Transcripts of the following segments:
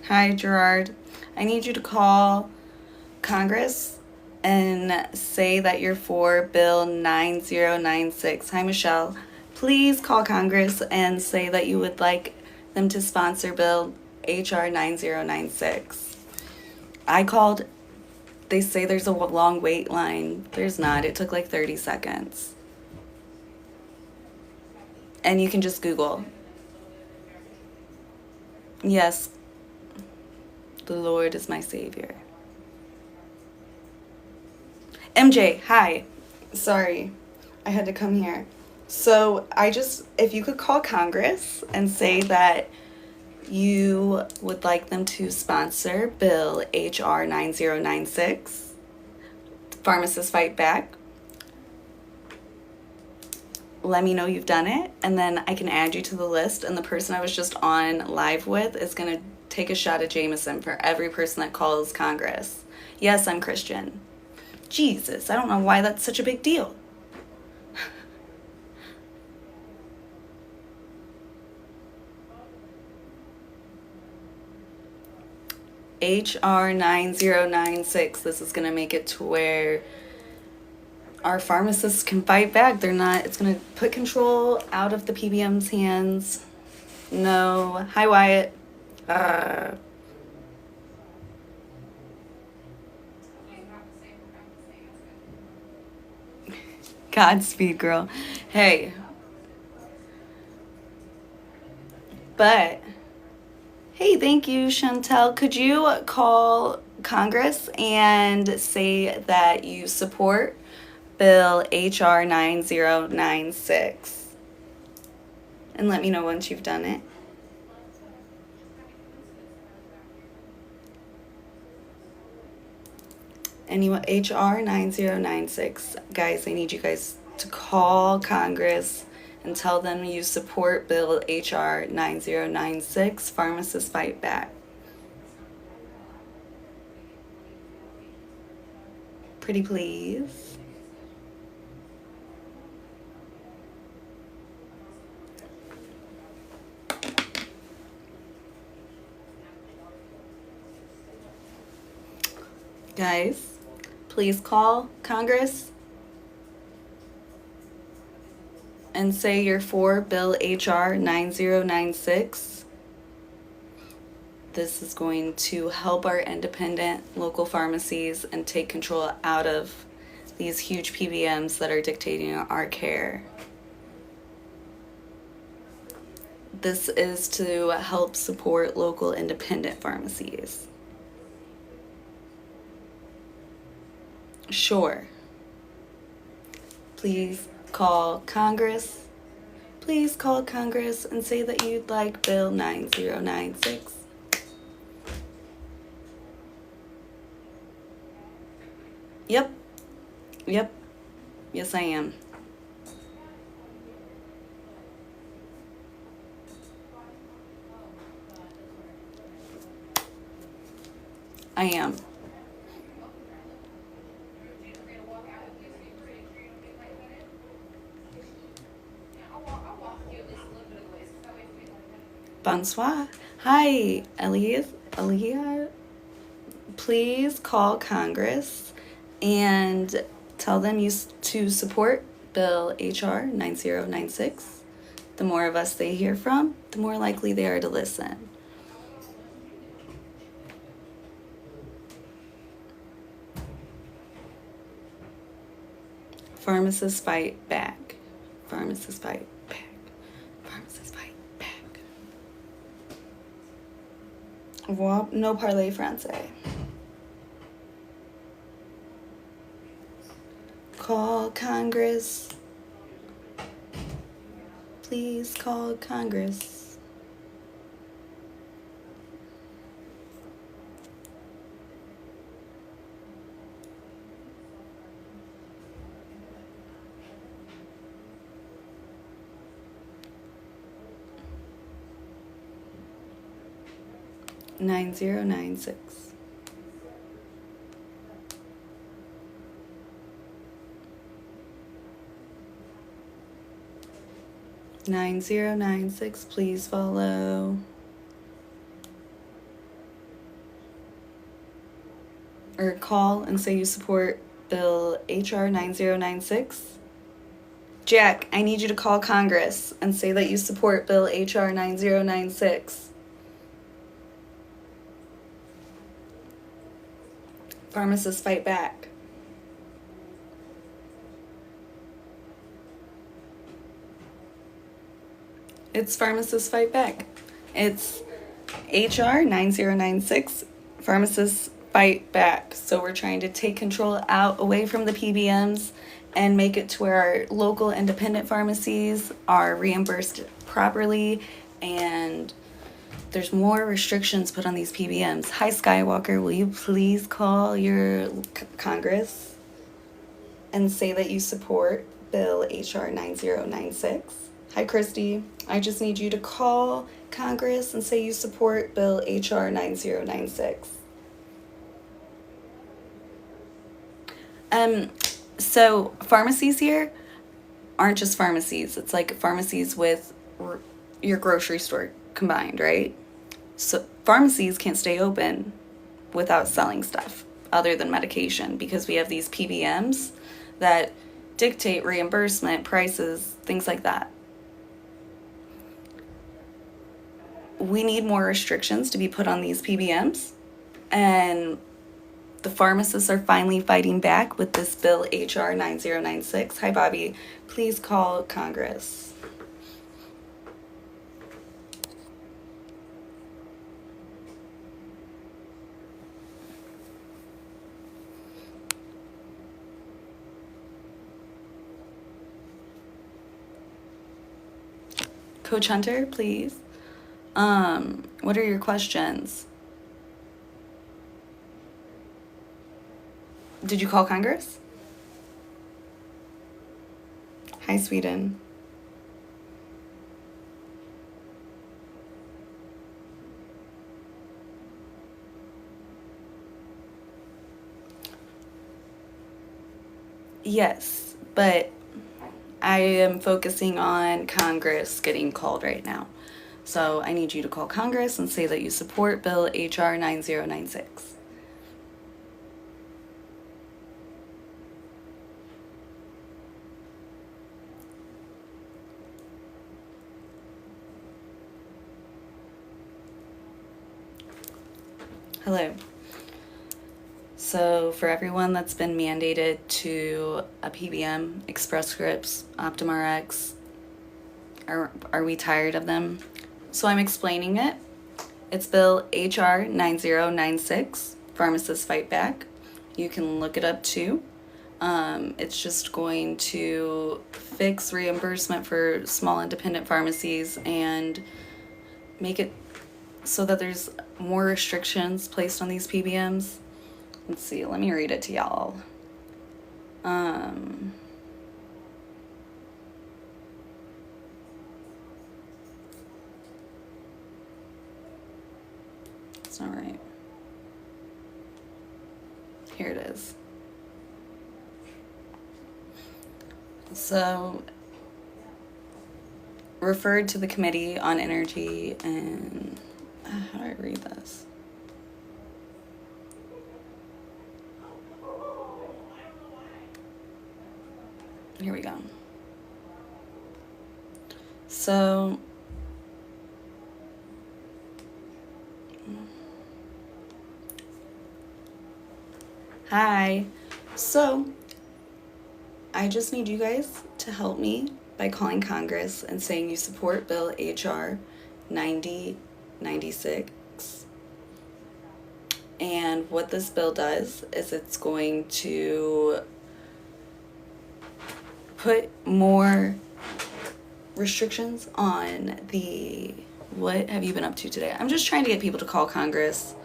Hi, Gerard. I need you to call Congress and say that you're for Bill 9096. Hi, Michelle. Please call Congress and say that you would like them to sponsor Bill HR 9096. I called, they say there's a long wait line. There's not. It took like 30 seconds. And you can just Google. Yes, the Lord is my Savior. MJ, hi. Sorry, I had to come here. So if you could call Congress and say that you would like them to sponsor Bill HR 9096, Pharmacists Fight Back. Let me know you've done it, and then I can add you to the list. And the person I was just on live with is going to take a shot at Jameson for every person that calls Congress. Yes, I'm Christian. Jesus, I don't know why that's such a big deal. HR 9096. This is going to make it to where our pharmacists can fight back. It's going to put control out of the PBM's hands. No. Hi, Wyatt. Godspeed, girl. Hey. But, hey, thank you, Chantel. Could you call Congress and say that you support Bill HR 9096? And let me know once you've done it. Anyway, HR 9096. Guys, I need you guys to call Congress and tell them you support Bill HR 9096, Pharmacists Fight Back. Pretty please. Guys, please call Congress and say you're for Bill HR 9096. This is going to help our independent local pharmacies and take control out of these huge PBMs that are dictating our care. This is to help support local independent pharmacies. Sure. Please call Congress. Please call Congress and say that you'd like Bill 9096. Yep. Yes, I am. I am. Bonsoir. Hi, Elia. Please call Congress and tell them to support Bill HR 9096. The more of us they hear from, the more likely they are to listen. Pharmacists fight back. Pharmacists fight back. Pharmacists fight back. No parler français. Call Congress. Please call Congress. $9096. $9096, please follow. or call and say you support Bill HR9096. Jack, I need you to call Congress and say that you support Bill HR9096. Pharmacists fight back. It's Pharmacists Fight Back. It's HR9096. Pharmacists Fight Back. So we're trying to take control out away from the PBMs and make it to where our local independent pharmacies are reimbursed properly, and there's more restrictions put on these PBMs. Hi, Skywalker, will you please call your Congress and say that you support Bill HR 9096? Hi, Christy. I just need you to call Congress and say you support Bill HR 9096. So pharmacies here aren't just pharmacies. It's like pharmacies with your grocery store combined, right? So pharmacies can't stay open without selling stuff other than medication, because we have these PBMs that dictate reimbursement, prices, things like that. We need more restrictions to be put on these PBMs, and the pharmacists are finally fighting back with this bill HR 9096. Hi, Bobby. Please call Congress. Coach Hunter, please. What are your questions? Did you call Congress? Hi, Sweden. Yes, but I am focusing on Congress getting called right now. So I need you to call Congress and say that you support Bill HR 9096. Hello. So for everyone that's been mandated to a PBM, Express Scripts, OptumRx, are we tired of them? So I'm explaining it. It's Bill HR 9096, Pharmacists Fight Back. You can look it up too. It's just going to fix reimbursement for small independent pharmacies and make it so that there's more restrictions placed on these PBMs. Let's see, let me read it to y'all. It's not right. Here it is. So, referred to the Committee on Energy and how do I read this? Here we go. So, hi. So, I just need you guys to help me by calling Congress and saying you support Bill HR 9096. And what this bill does is it's going to put more restrictions on the... What have you been up to today? I'm just trying to get people to call Congress.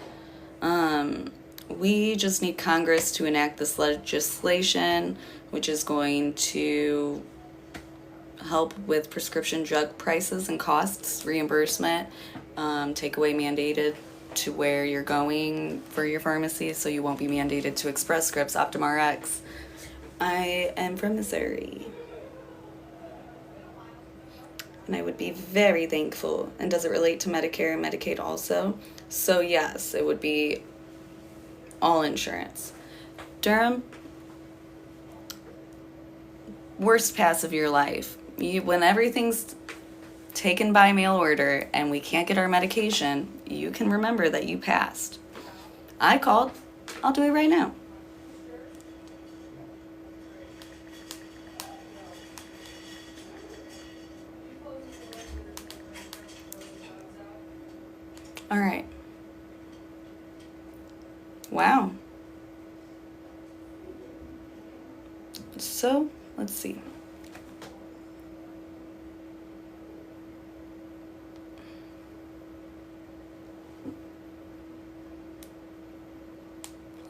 We just need Congress to enact this legislation, which is going to help with prescription drug prices and costs, reimbursement, take away mandated to where you're going for your pharmacy, so you won't be mandated to Express Scripts, OptumRx. I am from Missouri, and I would be very thankful. And does it relate to Medicare and Medicaid also? So yes, it would be all insurance. Durham, worst pass of your life. When everything's taken by mail order and we can't get our medication, you can remember that you passed. I called. I'll do it right now. All right. Wow. So, let's see.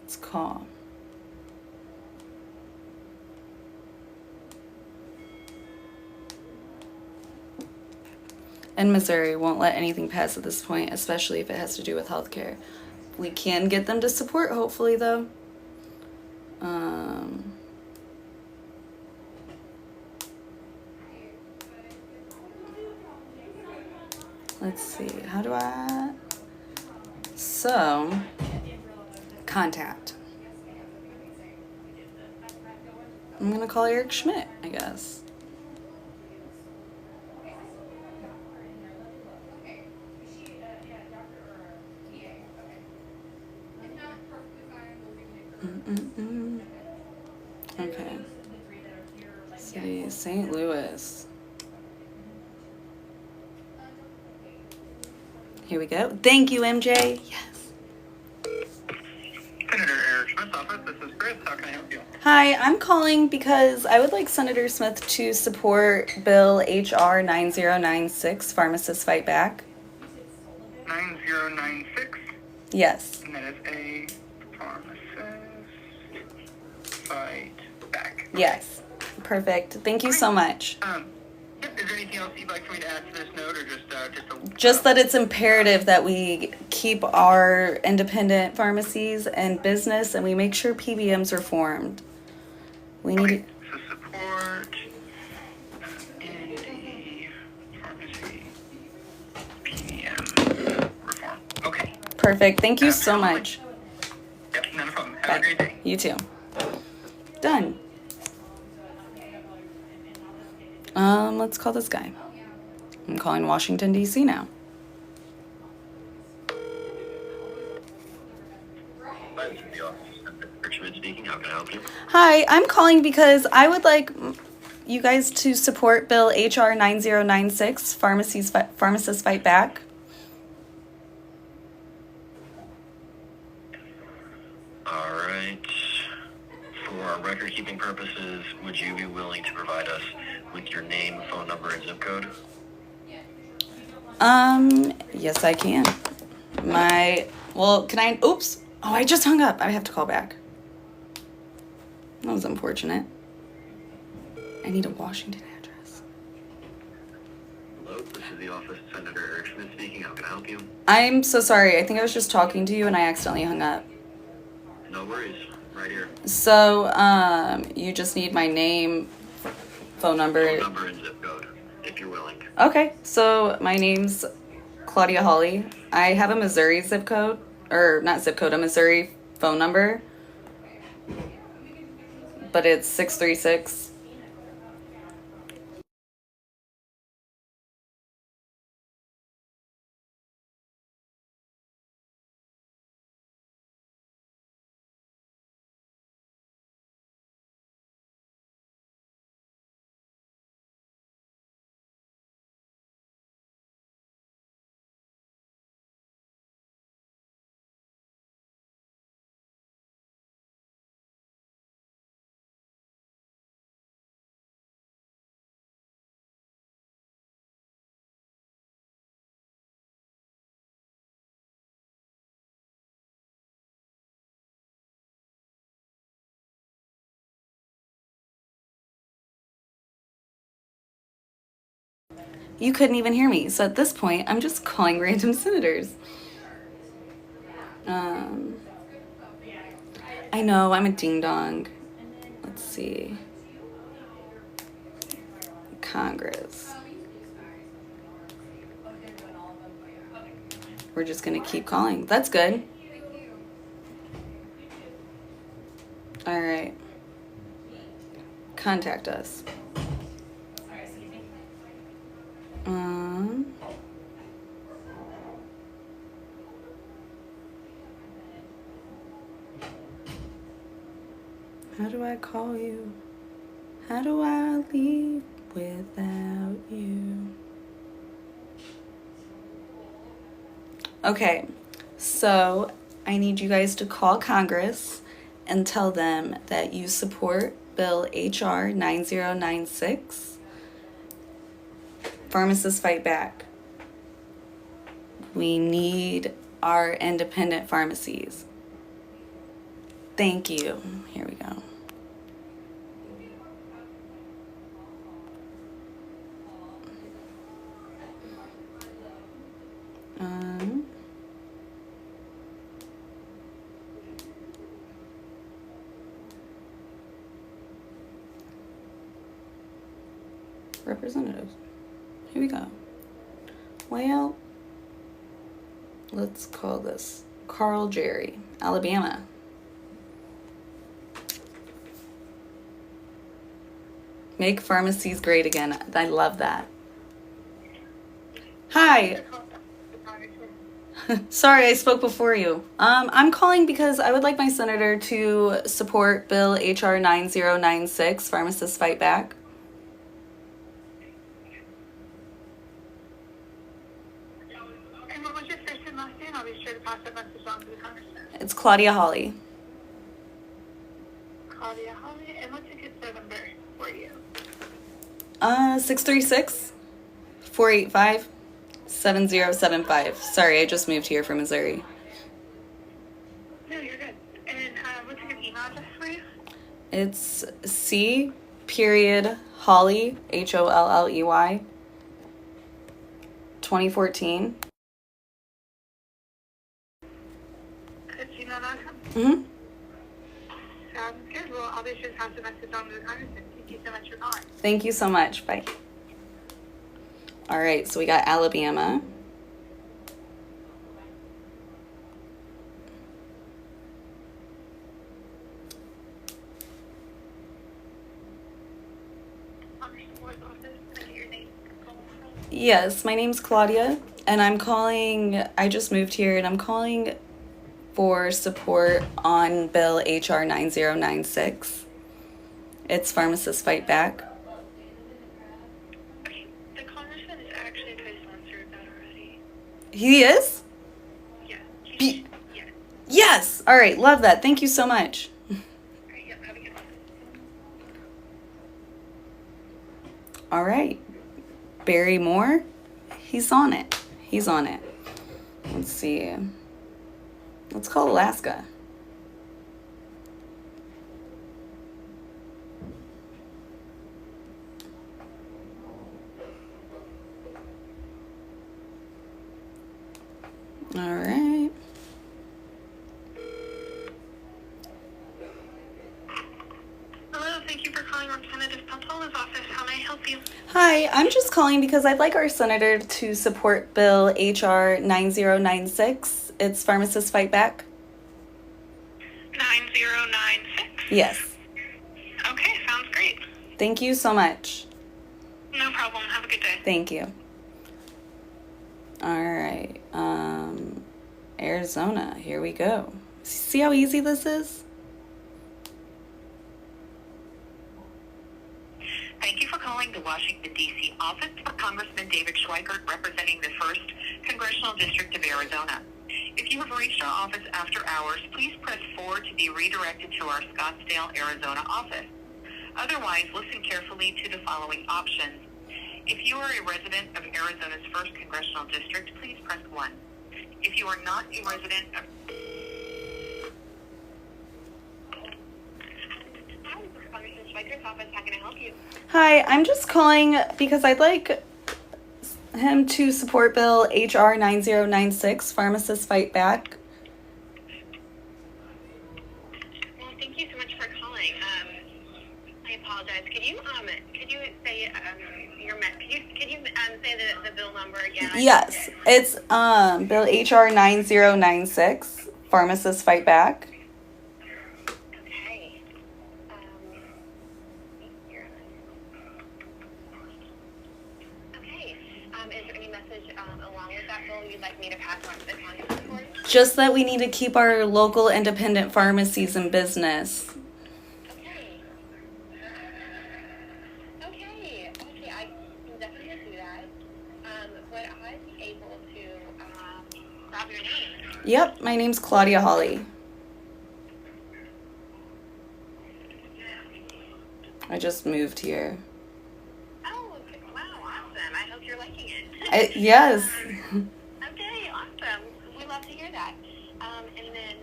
Let's call. And Missouri won't let anything pass at this point, especially if it has to do with healthcare. We can get them to support, hopefully, though. Let's see. How do I... So, contact. I'm going to call Eric Schmidt, I guess. Okay. City, St. Louis. Here we go. Thank you, MJ. Yes. Senator Eric Schmidt's office. This is Chris. How can I help you? Hi, I'm calling because I would like Senator Smith to support Bill HR9096, Pharmacists Fight Back. 9096. Yes. And that is a pharmacist fight back. Yes. Perfect. Thank you so much. Is there anything else you'd like for me to add to this note, or just that it's imperative that we keep our independent pharmacies and business, and we make sure PBMs are formed. We need to support indie pharmacy PBM reform. Okay. Perfect. Thank you so much. Yep, not a problem. Have a great day. You too. Done. Let's call this guy. I'm calling Washington, D.C. now. Speaking. How can I help you? Hi, I'm calling because I would like you guys to support Bill HR9096, Pharmacists Fight Back. All right. For our record-keeping purposes, would you be willing to provide us with your name, phone number, and zip code? Yes, I can. Can I, oops. Oh, I just hung up. I have to call back. That was unfortunate. I need a Washington address. Hello, this is the office of Senator Eric Schmidt speaking. How can I help you? I'm so sorry. I think I was just talking to you and I accidentally hung up. No worries. Right here. So, you just need my name, phone number. Phone number and zip code, if you're willing. Okay, so my name's Claudia Hawley. I have a Missouri zip code, or not zip code, a Missouri phone number. But it's 636. You couldn't even hear me. So at this point, I'm just calling random senators. I know, I'm a ding-dong. Let's see. Congress. We're just going to keep calling. That's good. All right. Contact us. Um, how do I call you? How do I leave without you? Okay, so I need you guys to call Congress and tell them that you support Bill HR 9096. Pharmacists fight back. We need our independent pharmacies. Thank you. Here we go. Representatives. Here we go. Well, let's call this Carl Jerry, Alabama. Make pharmacies great again. I love that. Hi. Sorry, I spoke before you. I'm calling because I would like my senator to support Bill HR 9096, Pharmacists Fight Back. And what was your first and last name? I'll be sure to pass that message on to the congressman. It's Claudia Hawley. Claudia Holly, and what's a good phone number for you? 636-485-7075. Sorry, I just moved here from Missouri. No, you're good. And what's a good email address for you? It's C.Holly, HOLLEY, 2014. @gmail.com. Mm-hmm. Sounds good. Well, I'll be sure to pass the message on to the congressman. Thank you so much for calling. Thank you so much. Bye. All right, so we got Alabama. Yes, my name's Claudia, and I'm calling, I just moved here, and I'm calling for support on Bill HR 9096. It's Pharmacists Fight Back. Okay, the congressman is actually co-sponsored that already. He is? Yeah. Yeah. Yes! All right, love that. Thank you so much. All right, yep, have a good one. All right. Barry Moore, he's on it. He's on it. Let's see. Let's call Alaska. All right. Hello, thank you for calling Representative Peltola's office. How may I help you? Hi, I'm just calling because I'd like our senator to support Bill HR 9096. It's Pharmacists Fight Back. 9096? Yes. Okay, sounds great. Thank you so much. No problem. Have a good day. Thank you. All right. Arizona, here we go. See how easy this is? Thank you for calling the Washington, D.C. office of Congressman David Schweikert, representing the 1st Congressional District of Arizona. If you have reached our office after hours, please press 4 to be redirected to our Scottsdale, Arizona office. Otherwise, listen carefully to the following options. If you are a resident of Arizona's 1st Congressional District, please press 1. If you are not a resident of... Hi, this is Congressman Schweikert's office. How can I help you? Hi, I'm just calling because I'd like him to support Bill HR 9096, Pharmacists Fight Back. Well, thank you so much for calling. I apologize. Could you say could you say the bill number again? Yes, it's Bill HR 9096, Pharmacists Fight Back. Okay. message along with that bill you'd like me to pass on to the county board? Just that we need to keep our local independent pharmacies in business. Okay. Okay, I can definitely do that. Would I be able to grab your name? Yep, my name's Claudia Holly. I just moved here. Oh, wow, awesome. I hope you're liking it. Yes. Okay, awesome. We love to hear that. And then,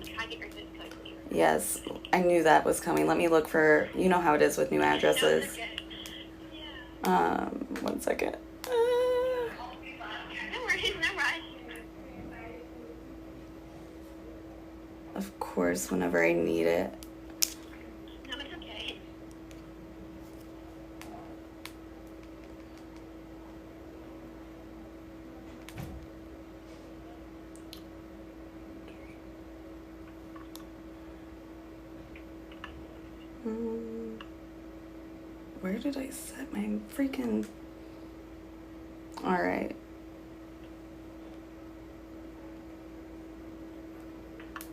can I get your zip code, please? Yes, I knew that was coming. Let me look for, you know how it is with new addresses. No, okay. Yeah. 1 second. No worries, no rush. Of course, whenever I need it. No, it's okay. Where did I set my freaking... Alright.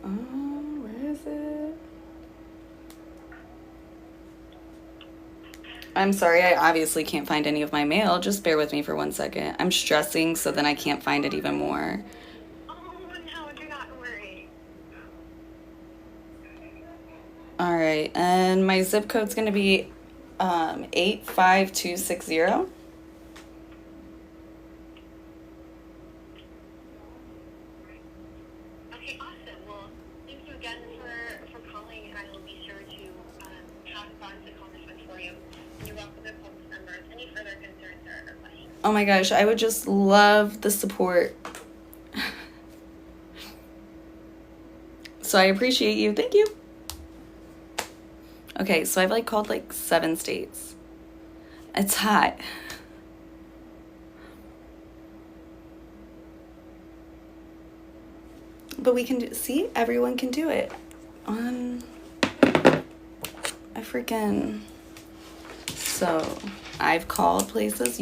Where is it? I'm sorry, I obviously can't find any of my mail. Just bear with me for 1 second. I'm stressing, so then I can't find it even more. Oh, no, do not worry. Alright, and my zip code's going to be 85260. Okay, awesome. Well, thank you again for calling, and I will be sure to pass on to Congressman for you. You're welcome to call this number if any further concerns or questions. Oh my gosh, I would just love the support. So I appreciate you. Thank you. Okay, so I've called 7 states. It's hot. But we can do, see, everyone can do it on a freaking, so I've called places.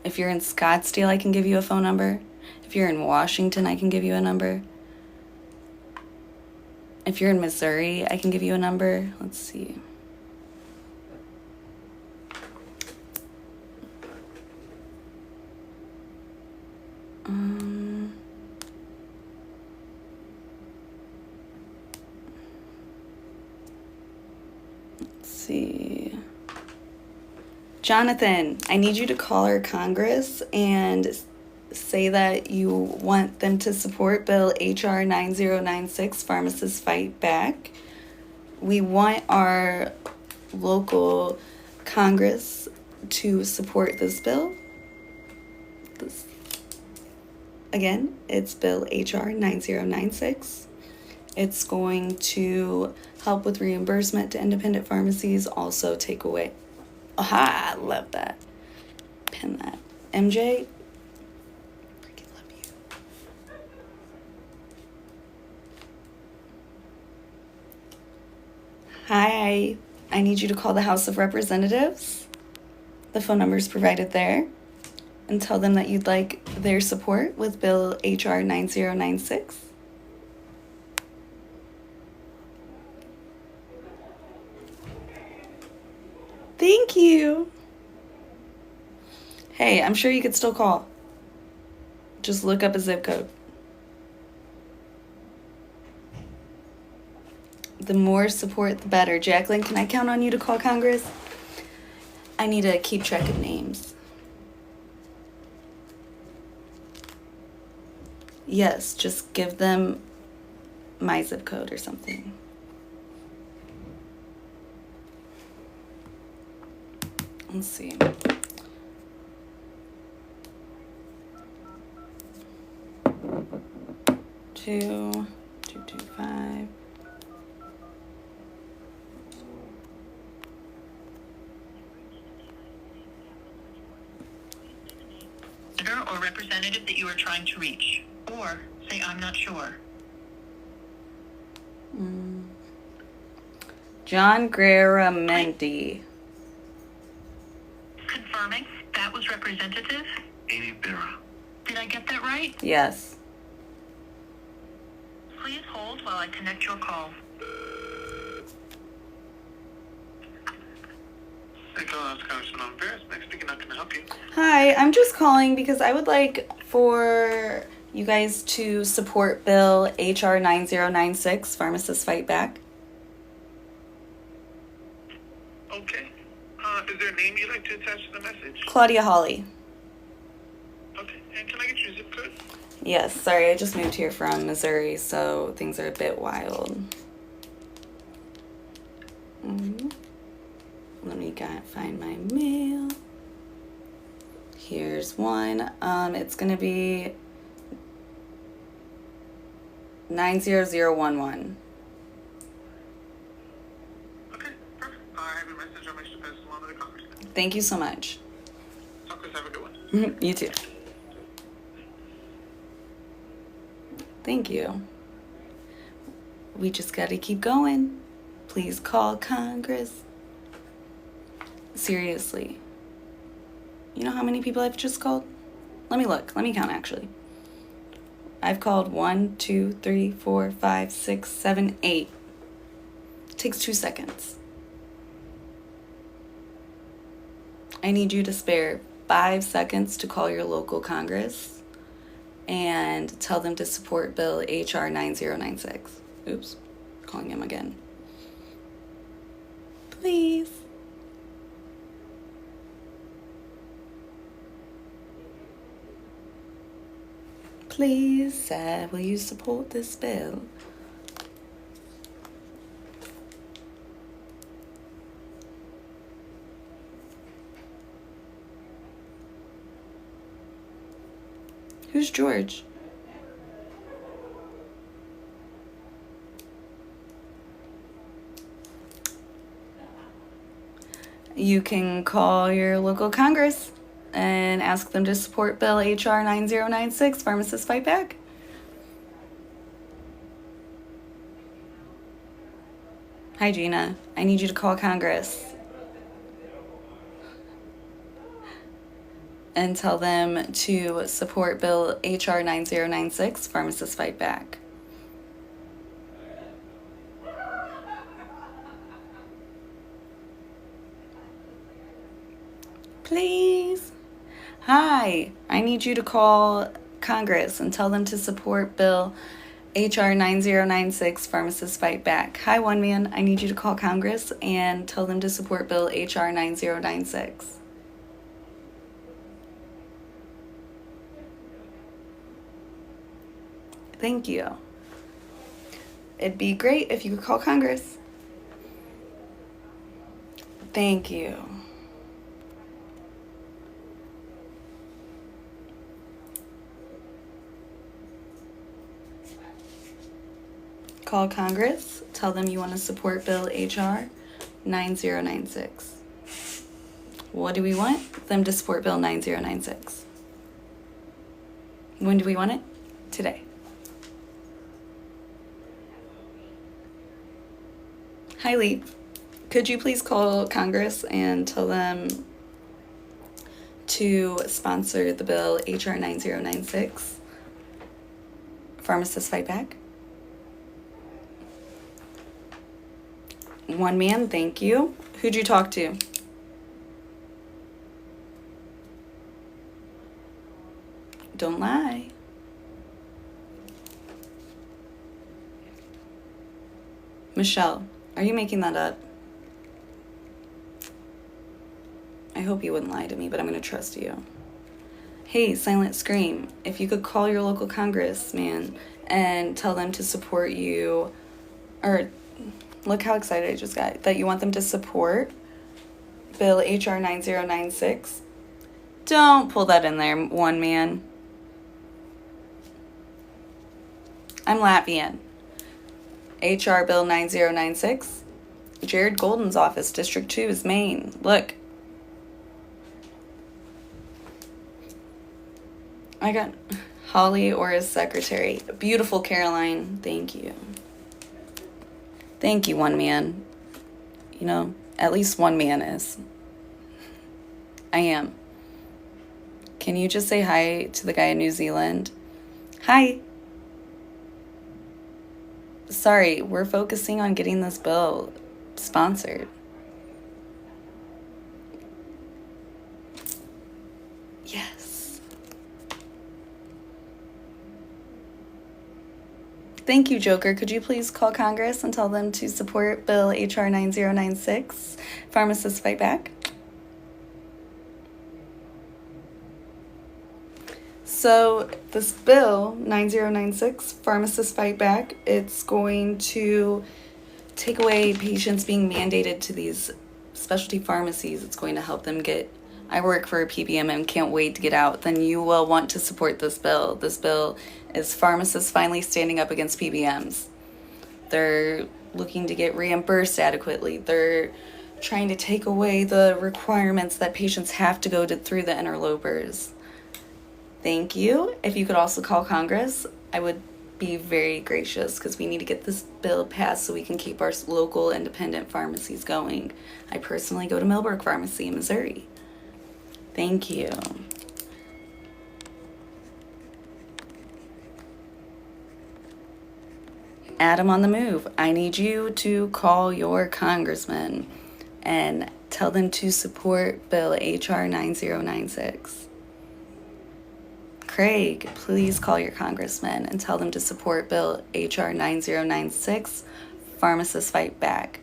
If you're in Scottsdale, I can give you a phone number. If you're in Washington, I can give you a number. If you're in Missouri, I can give you a number. Let's see. Let's see. Jonathan, I need you to call our Congress and say that you want them to support Bill HR9096, Pharmacists Fight Back. We want our local Congress to support this bill. Again, it's Bill HR9096. It's going to help with reimbursement to independent pharmacies, also take away. Aha, I love that. Pin that. MJ, freaking love you. Hi, I need you to call the House of Representatives. The phone number is provided there. And tell them that you'd like their support with Bill HR9096. Thank you. Hey, I'm sure you could still call. Just look up a zip code. The more support, the better. Jacqueline, can I count on you to call Congress? I need to keep track of names. Yes, just give them my zip code or something. Let's see. Two, 225. Or representative that you are trying to reach, or say I'm not sure. John Garamendi. Confirming that was representative. Amy Barra. Did I get that right? Yes. Please hold while I connect your call. Thank you, Congressman Barra. Next speaking, how can I help you? Hi, I'm just calling because I would like for you guys to support Bill HR9096, Pharmacists Fight Back. Okay. Is there a name you'd like to attach to the message? Claudia Hawley. Okay. And can I get your zip code? Yes, sorry, I just moved here from Missouri, so things are a bit wild. Let me find my mail. Here's one. It's gonna be 90011. Okay, perfect. I have your message. I'll make sure to pass it along to the congressman. Thank you so much. Congress, have a good one. You too. Thank you. We just gotta keep going. Please call Congress. Seriously. You know how many people I've just called? Let me look. Let me count actually. I've called 1, 2, 3, 4, 5, 6, 7, 8. It takes 2 seconds. I need you to spare 5 seconds to call your local Congress and tell them to support Bill HR9096. Oops, calling him again. Please. Please, will you support this bill? Who's George? You can call your local Congress and ask them to support Bill HR9096, Pharmacists Fight Back. Hi, Gina. I need you to call Congress and tell them to support Bill HR9096, Pharmacists Fight Back. Please. Hi, I need you to call Congress and tell them to support Bill HR9096, Pharmacists Fight Back. Hi, one man. I need you to call Congress and tell them to support Bill HR9096. Thank you. It'd be great if you could call Congress. Thank you. Call Congress. Tell them you want to support Bill HR 9096. What do we want? Them to support Bill 9096. When do we want it? Today. Hi, Lee. Could you please call Congress and tell them to sponsor the bill HR 9096, Pharmacists Fight Back? One man, thank you. Who'd you talk to? Don't lie. Michelle, are you making that up? I hope you wouldn't lie to me, but I'm going to trust you. Hey, Silent Scream, if you could call your local congressman and tell them to support you, or look how excited I just got, that you want them to support Bill HR 9096. Don't pull that in there, one man. I'm Latvian. HR Bill 9096. Jared Golden's office, District 2 is Maine. Look. I got Holly or his secretary. Beautiful Caroline. Thank you. Thank you, one man. You know, at least one man is. I am. Can you just say hi to the guy in New Zealand? Hi. Sorry, we're focusing on getting this bill sponsored. Yes. Thank you, Joker. Could you please call Congress and tell them to support Bill HR 9096, Pharmacists Fight Back? So this bill, 9096, Pharmacists Fight Back, it's going to take away patients being mandated to these specialty pharmacies. It's going to help them get... I work for a PBM and can't wait to get out. Then you will want to support this bill. This bill is pharmacists finally standing up against PBMs. They're looking to get reimbursed adequately. They're trying to take away the requirements that patients have to go through the interlopers. Thank you. If you could also call Congress, I would be very gracious, because we need to get this bill passed so we can keep our local independent pharmacies going. I personally go to Millbrook Pharmacy in Missouri. Thank you. Adam on the Move, I need you to call your congressman and tell them to support Bill HR 9096. Craig, please call your congressman and tell them to support Bill HR 9096, Pharmacists Fight Back.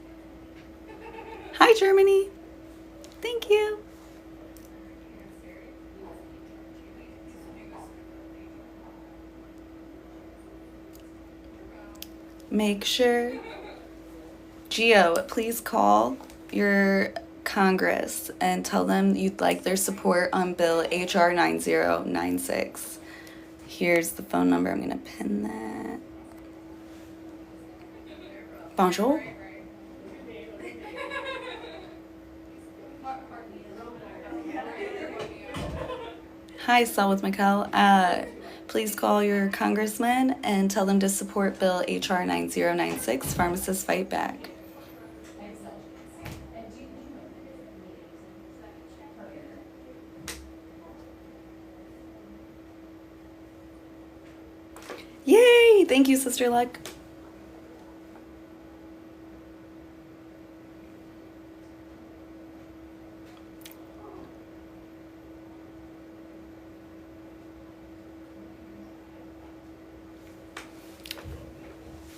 Hi, Germany. Thank you. Make sure... Geo, please call your Congress and tell them you'd like their support on Bill HR 9096. Here's the phone number. I'm going to pin that. Bonjour. Hi, Sal with Mikkel. Please call your congressman and tell them to support Bill HR 9096, Pharmacists Fight Back. Yay! Thank you, Sister Luck.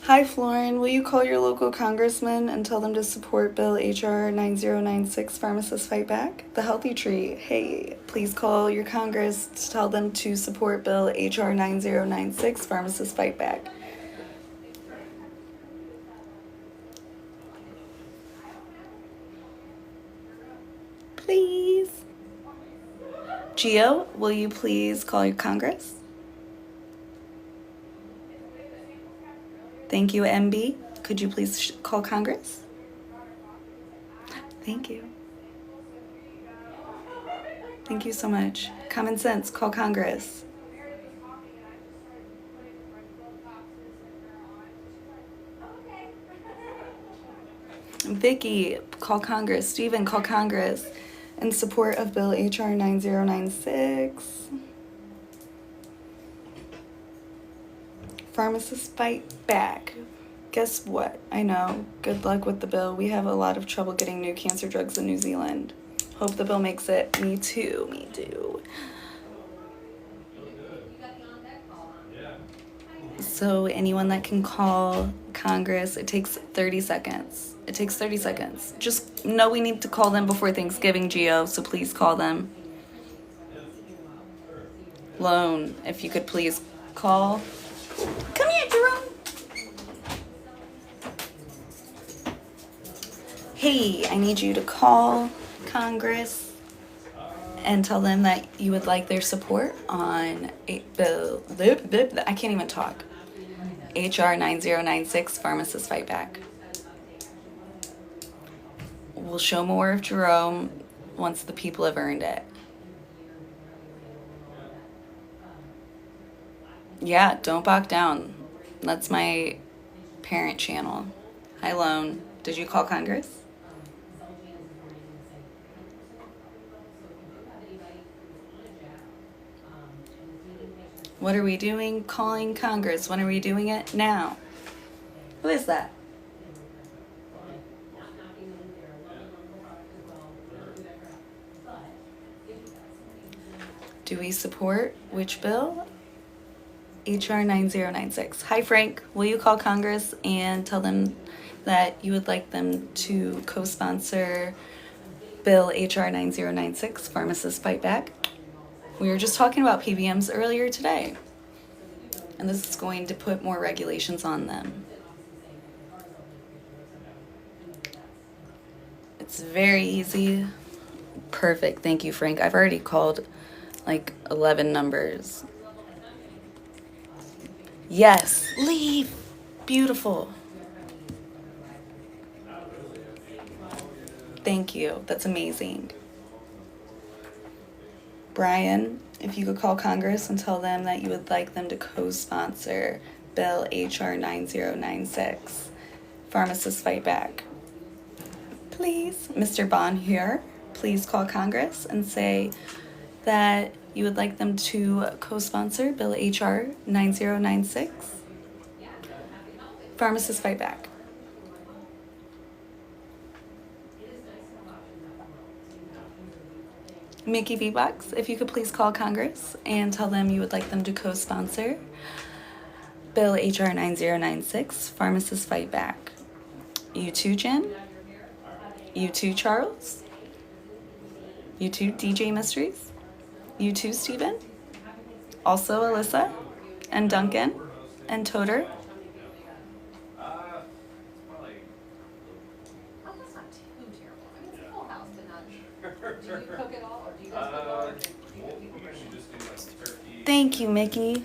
Hi, Florin. Will you call your local congressman and tell them to support Bill HR 9096, Pharmacists Fight Back? The Healthy Tree. Hey, please call your Congress to tell them to support Bill HR 9096, Pharmacists Fight Back. Please. Geo, will you please call your Congress? Thank you, MB. Could you please call Congress? Thank you. Thank you so much. Common sense, call Congress. Vicky, call Congress. Stephen, call Congress in support of Bill HR 9096. Pharmacists Fight Back. Guess what? I know. Good luck with the bill. We have a lot of trouble getting new cancer drugs in New Zealand. Hope the bill makes it. Me too. Me too. So anyone that can call Congress, it takes 30 seconds. It takes 30 seconds. Just know we need to call them before Thanksgiving, Geo, so please call them. Lone, if you could please call. Come here, Jerome. Hey, I need you to call Congress and tell them that you would like their support on I can't even talk. HR 9096, Pharmacists Fight Back. We'll show more of Jerome once the people have earned it. Yeah, don't back down. That's my parent channel. Hi, Lone. Did you call Congress? What are we doing? Calling Congress. When are we doing it? Now. Who is that? Do we support which bill? HR9096. Hi, Frank. Will you call Congress and tell them that you would like them to co-sponsor Bill HR9096, Pharmacists Fight Back? We were just talking about PBMs earlier today, and this is going to put more regulations on them. It's very easy. Perfect. Thank you, Frank. I've already called like 11 numbers. Yes. Leave. Beautiful. Thank you. That's amazing. Brian, if you could call Congress and tell them that you would like them to co-sponsor Bill HR9096, Pharmacists Fight Back. Please, Mr. Bond here, please call Congress and say that you would like them to co-sponsor Bill HR9096, Pharmacists Fight Back. Mickey B-Box, if you could please call Congress and tell them you would like them to co-sponsor Bill HR9096, Pharmacists Fight Back. You too, Jen? You too, Charles? You too, DJ Mysteries? You too, Stephen? Also, Alyssa? And Duncan? And Toter? Thank you, Mickey.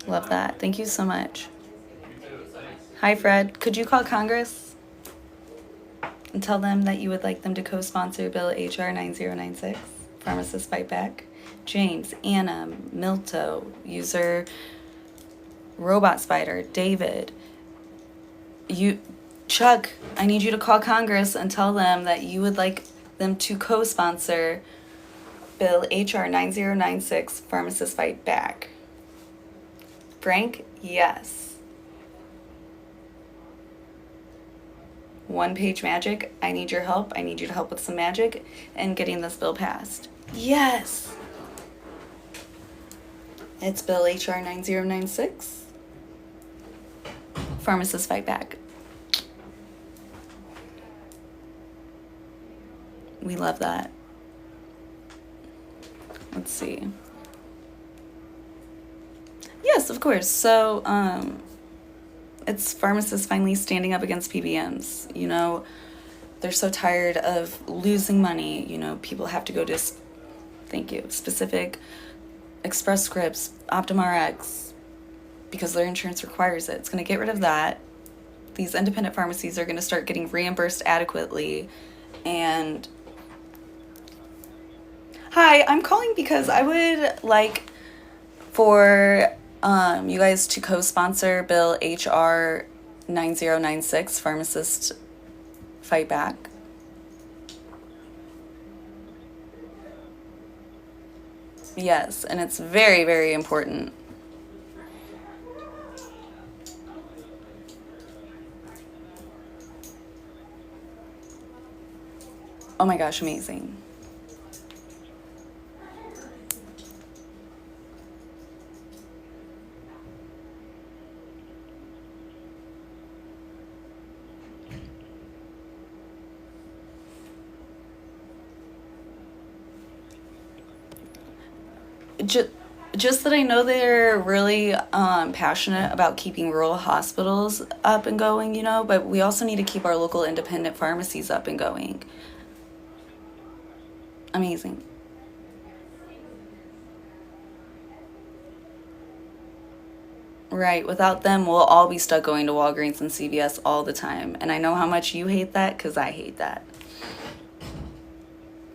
Love that. Thank you so much. Hi, Fred. Could you call Congress and tell them that you would like them to co-sponsor Bill HR9096, Pharmacists Fight Back? James, Anna, Milto, user Robot Spider, David, Chuck, I need you to call Congress and tell them that you would like them to co-sponsor Bill HR9096, Pharmacists Fight Back. Frank, yes. One Page Magic, I need your help. I need you to help with some magic and getting this bill passed. Yes. It's Bill HR9096, Pharmacists Fight Back. We love that. Let's see. Yes, of course. So, it's pharmacists finally standing up against PBMs. You know, they're so tired of losing money. You know, people have to go to, specific Express Scripts, OptumRx, because their insurance requires it. It's going to get rid of that. These independent pharmacies are going to start getting reimbursed adequately. And hi, I'm calling because I would like for you guys to co-sponsor Bill HR9096, Pharmacist Fight Back. Yes, and it's very, very important. Oh my gosh, amazing. Just that I know they're really passionate about keeping rural hospitals up and going, you know, but we also need to keep our local independent pharmacies up and going. Amazing. Right, without them, we'll all be stuck going to Walgreens and CVS all the time. And I know how much you hate that, because I hate that.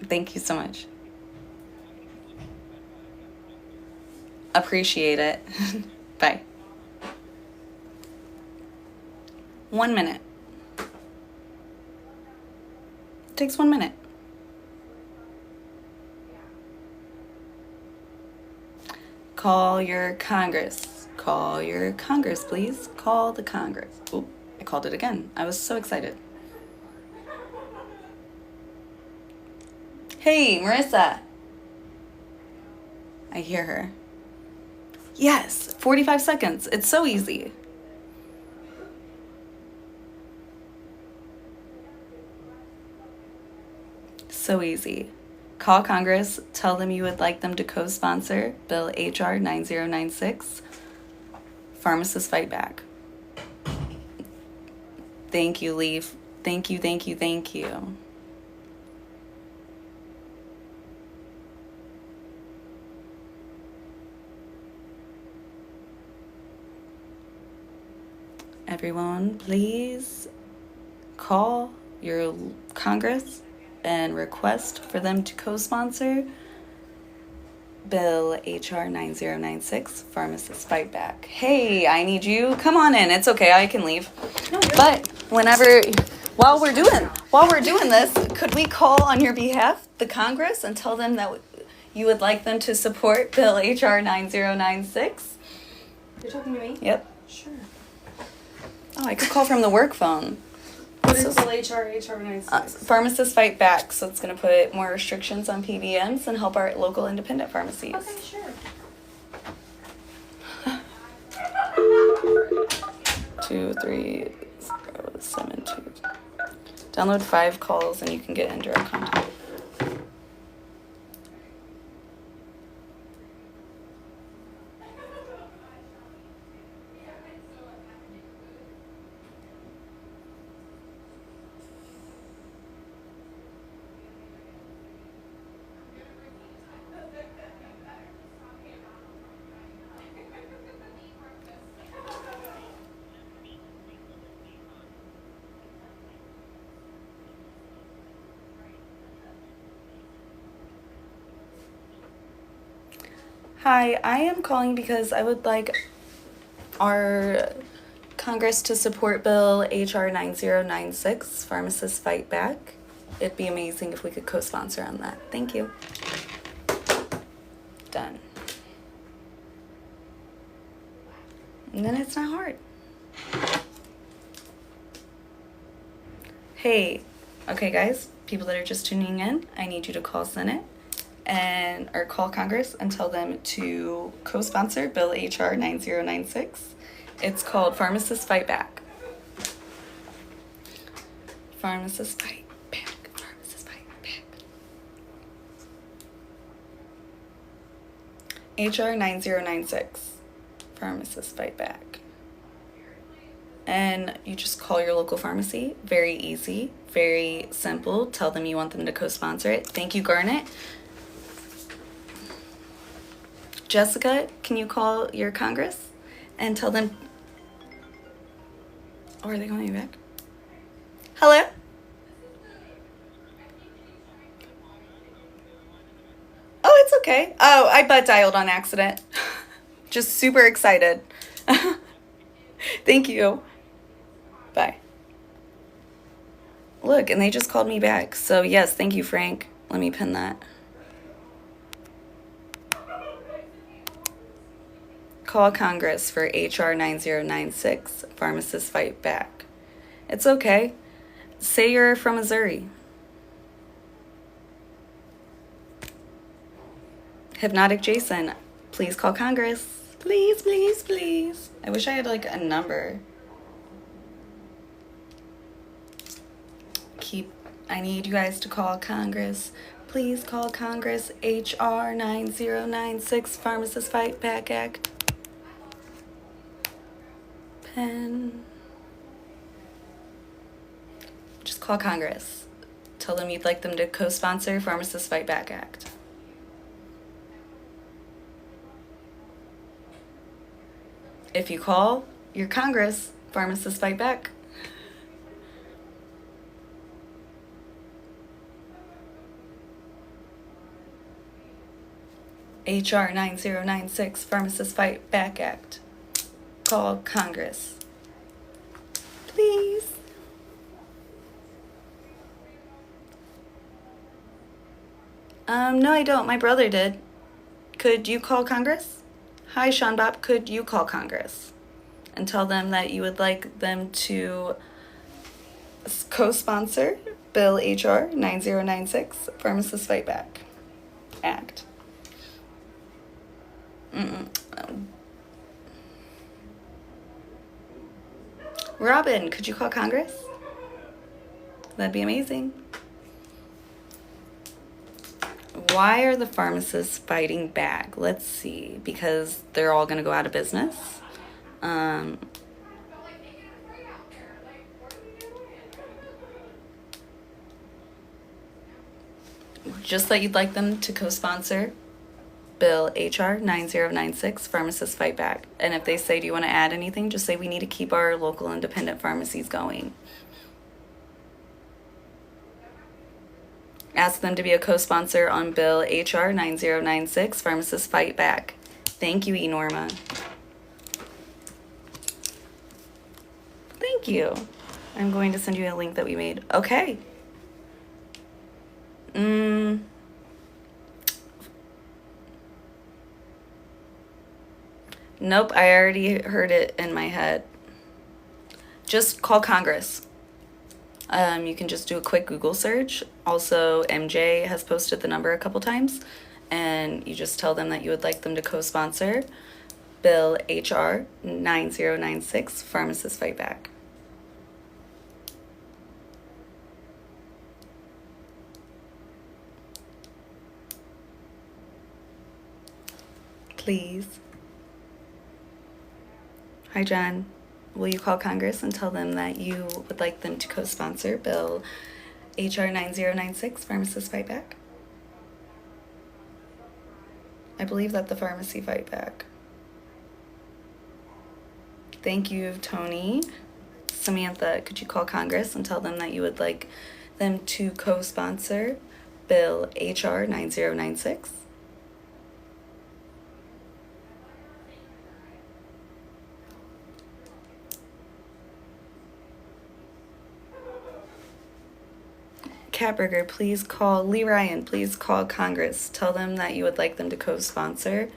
Thank you so much. Appreciate it. Bye. 1 minute. Takes 1 minute. call your Congress. Call your Congress, please. Call the Congress. Oop, I called it again. I was so excited. Hey, Marissa. I hear her. Yes, 45 seconds. It's so easy. So easy. Call Congress, tell them you would like them to co-sponsor Bill HR 9096, Pharmacists Fight Back. Thank you, Leaf. Thank you, thank you, thank you. Everyone, please call your Congress and request for them to co-sponsor Bill HR 9096, Pharmacists Fight Back. Hey, I need you. Come on in. It's okay. I can leave. No, but while we're doing this, could we call on your behalf the Congress and tell them that you would like them to support Bill HR 9096? You're talking to me? Yep. Sure. Oh, I could call from the work phone. What is HR96? Pharmacists Fight Back, so it's going to put more restrictions on PBMs and help our local independent pharmacies. Okay, sure. 23072. Download 5 calls and you can get in direct contact. Hi, I am calling because I would like our Congress to support Bill HR 9096, Pharmacists Fight Back. It'd be amazing if we could co-sponsor on that. Thank you. Done. And then it's not hard. Hey, okay guys, people that are just tuning in, I need you to call Senate or call Congress and tell them to co-sponsor Bill HR 9096. It's called Pharmacists Fight Back. Pharmacists Fight Back. Pharmacists Fight Back. HR 9096. Pharmacists Fight Back. And you just call your local pharmacy. Very easy, very simple. Tell them you want them to co-sponsor it. Thank you, Garnet. Jessica, can you call your Congress and tell them... Oh, are they calling you back? Hello? Oh, it's okay. Oh, I butt dialed on accident. Just super excited. Thank you. Bye. Look, and they just called me back. So yes, thank you, Frank. Let me pin that. Call Congress for HR 9096, Pharmacists Fight Back. It's okay. Say you're from Missouri. Hypnotic Jason, please call Congress. Please, please, please. I wish I had like a number. I need you guys to call Congress. Please call Congress. HR 9096, Pharmacists Fight Back Act. Pen. Just call Congress. Tell them you'd like them to co-sponsor Pharmacists Fight Back Act. If you call your Congress, Pharmacists Fight Back. HR 9096, Pharmacists Fight Back Act. Call Congress. Please. No, I don't. My brother did. Could you call Congress? Hi, Sean Bob, could you call Congress and tell them that you would like them to co-sponsor Bill HR 9096, Pharmacists Fight Back Act? Robin, could you call Congress? That'd be amazing. Why are the pharmacists fighting back? Let's see. Because they're all going to go out of business. Just that you'd like them to co-sponsor Bill HR 9096, Pharmacists Fight Back. And if they say, do you want to add anything? Just say we need to keep our local independent pharmacies going. Ask them to be a co-sponsor on Bill HR 9096, Pharmacists Fight Back. Thank you, Enorma. Thank you. I'm going to send you a link that we made. Okay. Nope, I already heard it in my head. Just call Congress. You can just do a quick Google search. Also, MJ has posted the number a couple times, and you just tell them that you would like them to co-sponsor Bill HR 9096, Pharmacists Fight Back. Please. Hi, John. Will you call Congress and tell them that you would like them to co-sponsor Bill HR 9096, Pharmacists Fight Back? I believe that the pharmacy fight back. Thank you, Tony. Samantha, could you call Congress and tell them that you would like them to co-sponsor Bill HR 9096? Catburger, please call Lee Ryan. Please call Congress. Tell them that you would like them to co-sponsor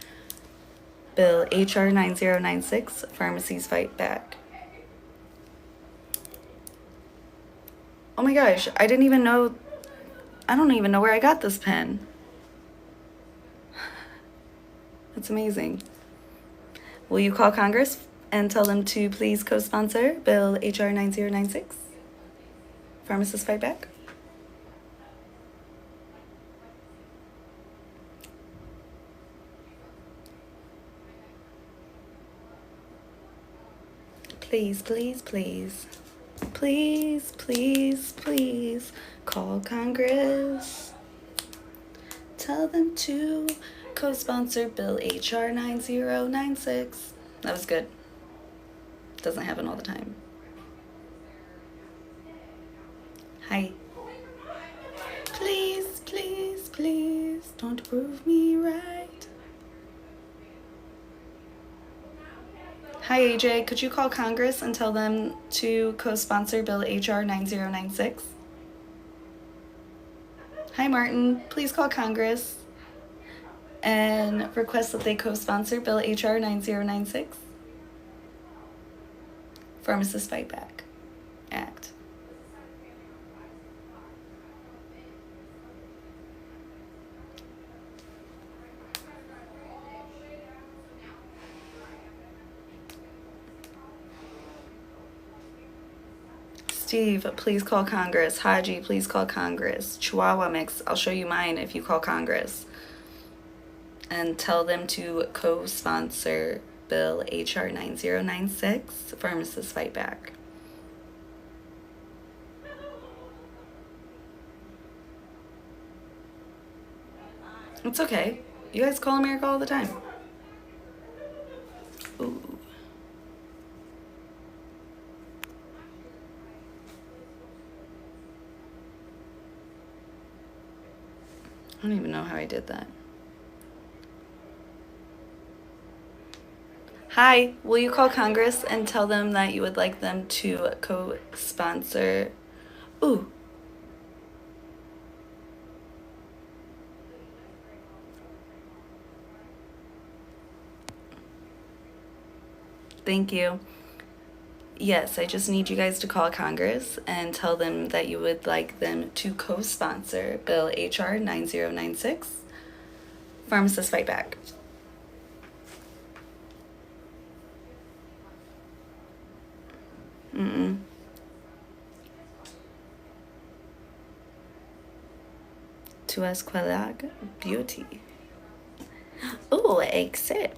Bill HR 9096, Pharmacies Fight Back. Oh my gosh, I don't even know where I got this pen. That's amazing. Will you call Congress and tell them to please co-sponsor Bill HR 9096, Pharmacists Fight Back? Please, please, please. Please, please, please call Congress. Tell them to co-sponsor Bill HR 9096. That was good. Doesn't happen all the time. Hi. Please, please, please don't prove me right. Hi, AJ. Could you call Congress and tell them to co-sponsor Bill HR 9096? Hi, Martin. Please call Congress and request that they co-sponsor Bill HR 9096, Pharmacists Fight Back Act. Steve, please call Congress. Haji, please call Congress. Chihuahua Mix, I'll show you mine if you call Congress. And tell them to co-sponsor Bill HR 9096, Pharmacists Fight Back. It's okay. You guys call America all the time. Ooh. I don't even know how I did that. Hi, will you call Congress and tell them that you would like them to co-sponsor? Ooh. Thank you. Yes, I just need you guys to call Congress and tell them that you would like them to co-sponsor Bill HR 9096, Pharmacists Fight Back. Tu escuela beauty. Oh, exit.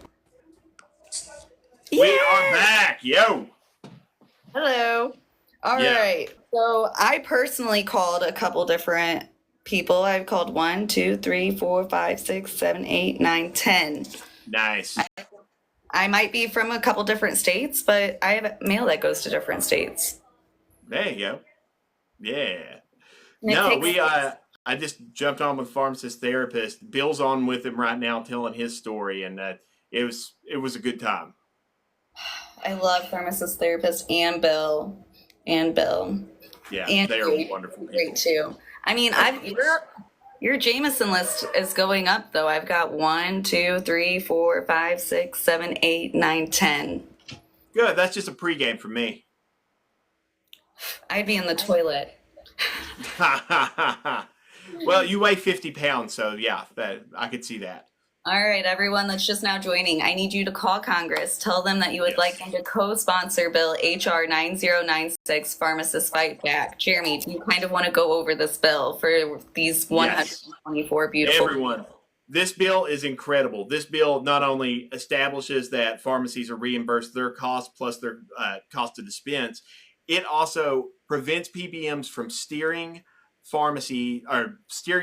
We are back, yo. Hello. All right. Yeah. So I personally called a couple different people. I've called 1, 2, 3, 4, 5, 6, 7, 8, 9, 10. Nice. I might be from a couple different states, but I have mail that goes to different states. There you go. Yeah. And it No, takes- I just jumped on with pharmacist therapist. Bill's on with him right now, telling his story, and it was a good time. I love pharmacist therapist and Bill. And Bill. Yeah, And they are you. wonderful Great people. too. I mean, your Jameson list is going up though. I've got 1, 2, 3, 4, 5, 6, 7, 8, 9, 10. Good. That's just a pregame for me. I'd be in the toilet. Well, you weigh 50 pounds, so yeah, that I could see that. All right, everyone that's just now joining, I need you to call Congress. Tell them that you would Yes. like them to co-sponsor Bill HR 9096, Pharmacists Fight Back. Jeremy, do you kind of want to go over this bill for these 124 beautiful Everyone, this bill is incredible. This bill not only establishes that pharmacies are reimbursed their costs plus their cost to dispense, it also prevents PBMs from steering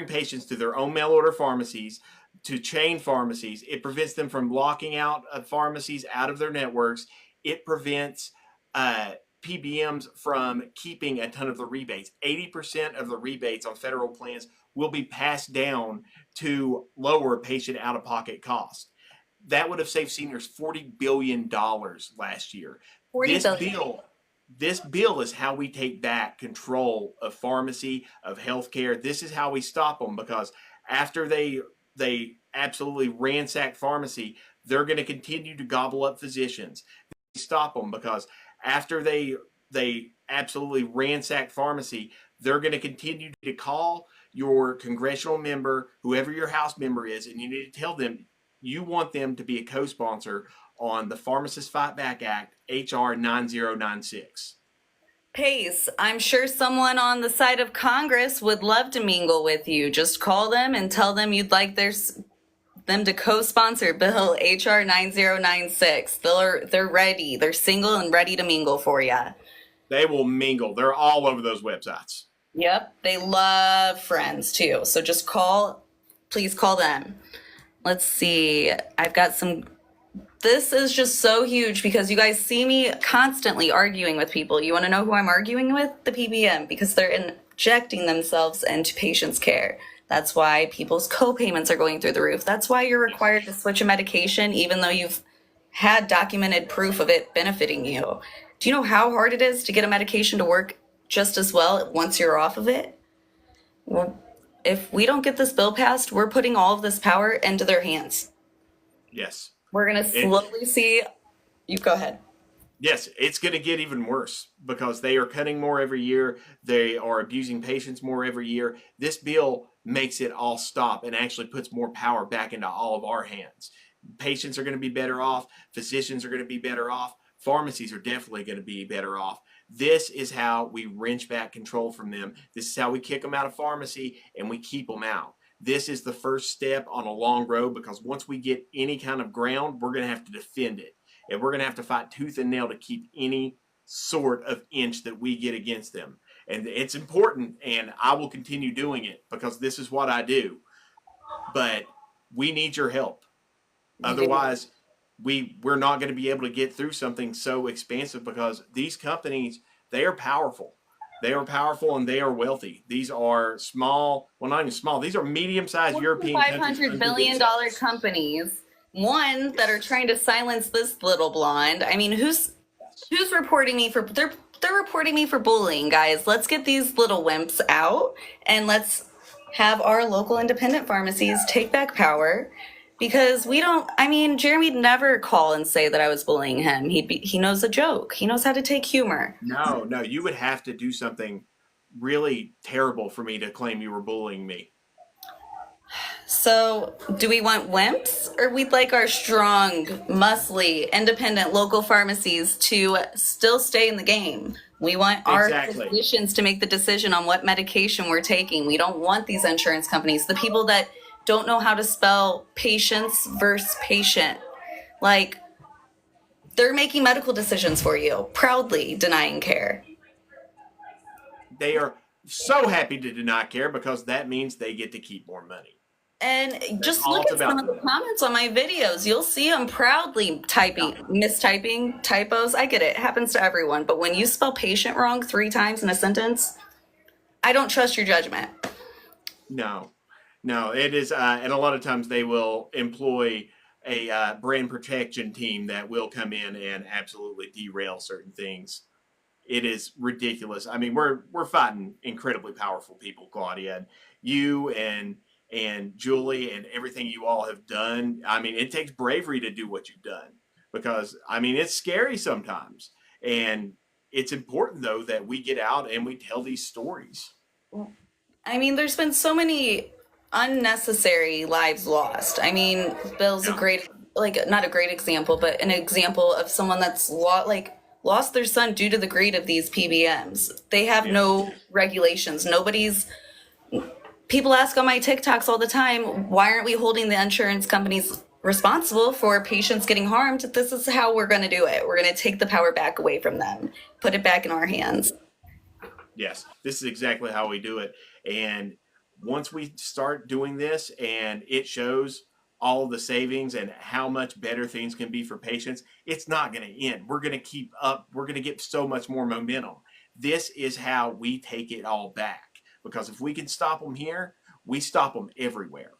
patients to their own mail order pharmacies, to chain pharmacies. It prevents them from locking out pharmacies out of their networks. It prevents PBMs from keeping a ton of the rebates. 80% of the rebates on federal plans will be passed down to lower patient out-of-pocket costs. That would have saved seniors $40 billion last year. 40 billion. This bill is how we take back control of pharmacy, of healthcare. This is how we stop them, because after they absolutely ransack pharmacy, they're going to continue to gobble up physicians. Stop them, because after they absolutely ransack pharmacy, they're going to continue to call your congressional member, whoever your House member is, and you need to tell them you want them to be a co-sponsor on the Pharmacists Fight Back Act, HR 9096. Pace, I'm sure someone on the side of Congress would love to mingle with you. Just call them and tell them you'd like them to co-sponsor Bill HR 9096. They're ready. They're single and ready to mingle for you. They will mingle. They're all over those websites. Yep, they love friends too. So just please call them. Let's see. I've got some. This is just so huge because you guys see me constantly arguing with people. You want to know who I'm arguing with? The PBM, because they're injecting themselves into patients' care. That's why people's co-payments are going through the roof. That's why you're required to switch a medication even though you've had documented proof of it benefiting you. Do you know how hard it is to get a medication to work just as well once you're off of it? Well, if we don't get this bill passed, we're putting all of this power into their hands. Yes. We're going to slowly see. You go ahead. Yes, it's going to get even worse because they are cutting more every year. They are abusing patients more every year. This bill makes it all stop and actually puts more power back into all of our hands. Patients are going to be better off. Physicians are going to be better off. Pharmacies are definitely going to be better off. This is how we wrench back control from them. This is how we kick them out of pharmacy and we keep them out. This is the first step on a long road, because once we get any kind of ground, we're going to have to defend it. And we're going to have to fight tooth and nail to keep any sort of inch that we get against them. And it's important, and I will continue doing it because this is what I do. But we need your help. Otherwise, we're not going to be able to get through something so expansive, because these companies, they are powerful. They are powerful and they are wealthy. These are small, well, not even small. These are medium-sized European countries. $500 billion companies, one that are trying to silence this little blonde. I mean, who's reporting me for? They're reporting me for bullying, guys. Let's get these little wimps out and let's have our local independent pharmacies take back power Because we don't, I mean, Jeremy'd never call and say that I was bullying him. He knows a joke. He knows how to take humor. No, you would have to do something really terrible for me to claim you were bullying me. So, do we want wimps, or we'd like our strong, muscly, independent local pharmacies to still stay in the game? We want our Exactly. physicians to make the decision on what medication we're taking. We don't want these insurance companies, the people that don't know how to spell patients versus patient. Like, they're making medical decisions for you, proudly denying care. They are so happy to deny care because that means they get to keep more money. And just all look it's at some about of the comments on my videos. You'll see them proudly mistyping, typos. I get it. It happens to everyone. But when you spell patient wrong 3 times in a sentence, I don't trust your judgment. No, it is, and a lot of times they will employ a brand protection team that will come in and absolutely derail certain things. It is ridiculous. I mean, we're fighting incredibly powerful people, Claudia, and you and Julie and everything you all have done. I mean, it takes bravery to do what you've done because I mean, it's scary sometimes. And it's important though that we get out and we tell these stories. I mean, there's been so many unnecessary lives lost. I mean, Bill's a great, like, not a great example, but an example of someone that's lost their son due to the greed of these PBMs. They have no regulations. People ask on my TikToks all the time, why aren't we holding the insurance companies responsible for patients getting harmed? This is how we're going to do it. We're going to take the power back away from them, put it back in our hands. Yes, this is exactly how we do it. And once we start doing this and it shows all the savings and how much better things can be for patients, it's not going to end. We're going to keep up. We're going to get so much more momentum. This is how we take it all back. Because if we can stop them here, we stop them everywhere.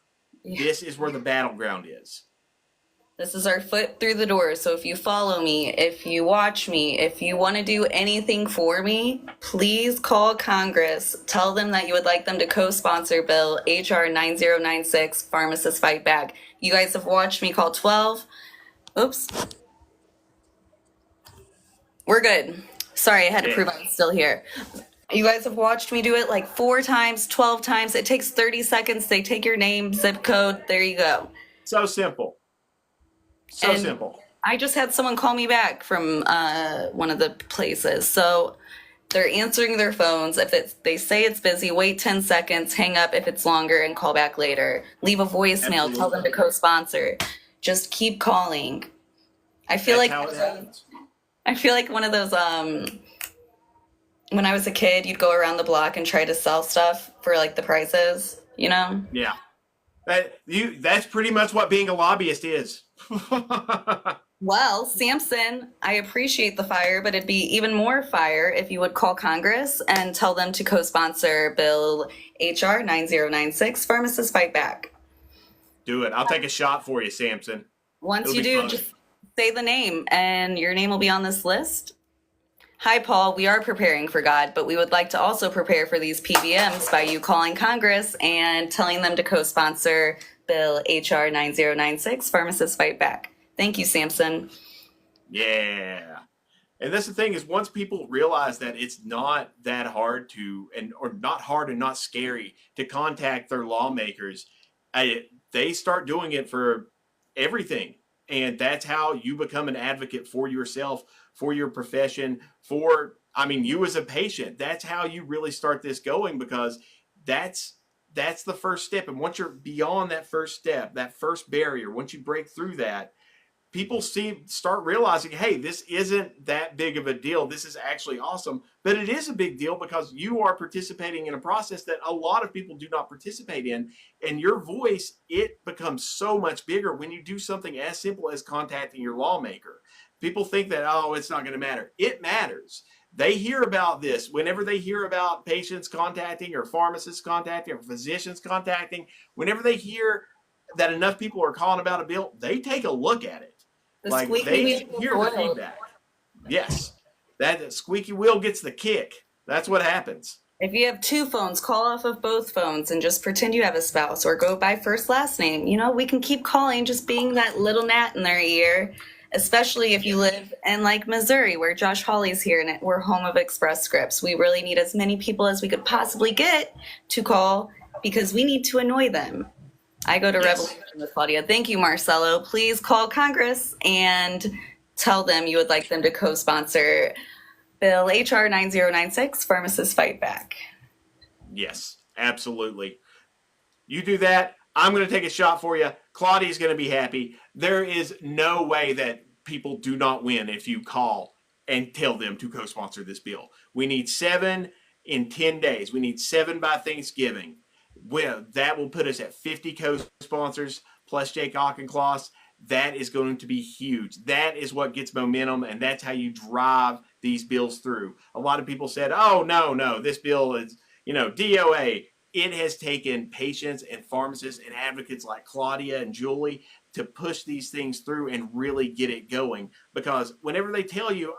Yeah. This is where the battleground is. This is our foot through the door. So if you follow me, if you watch me, if you want to do anything for me, please call Congress. Tell them that you would like them to co-sponsor Bill HR9096, Pharmacists Fight Back. You guys have watched me call 12. Oops. We're good. Sorry, I had to prove I'm still here. You guys have watched me do it like 4 times, 12 times. It takes 30 seconds. They take your name, zip code. There you go. So simple. So simple. I just had someone call me back from one of the places. So they're answering their phones. If they say it's busy, wait 10 seconds, hang up if it's longer, and call back later. Leave a voicemail. Absolutely. Tell them to co-sponsor. Just keep calling. I feel like one of those when I was a kid, you'd go around the block and try to sell stuff for like the prices, you know? Yeah. That's pretty much what being a lobbyist is. Well, Samson, I appreciate the fire, but it'd be even more fire if you would call Congress and tell them to co-sponsor Bill HR9096, Pharmacists Fight Back. Do it. I'll take a shot for you, Samson. Once you do, just say the name and your name will be on this list. Hi, Paul. We are preparing for God, but we would like to also prepare for these PBMs by you calling Congress and telling them to co-sponsor Bill HR9096, Pharmacists Fight Back. Thank you, Samson. Yeah. And that's the thing is once people realize that it's not that hard or not hard and not scary to contact their lawmakers, they start doing it for everything. And that's how you become an advocate for yourself, for your profession, you as a patient. That's how you really start this going because that's the first step. And once you're beyond that first step, that first barrier, once you break through that, people start realizing, hey, this isn't that big of a deal. This is actually awesome. But it is a big deal because you are participating in a process that a lot of people do not participate in. And your voice, it becomes so much bigger when you do something as simple as contacting your lawmaker. People think that, oh, it's not going to matter. It matters. They hear about this whenever they hear about patients contacting or pharmacists contacting or physicians contacting. Whenever they hear that enough people are calling about a bill, they take a look at it. They hear the feedback. Yes. That squeaky wheel gets the kick. That's what happens. If you have two phones, call off of both phones and just pretend you have a spouse or go by first last name. You know, we can keep calling, just being that little gnat in their ear, especially if you live in like Missouri, where Josh Hawley's here and we're home of Express Scripts. We really need as many people as we could possibly get to call because we need to annoy them. I go to Revolution with Claudia. Thank you, Marcelo. Please call Congress and tell them you would like them to co-sponsor Bill HR9096, Pharmacists Fight Back. Yes, absolutely. You do that, I'm going to take a shot for you. Claudia's going to be happy. There is no way that people do not win if you call and tell them to co-sponsor this bill. We need 7 in 10 days. We need 7 by Thanksgiving. Well, that will put us at 50 co-sponsors plus Jake Auchincloss. That is going to be huge. That is what gets momentum, and that's how you drive these bills through. A lot of people said, oh, no, this bill is, DOA. It has taken patients and pharmacists and advocates like Claudia and Julie to push these things through and really get it going. Because whenever they tell you,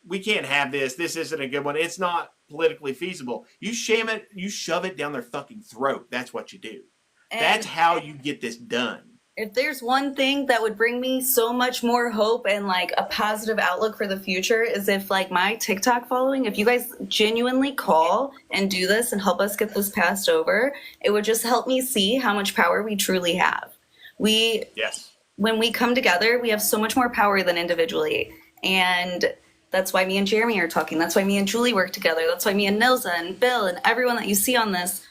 we can't have this, this isn't a good one, it's not politically feasible, you shame it, you shove it down their fucking throat. That's what you do. And that's how you get this done. If there's one thing that would bring me so much more hope and like a positive outlook for the future is if like my TikTok following, if you guys genuinely call and do this and help us get this passed over, it would just help me see how much power we truly have. When we come together, we have so much more power than individually. And that's why me and Jeremy are talking. That's why me and Julie work together. That's why me and Nilza and Bill and everyone that you see on this,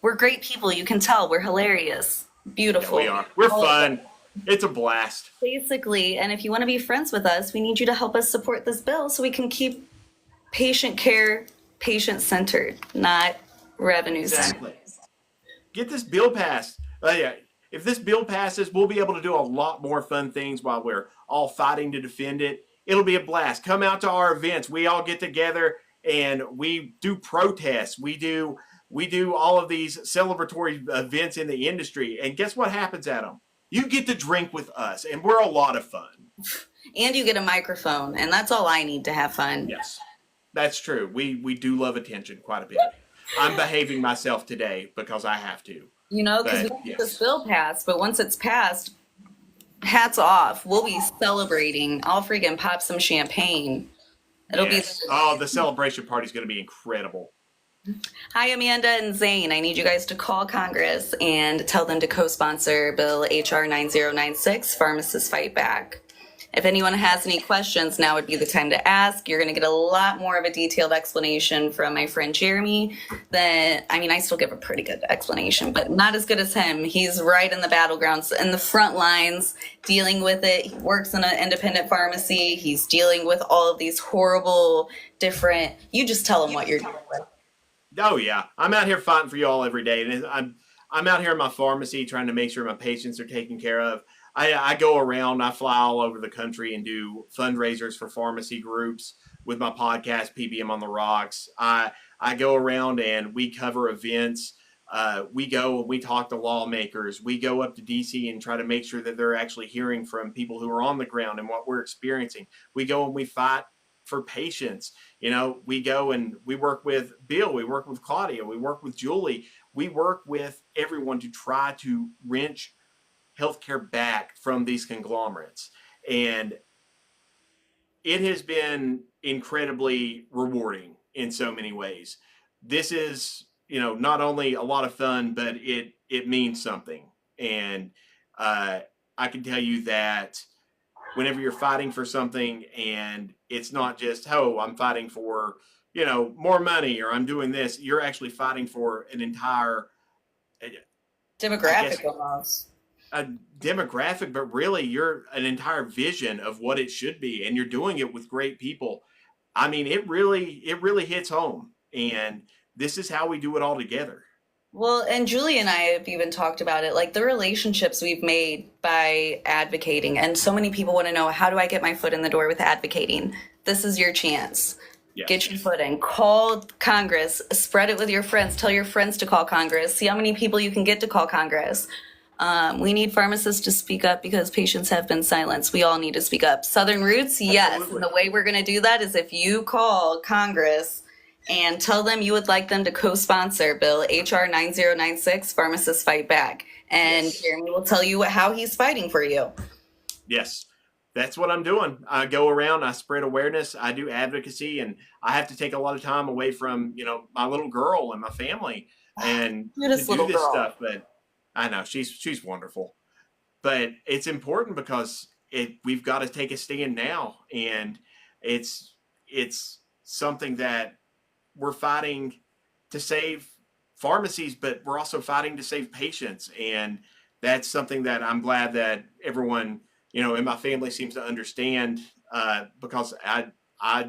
we're great people. You can tell we're hilarious. Beautiful. Yeah, we are. We're fun. It's a blast. Basically, and if you want to be friends with us, we need you to help us support this bill so we can keep patient care patient-centered, not revenue-centered. Get this bill passed. If this bill passes, we'll be able to do a lot more fun things while we're all fighting to defend it. It'll be a blast. Come out to our events. We all get together and we do protests. We do all of these celebratory events in the industry. And guess what happens at them? You get to drink with us, and we're a lot of fun. And you get a microphone, and that's all I need to have fun. Yes, that's true. We do love attention quite a bit. I'm behaving myself today because I have to. Because we get this bill passed, but once it's passed, hats off. We'll be celebrating. I'll freaking pop some champagne. It'll be... Oh, the celebration party is going to be incredible. Hi, Amanda and Zane. I need you guys to call Congress and tell them to co-sponsor Bill HR9096, Pharmacists Fight Back. If anyone has any questions, now would be the time to ask. You're going to get a lot more of a detailed explanation from my friend Jeremy. I still give a pretty good explanation, but not as good as him. He's right in the battlegrounds, in the front lines, dealing with it. He works in an independent pharmacy. He's dealing with all of these horrible, different... You just tell him what you're dealing with. Oh, yeah. I'm out here fighting for you all every day. And I'm out here in my pharmacy trying to make sure my patients are taken care of. I go around, I fly all over the country and do fundraisers for pharmacy groups with my podcast, PBM on the Rocks. I go around and we cover events. We go and we talk to lawmakers. We go up to DC and try to make sure that they're actually hearing from people who are on the ground and what we're experiencing. We go and we fight for patients. We go and we work with Bill, we work with Claudia, we work with Julie, we work with everyone to try to wrench healthcare back from these conglomerates. And it has been incredibly rewarding in so many ways. This is, not only a lot of fun, but it means something. And I can tell you that whenever you're fighting for something and it's not just, I'm fighting for, more money or I'm doing this, you're actually fighting for an entire demographic almost. A demographic, but really you're an entire vision of what it should be. And you're doing it with great people. It really hits home. And this is how we do it all together. Well, and Julie and I have even talked about it, like the relationships we've made by advocating. And so many people want to know, how do I get my foot in the door with advocating? This is your chance. Yes. Get your foot in. Call Congress. Spread it with your friends. Tell your friends to call Congress. See how many people you can get to call Congress. We need pharmacists to speak up because patients have been silenced. We all need to speak up. Southern Roots, yes. And the way we're going to do that is if you call Congress and tell them you would like them to co-sponsor Bill HR9096, Pharmacists Fight Back. And Yes. Jeremy will tell you how he's fighting for you. Yes, that's what I'm doing. I go around, I spread awareness, I do advocacy, and I have to take a lot of time away from, my little girl and my family and to Cutest do little this girl. stuff. But I know she's wonderful. But it's important because we've got to take a stand now, and it's something that we're fighting to save pharmacies, but we're also fighting to save patients, and that's something that I'm glad that everyone in my family seems to understand, because I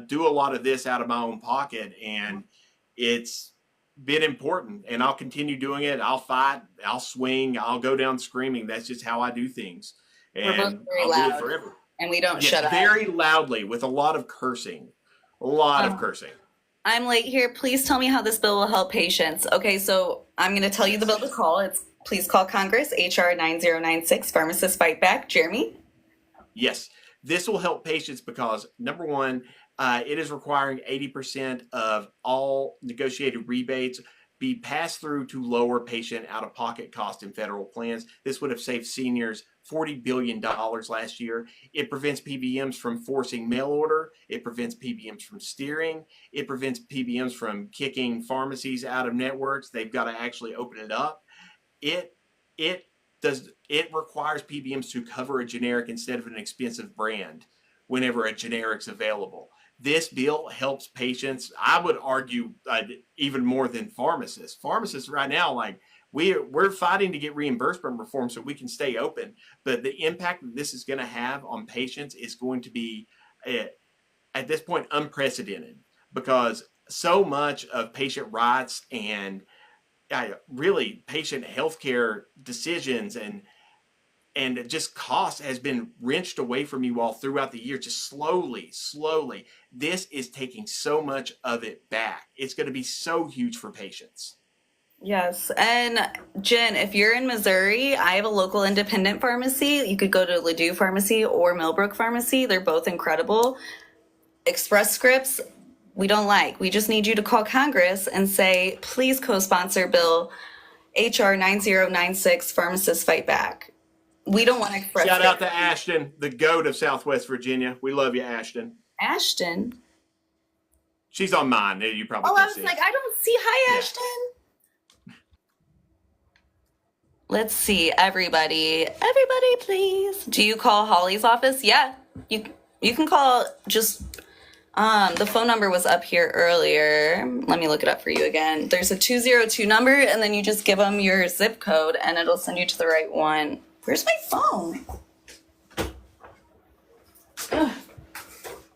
do a lot of this out of my own pocket, and it's been important, and I'll continue doing it. I'll fight, I'll swing, I'll go down screaming. That's just how I do things, We're both and very I'll do it loud, forever. and we don't Yes, shut up. very loudly with a lot of cursing, cursing. I'm late here. Please tell me how this bill will help patients. Okay, so I'm going to tell you the bill to call. It's please call Congress, HR 9096, Pharmacists Fight Back. Jeremy? Yes, this will help patients because, number one, it is requiring 80% of all negotiated rebates be passed through to lower patient out-of-pocket costs in federal plans. This would have saved seniors $40 billion last year. It prevents PBMs from forcing mail order. It prevents PBMs from steering. It prevents PBMs from kicking pharmacies out of networks. They've got to actually open it up. It requires PBMs to cover a generic instead of an expensive brand whenever a generic's available. This bill helps patients, I would argue, even more than pharmacists. Pharmacists right now, we're fighting to get reimbursement reform so we can stay open. But the impact that this is going to have on patients is going to be, at this point, unprecedented, because so much of patient rights and really patient healthcare decisions and just cost has been wrenched away from you all throughout the year, just slowly. This is taking so much of it back. It's going to be so huge for patients. Yes. And Jen, if you're in Missouri, I have a local independent pharmacy. You could go to Ladue Pharmacy or Millbrook Pharmacy. They're both incredible. Express Scripts, we don't like. We just need you to call Congress and say, please co-sponsor Bill HR 9096, Pharmacists Fight Back. We don't want Express Shout out Scripts. to Ashton, the goat of Southwest Virginia. We love you, Ashton. Ashton? She's on mine. You probably Oh, can I was see. like, I don't see. Hi, Yeah. Ashton. Let's see, everybody, please. Do you call Holly's office? Yeah, you can call. Just the phone number was up here earlier. Let me look it up for you again. There's a 202 number, and then you just give them your zip code, and it'll send you to the right one. Where's my phone? Ugh.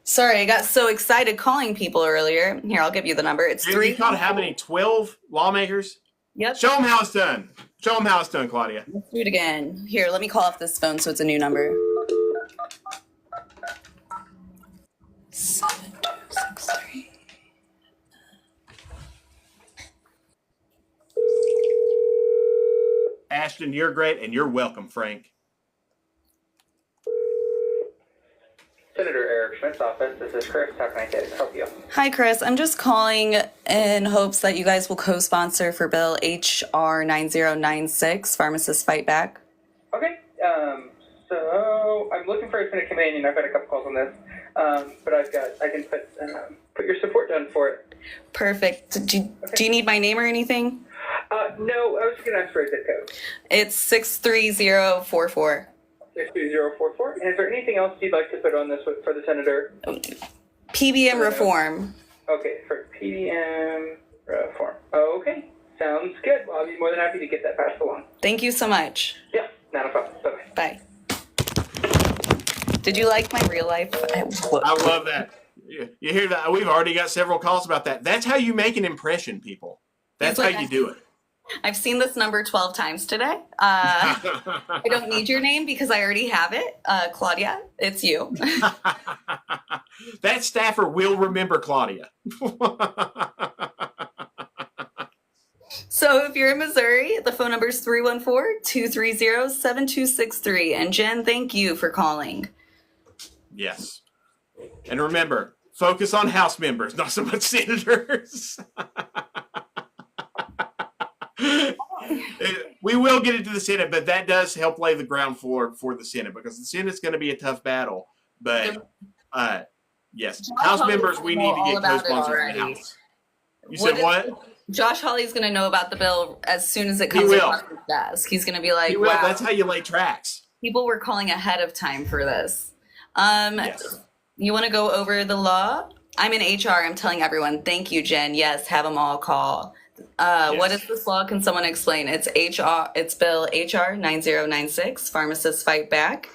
Sorry, I got so excited calling people earlier. Here, I'll give you the number. It's You called how many? 12 lawmakers? Yep. Show them how it's done. Show them how it's done, Claudia. Let's do it again. Here, let me call off this phone so it's a new number. 7263. Ashton, you're great, and you're welcome, Frank. Senator Eric Schmidt's office. This is Chris. How can I help you? Hi, Chris. I'm just calling in hopes that you guys will co-sponsor for Bill HR 9096, Pharmacists Fight Back. Okay. So I'm looking for a Senate companion. I've had a couple calls on this, but I can put your support down for it. Perfect. Do you need my name or anything? No, I was just going to ask for a zip code. It's 63044. 62044. And is there anything else you'd like to put on this for the senator? PBM reform. Okay, for PDM reform. Okay, sounds good. Well, I'll be more than happy to get that passed along. Thank you so much. Yeah, not a problem. Bye-bye. Bye. Did you like my real life? I love that. You hear that? We've already got several calls about that. That's how you make an impression, people. That's how you do it. I've seen this number 12 times today. I don't need your name because I already have it. Claudia, it's you. That staffer will remember Claudia. So if you're in Missouri, the phone number is 314-230-7263. And Jen, thank you for calling. Yes. And remember, Focus on House members, not so much senators. We will get into the Senate, but that does help lay the ground for the Senate, because the Senate's going to be a tough battle. But yes, House members, we need to get co-sponsors in the House. You said what? Josh Hawley's going to know about the bill as soon as it comes across his desk. He's going to be like, wow. That's how you lay tracks. People were calling ahead of time for this. Yes. You want to go over the law? I'm in HR. I'm telling everyone. Thank you, Jen. Yes, have them all call. Yes. What is this law? Can someone explain? It's Bill HR9096. Pharmacists Fight Back.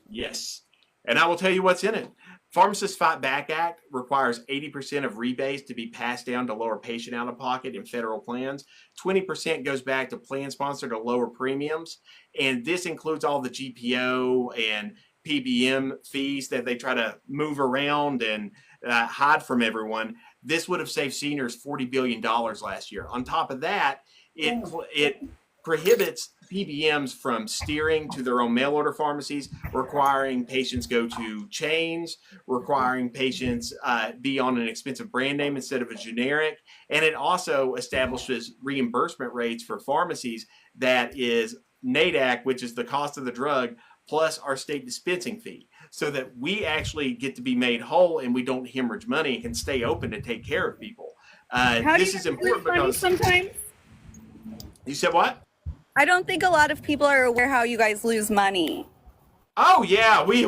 Yes. And I will tell you what's in it. Pharmacists Fight Back Act requires 80% of rebates to be passed down to lower patient out-of-pocket in federal plans. 20% goes back to plan sponsor to lower premiums. And this includes all the GPO and PBM fees that they try to move around and hide from everyone. This would have saved seniors $40 billion last year. On top of that, it prohibits PBMs from steering to their own mail order pharmacies, requiring patients go to chains, requiring patients be on an expensive brand name instead of a generic. And it also establishes reimbursement rates for pharmacies that is NADAC, which is the cost of the drug, plus our state dispensing fee, so that we actually get to be made whole and we don't hemorrhage money and can stay open to take care of people. This is important because sometimes. You said what? I don't think a lot of people are aware how you guys lose money. Oh yeah, we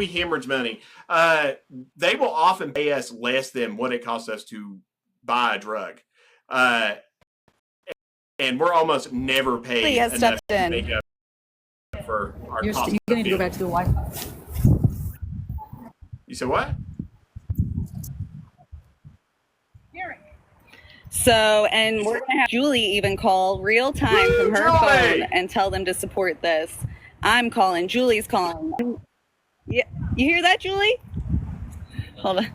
hemorrhage money. They will often pay us less than what it costs us to buy a drug, and we're almost never paid enough to make up for our cost. You need to go back to the Wi-Fi. You said what? So, and we're going to have Julie even call real time from her phone and tell them to support this. I'm calling. Julie's calling. Yeah, you hear that, Julie? Hold on.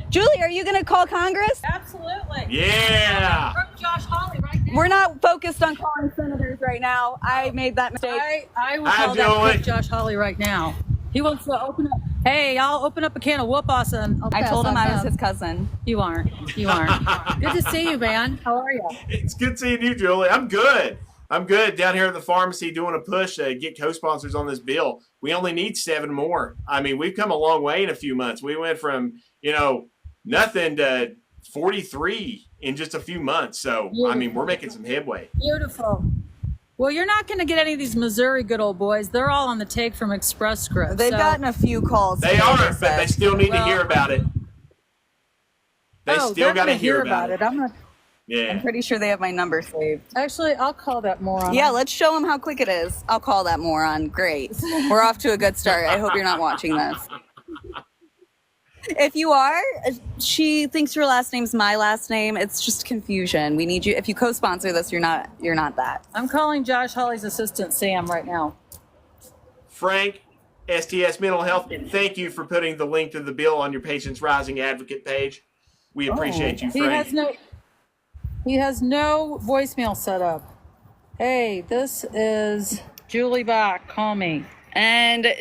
Julie, are you going to call Congress? Absolutely. Yeah. From Josh Hawley right now. We're not focused on calling senators right now. I made that mistake. I will call that quick Josh Hawley right now. He wants to open up. Hey, I'll open up a can of whoop-ass and I told him I was his cousin. You aren't. You aren't. Good to see you, man. How are you? It's good seeing you, Julie. I'm good. Down here at the pharmacy doing a push to get co-sponsors on this bill. We only need 7 more. I mean, we've come a long way in a few months. We went from, nothing to 43 in just a few months. So, beautiful. I mean, we're making some headway. Beautiful. Well, you're not going to get any of these Missouri good old boys. They're all on the take from Express Scripts. They've gotten a few calls. They are, but they still need to hear about it. They still got to hear about it. I'm pretty sure they have my number saved. Actually, I'll call that moron. Yeah, let's show them how quick it is. I'll call that moron. Great. We're off to a good start. I hope you're not watching this. If you are, she thinks your last name's my last name. It's just confusion. We need you. If you co-sponsor this, you're not that. I'm calling Josh Hawley's assistant, Sam, right now. Frank, STS Mental Health, thank you for putting the link to the bill on your Patients Rising Advocate page. We appreciate you, Frank. He has no voicemail set up. Hey, this is Julie Bach. Call me. And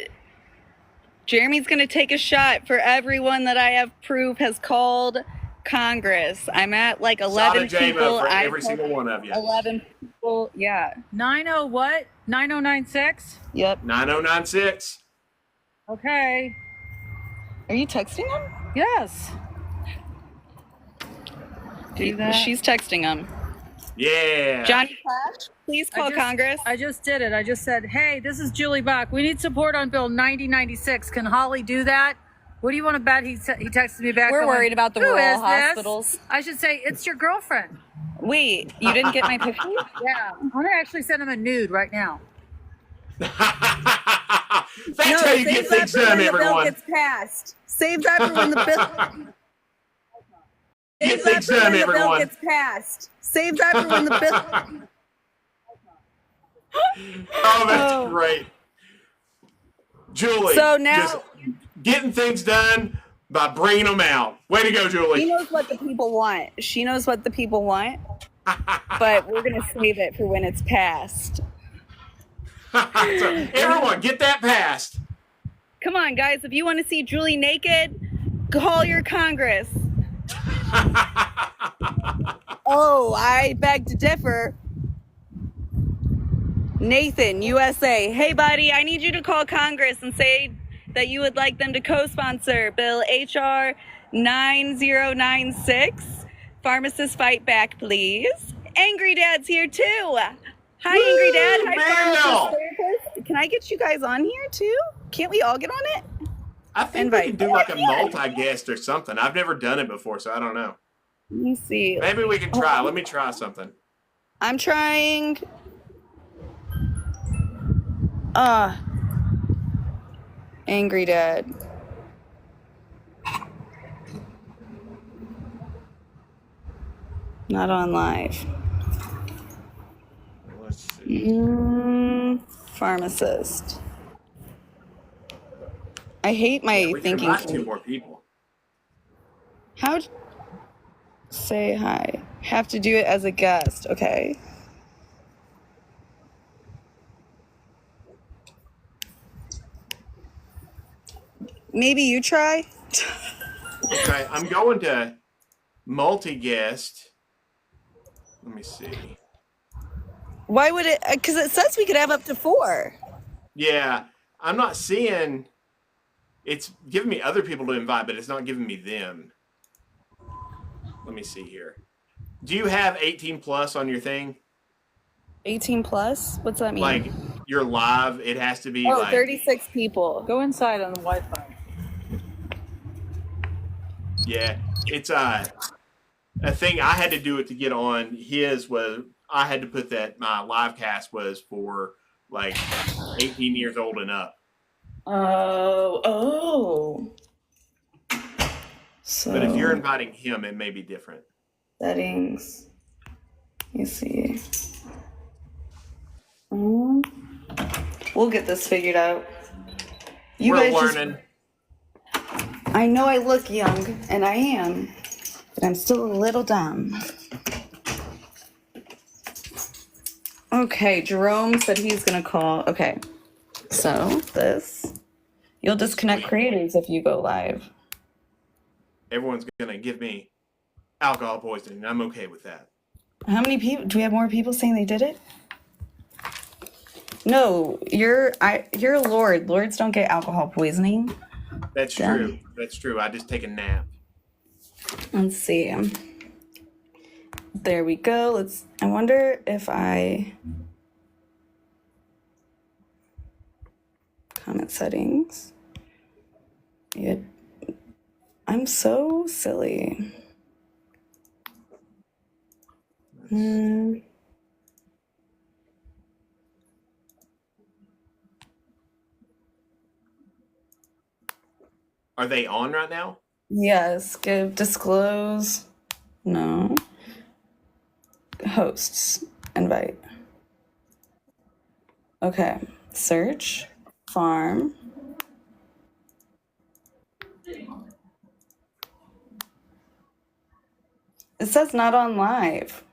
Jeremy's going to take a shot for everyone that I have proof has called Congress. I'm at like 11 people. For every single one of you. 11 people, yeah. 90 what? 9096? Yep. 9096. Okay. Are you texting him? Yes. Do that. She's texting him. Yeah. Johnny Cash, please call Congress. I just did it. I just said, hey, this is Julie Bach. We need support on Bill 9096. Can Holly do that? What do you want to bet? He texted me back. We're worried about the rural hospitals. This? I should say, it's your girlfriend. Wait, you didn't get my picture? Yeah. I'm going to actually send him a nude right now. That's how you get things done, everyone. The bill gets passed. Save that for when the bill... Get things done, everyone. The bill gets passed. Save that for when the bill... Oh, that's great. Julie, so now, just getting things done by bringing them out. Way to go, Julie. She knows what the people want. But we're going to save it for when it's passed. So, everyone, get that passed. Come on, guys. If you want to see Julie naked, Call your Congress. Oh, I beg to differ. Nathan, USA. Hey, buddy, I need you to call Congress and say that you would like them to co-sponsor Bill HR9096. Pharmacists fight back, please. Angry Dad's here, too. Hi, Woo, Angry Dad. Hi, Bill. pharmacist therapist. Can I get you guys on here, too? Can't we all get on it? I think Invite. we can do like a multi-guest or something. I've never done it before, so I don't know. Let me see. Maybe we can try. Let me try something. I'm trying. Angry Dad. Not on live. Let's see. Pharmacist. I hate my We can thinking. invite 2 more people. How? Say hi. Have to do it as a guest. Okay. Maybe you try. Okay, I'm going to multi-guest. Let me see. Why would it? Because it says we could have up to 4. Yeah, I'm not seeing. It's giving me other people to invite, but it's not giving me them. Let me see here. Do you have 18 plus on your thing? 18 plus? What's that mean? Like you're live, it has to be oh, like 36 people. Go inside on the Wi-Fi. yeah. It's a thing I had to do it to get on his was I had to put that my live cast was for like 18 years old and up. Oh. So, But if you're inviting him, it may be different. settings. Let me see. We'll get this figured out. You We're guys learning. I know I look young, and I am, but I'm still a little dumb. Okay, Jerome said he's gonna call. Okay, so you'll disconnect creators if you go live. Everyone's gonna give me alcohol poisoning. I'm okay with that. How many people? Do we have more people saying they did it? No, you're a lord. Lords don't get alcohol poisoning. That's true. That's true. I just take a nap. Let's see. There we go. I wonder if comment settings. Yeah. I'm so silly. Are they on right now? Yes, disclose. No. Hosts, invite. Okay, search, farm. It says not on live.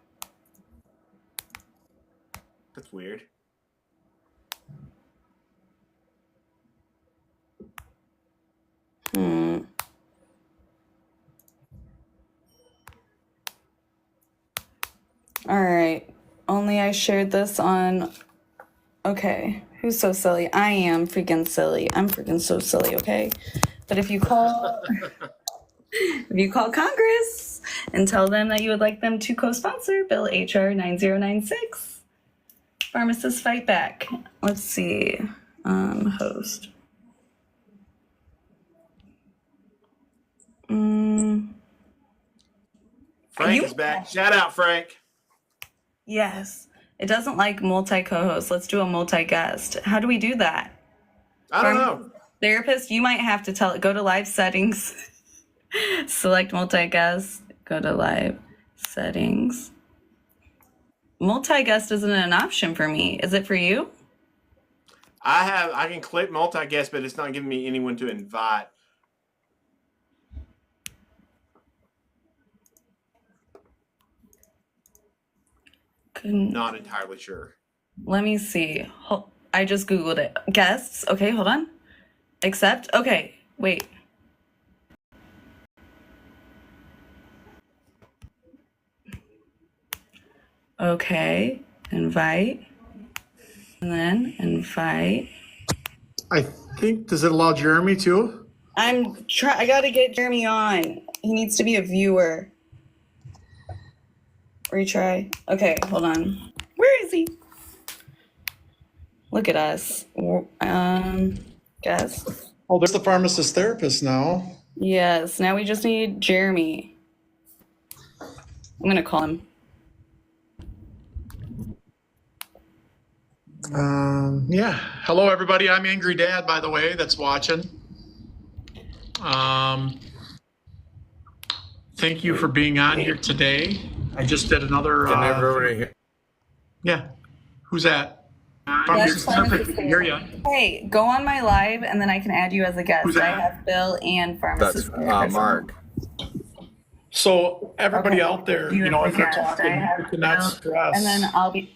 That's weird. All right. Only I shared this on. Okay. Who's so silly? I am freaking silly. I'm freaking so silly, okay? But if you call Congress and tell them that you would like them to co-sponsor Bill HR9096, Pharmacists Fight Back. Let's see. Host. Frank is back. Shout out, Frank. Yes. It doesn't like multi-co-host. Let's do a multi-guest. How do we do that? I don't know. Therapist, you might have to tell it. Go to live settings. Select multi-guest. Go to live settings. Multi-guest isn't an option for me. Is it for you? I can click multi-guest, but it's not giving me anyone to invite. Not entirely sure. Let me see. I just Googled it. Guests. Okay, hold on. Accept. Okay, wait. Okay, invite. And then invite. I think, does it allow Jeremy too? I gotta get Jeremy on. He needs to be a viewer. Retry. Okay, hold on. Where is he? Look at us. Guess. Oh, there's the pharmacist therapist now. Yes, now we just need Jeremy. I'm gonna call him. Yeah. Hello, everybody. I'm Angry Dad, by the way, that's watching. Thank you for being on here today. I just did another. Yeah. Who's that? Pharmacist therapist. I can hear you. Hey, go on my live and then I can add you as a guest. Who's that? I have Bill and pharmacist. That's Mark. So everybody out there, You you know, as if a you're guest. talking, I have you cannot Bill, stress. and then I'll be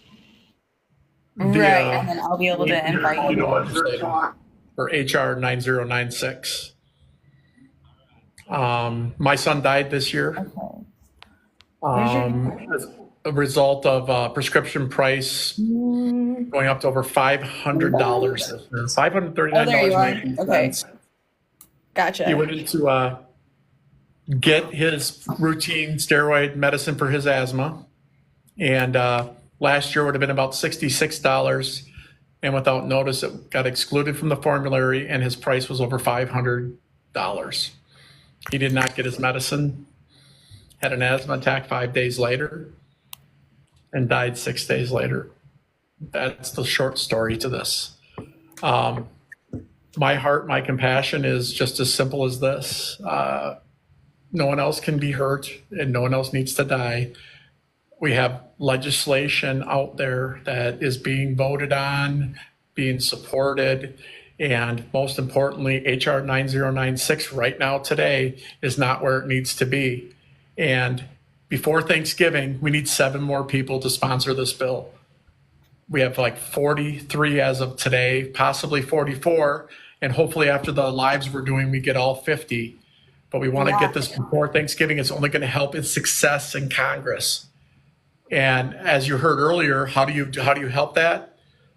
the, right, and then I'll be able to invite you. legislator for HR9096. My son died this year. As a result of prescription price going up to over $500 this year. $539. Oh, there you are. Okay. Gotcha. He went in to get his routine steroid medicine for his asthma. And last year would have been about $66. And without notice, it got excluded from the formulary and his price was over $500. He did not get his medicine, had an asthma attack 5 days later, and died 6 days later. That's the short story to this. My heart, my compassion is just as simple as this. No one else can be hurt and no one else needs to die. We have legislation out there that is being voted on, being supported, and most importantly, HR 9096 right now today is not where it needs to be. And before Thanksgiving, we need 7 more people to sponsor this bill. We have like 43 as of today, possibly 44, and hopefully after the lives we're doing, we get all 50. But we want to get this before Thanksgiving. It's only going to help its success in Congress. And as you heard earlier, how do you help that?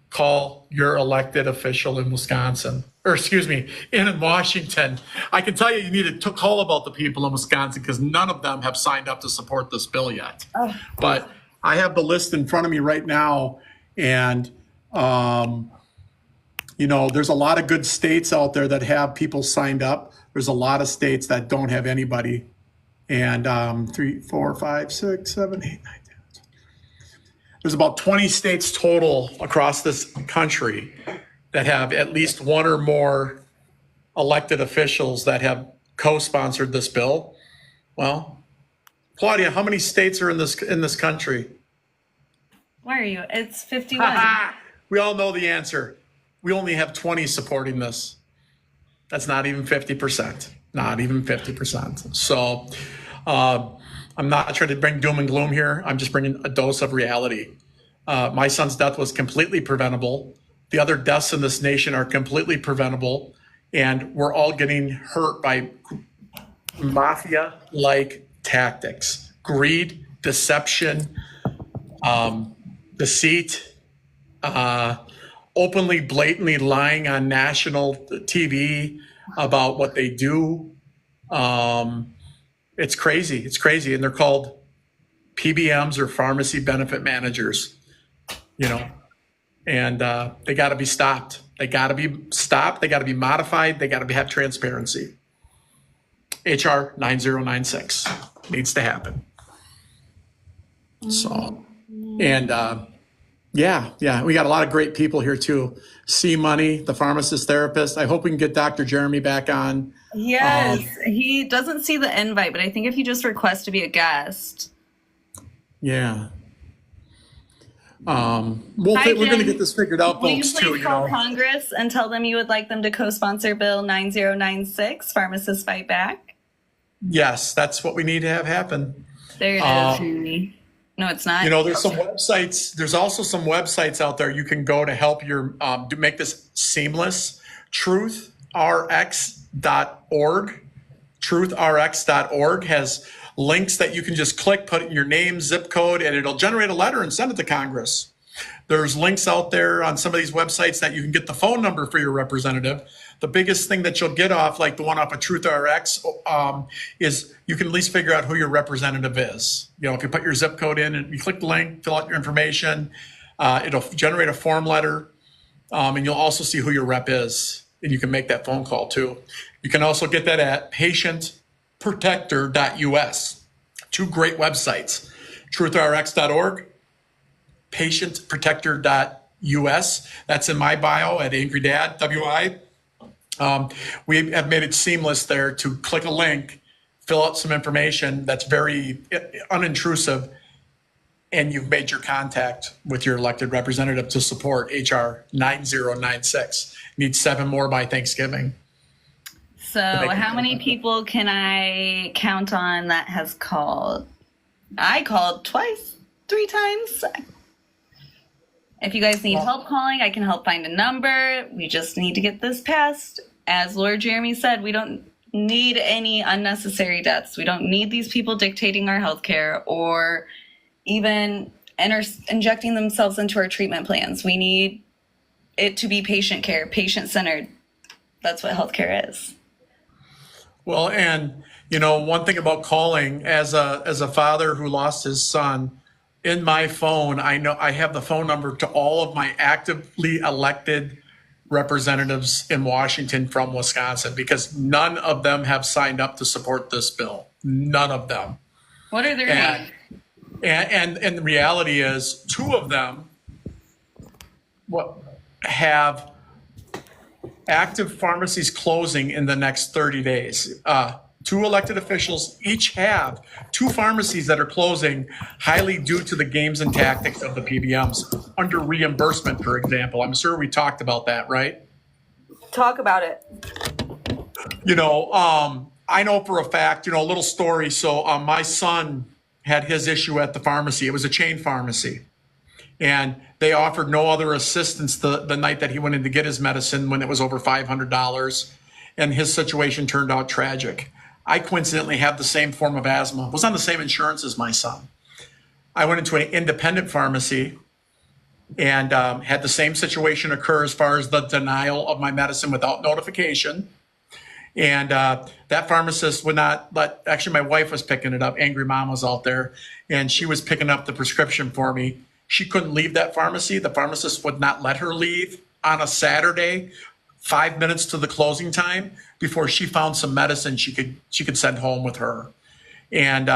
Call your elected official in Wisconsin, or excuse me, in Washington. I can tell you need to call about the people in Wisconsin because none of them have signed up to support this bill yet. But I have the list in front of me right now, and you know, there's a lot of good states out there that have people signed up. There's a lot of states that don't have anybody. And 3, 4, 5, 6, 7, 8, 9, 10. There's about 20 states total across this country that have at least one or more elected officials that have co-sponsored this bill. Well, Claudia, how many states are in this country? Where are you? It's 51. We all know the answer. We only have 20 supporting this. That's not even 50%. Not even 50%. So I'm not trying to bring doom and gloom here. I'm just bringing a dose of reality. My son's death was completely preventable. The other deaths in this nation are completely preventable. And we're all getting hurt by mafia-like tactics. Greed, deception, deceit, openly, blatantly lying on national TV about what they do. It's crazy. It's crazy. And they're called PBMs or pharmacy benefit managers, you know, and they got to be stopped. They got to be stopped. They got to be modified. They got to have transparency. HR 9096 needs to happen. So, and yeah, we got a lot of great people here too. C Money, the pharmacist therapist. I hope we can get Dr. Jeremy back on. Yes, he doesn't see the invite, but I think if you just request to be a guest. Yeah. We're going to get this figured out, Will you folks, please too. call Congress and tell them you would like them to co-sponsor Bill 9096, Pharmacists Fight Back? Yes, that's what we need to have happen. There it is, Julie. No, it's not. You know, there's some websites. There's also some websites out there you can go to help your to make this seamless. TruthRx.org. TruthRx.org has links that you can just click, put in your name, zip code, and it'll generate a letter and send it to Congress. There's links out there on some of these websites that you can get the phone number for your representative. The biggest thing that you'll get off, like the one off of TruthRx, is you can at least figure out who your representative is. You know, if you put your zip code in and you click the link, fill out your information, it'll generate a form letter, and you'll also see who your rep is, and you can make that phone call too. You can also get that at patientprotector.us. Two great websites, truthrx.org, patientprotector.us. That's in my bio at Angry Dad, WI. We have made it seamless there to click a link, fill out some information that's very unintrusive, and you've made your contact with your elected representative to support HR9096. Need 7 more by Thanksgiving. So how many people can I count on that has called? I called twice, 3 times. If you guys need help calling, I can help find a number. We just need to get this passed. As Lord Jeremy said, we don't need any unnecessary deaths. We don't need these people dictating our healthcare or even injecting themselves into our treatment plans. We need it to be patient care, patient-centered. That's what healthcare is. Well, and you know, one thing about calling, as a father who lost his son, in my phone, I know I have the phone number to all of my actively elected representatives in Washington from Wisconsin, because none of them have signed up to support this bill. None of them. What are their names? And the reality is 2 of them have active pharmacies closing in the next 30 days. 2 elected officials each have 2 pharmacies that are closing, highly due to the games and tactics of the PBMs under reimbursement, for example. I'm sure we talked about that, right? Talk about it. You know, I know for a fact, you know, a little story. So my son had his issue at the pharmacy. It was a chain pharmacy. And they offered no other assistance the night that he went in to get his medicine when it was over $500. And his situation turned out tragic. I coincidentally have the same form of asthma, was on the same insurance as my son. I went into an independent pharmacy and had the same situation occur as far as the denial of my medicine without notification. And that pharmacist would not let, actually my wife was picking it up, Angry Mom was out there, and she was picking up the prescription for me. She couldn't leave that pharmacy. The pharmacist would not let her leave on a Saturday, 5 minutes to the closing time, before she found some medicine she could send home with her. And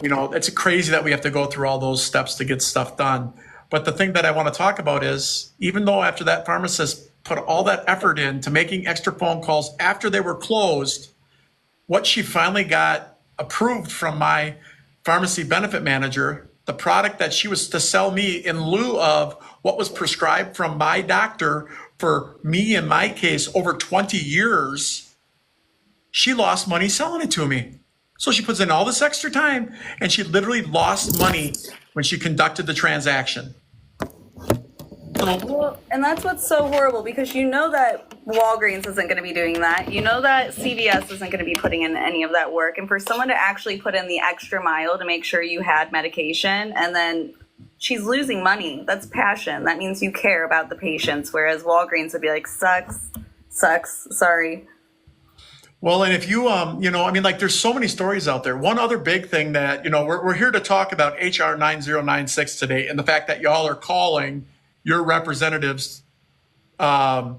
you know, it's crazy that we have to go through all those steps to get stuff done. But the thing that I want to talk about is, even though after that pharmacist put all that effort into making extra phone calls after they were closed, what she finally got approved from my pharmacy benefit manager, the product that she was to sell me in lieu of what was prescribed from my doctor for me, in my case, over 20 years, she lost money selling it to me. So she puts in all this extra time, and she literally lost money when she conducted the transaction. Well, and that's what's so horrible, because you know that Walgreens isn't going to be doing that. You know that CVS isn't going to be putting in any of that work. And for someone to actually put in the extra mile to make sure you had medication, and then she's losing money, that's passion. That means you care about the patients, whereas Walgreens would be like, sucks, sorry. Well, and if you, you know, I mean, like, there's so many stories out there. One other big thing that, you know, we're here to talk about HR9096 today, and the fact that y'all are calling your representatives to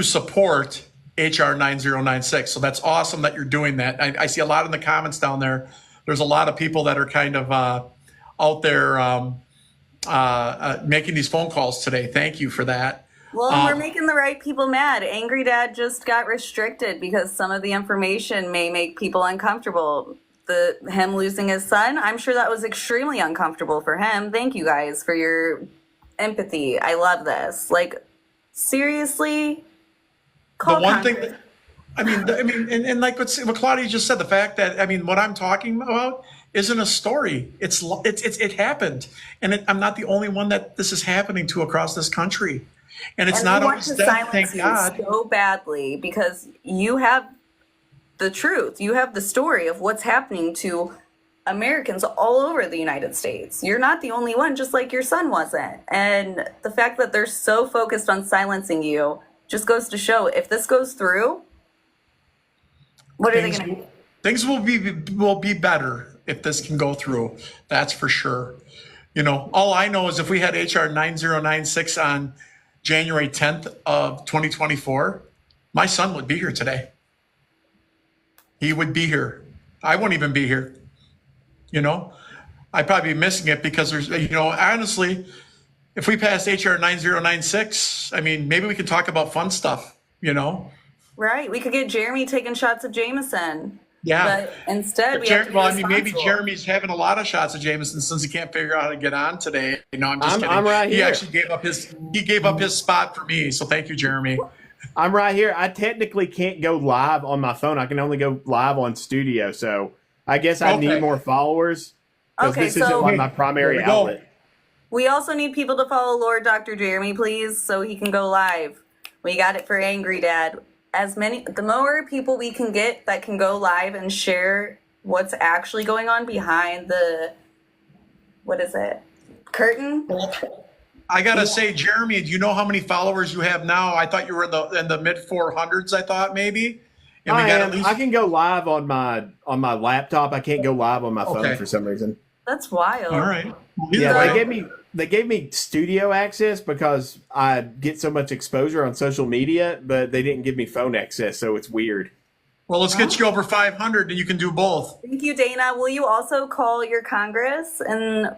support HR9096. So that's awesome that you're doing that. I see a lot in the comments down there. There's a lot of people that are kind of out there making these phone calls today. Thank you for that. Well, and we're making the right people mad. Angry Dad just got restricted because some of the information may make people uncomfortable. Him losing his son, I'm sure that was extremely uncomfortable for him. Thank you guys for your empathy. I love this. Like, seriously, call the one Congress. thing that, I mean, and like what Claudia just said, the fact that, I mean, what I'm talking about isn't a story. It happened, and I'm not the only one that this is happening to across this country. And it's not always death, thank God. So badly, because you have the truth. You have the story of what's happening to Americans all over the United States. You're not the only one, just like your son wasn't. And the fact that they're so focused on silencing you just goes to show, if this goes through, what are they going to do? Things will be better if this can go through. That's for sure. You know, all I know is if we had HR9096 on January 10th of 2024, my son would be here today. He would be here. I wouldn't even be here. You know, I'd probably be missing it because there's, you know, honestly, if we passed HR9096, I mean, maybe we could talk about fun stuff, you know? Right. We could get Jeremy taking shots of Jameson. Yeah. But instead, maybe Jeremy's having a lot of shots of Jameson since he can't figure out how to get on today. You know, I'm just kidding. I'm right he here. actually gave up his spot for me. So thank you, Jeremy. I'm right here. I technically can't go live on my phone. I can only go live on Studio. So I guess I need more followers because this isn't like my primary outlet. We also need people to follow Lord Dr. Jeremy, please, so he can go live. We got it for Angry Dad. The more people we can get that can go live and share what's actually going on behind the, curtain. I gotta say, Jeremy, do you know how many followers you have now? I thought you were in the mid 400s. I thought maybe. And I can go live on my laptop. I can't go live on my phone for some reason. That's wild. All right. Yeah, they gave me studio access because I get so much exposure on social media, but they didn't give me phone access, so it's weird. Well, let's get you over 500 and you can do both. Thank you, Dana. Will you also call your Congress and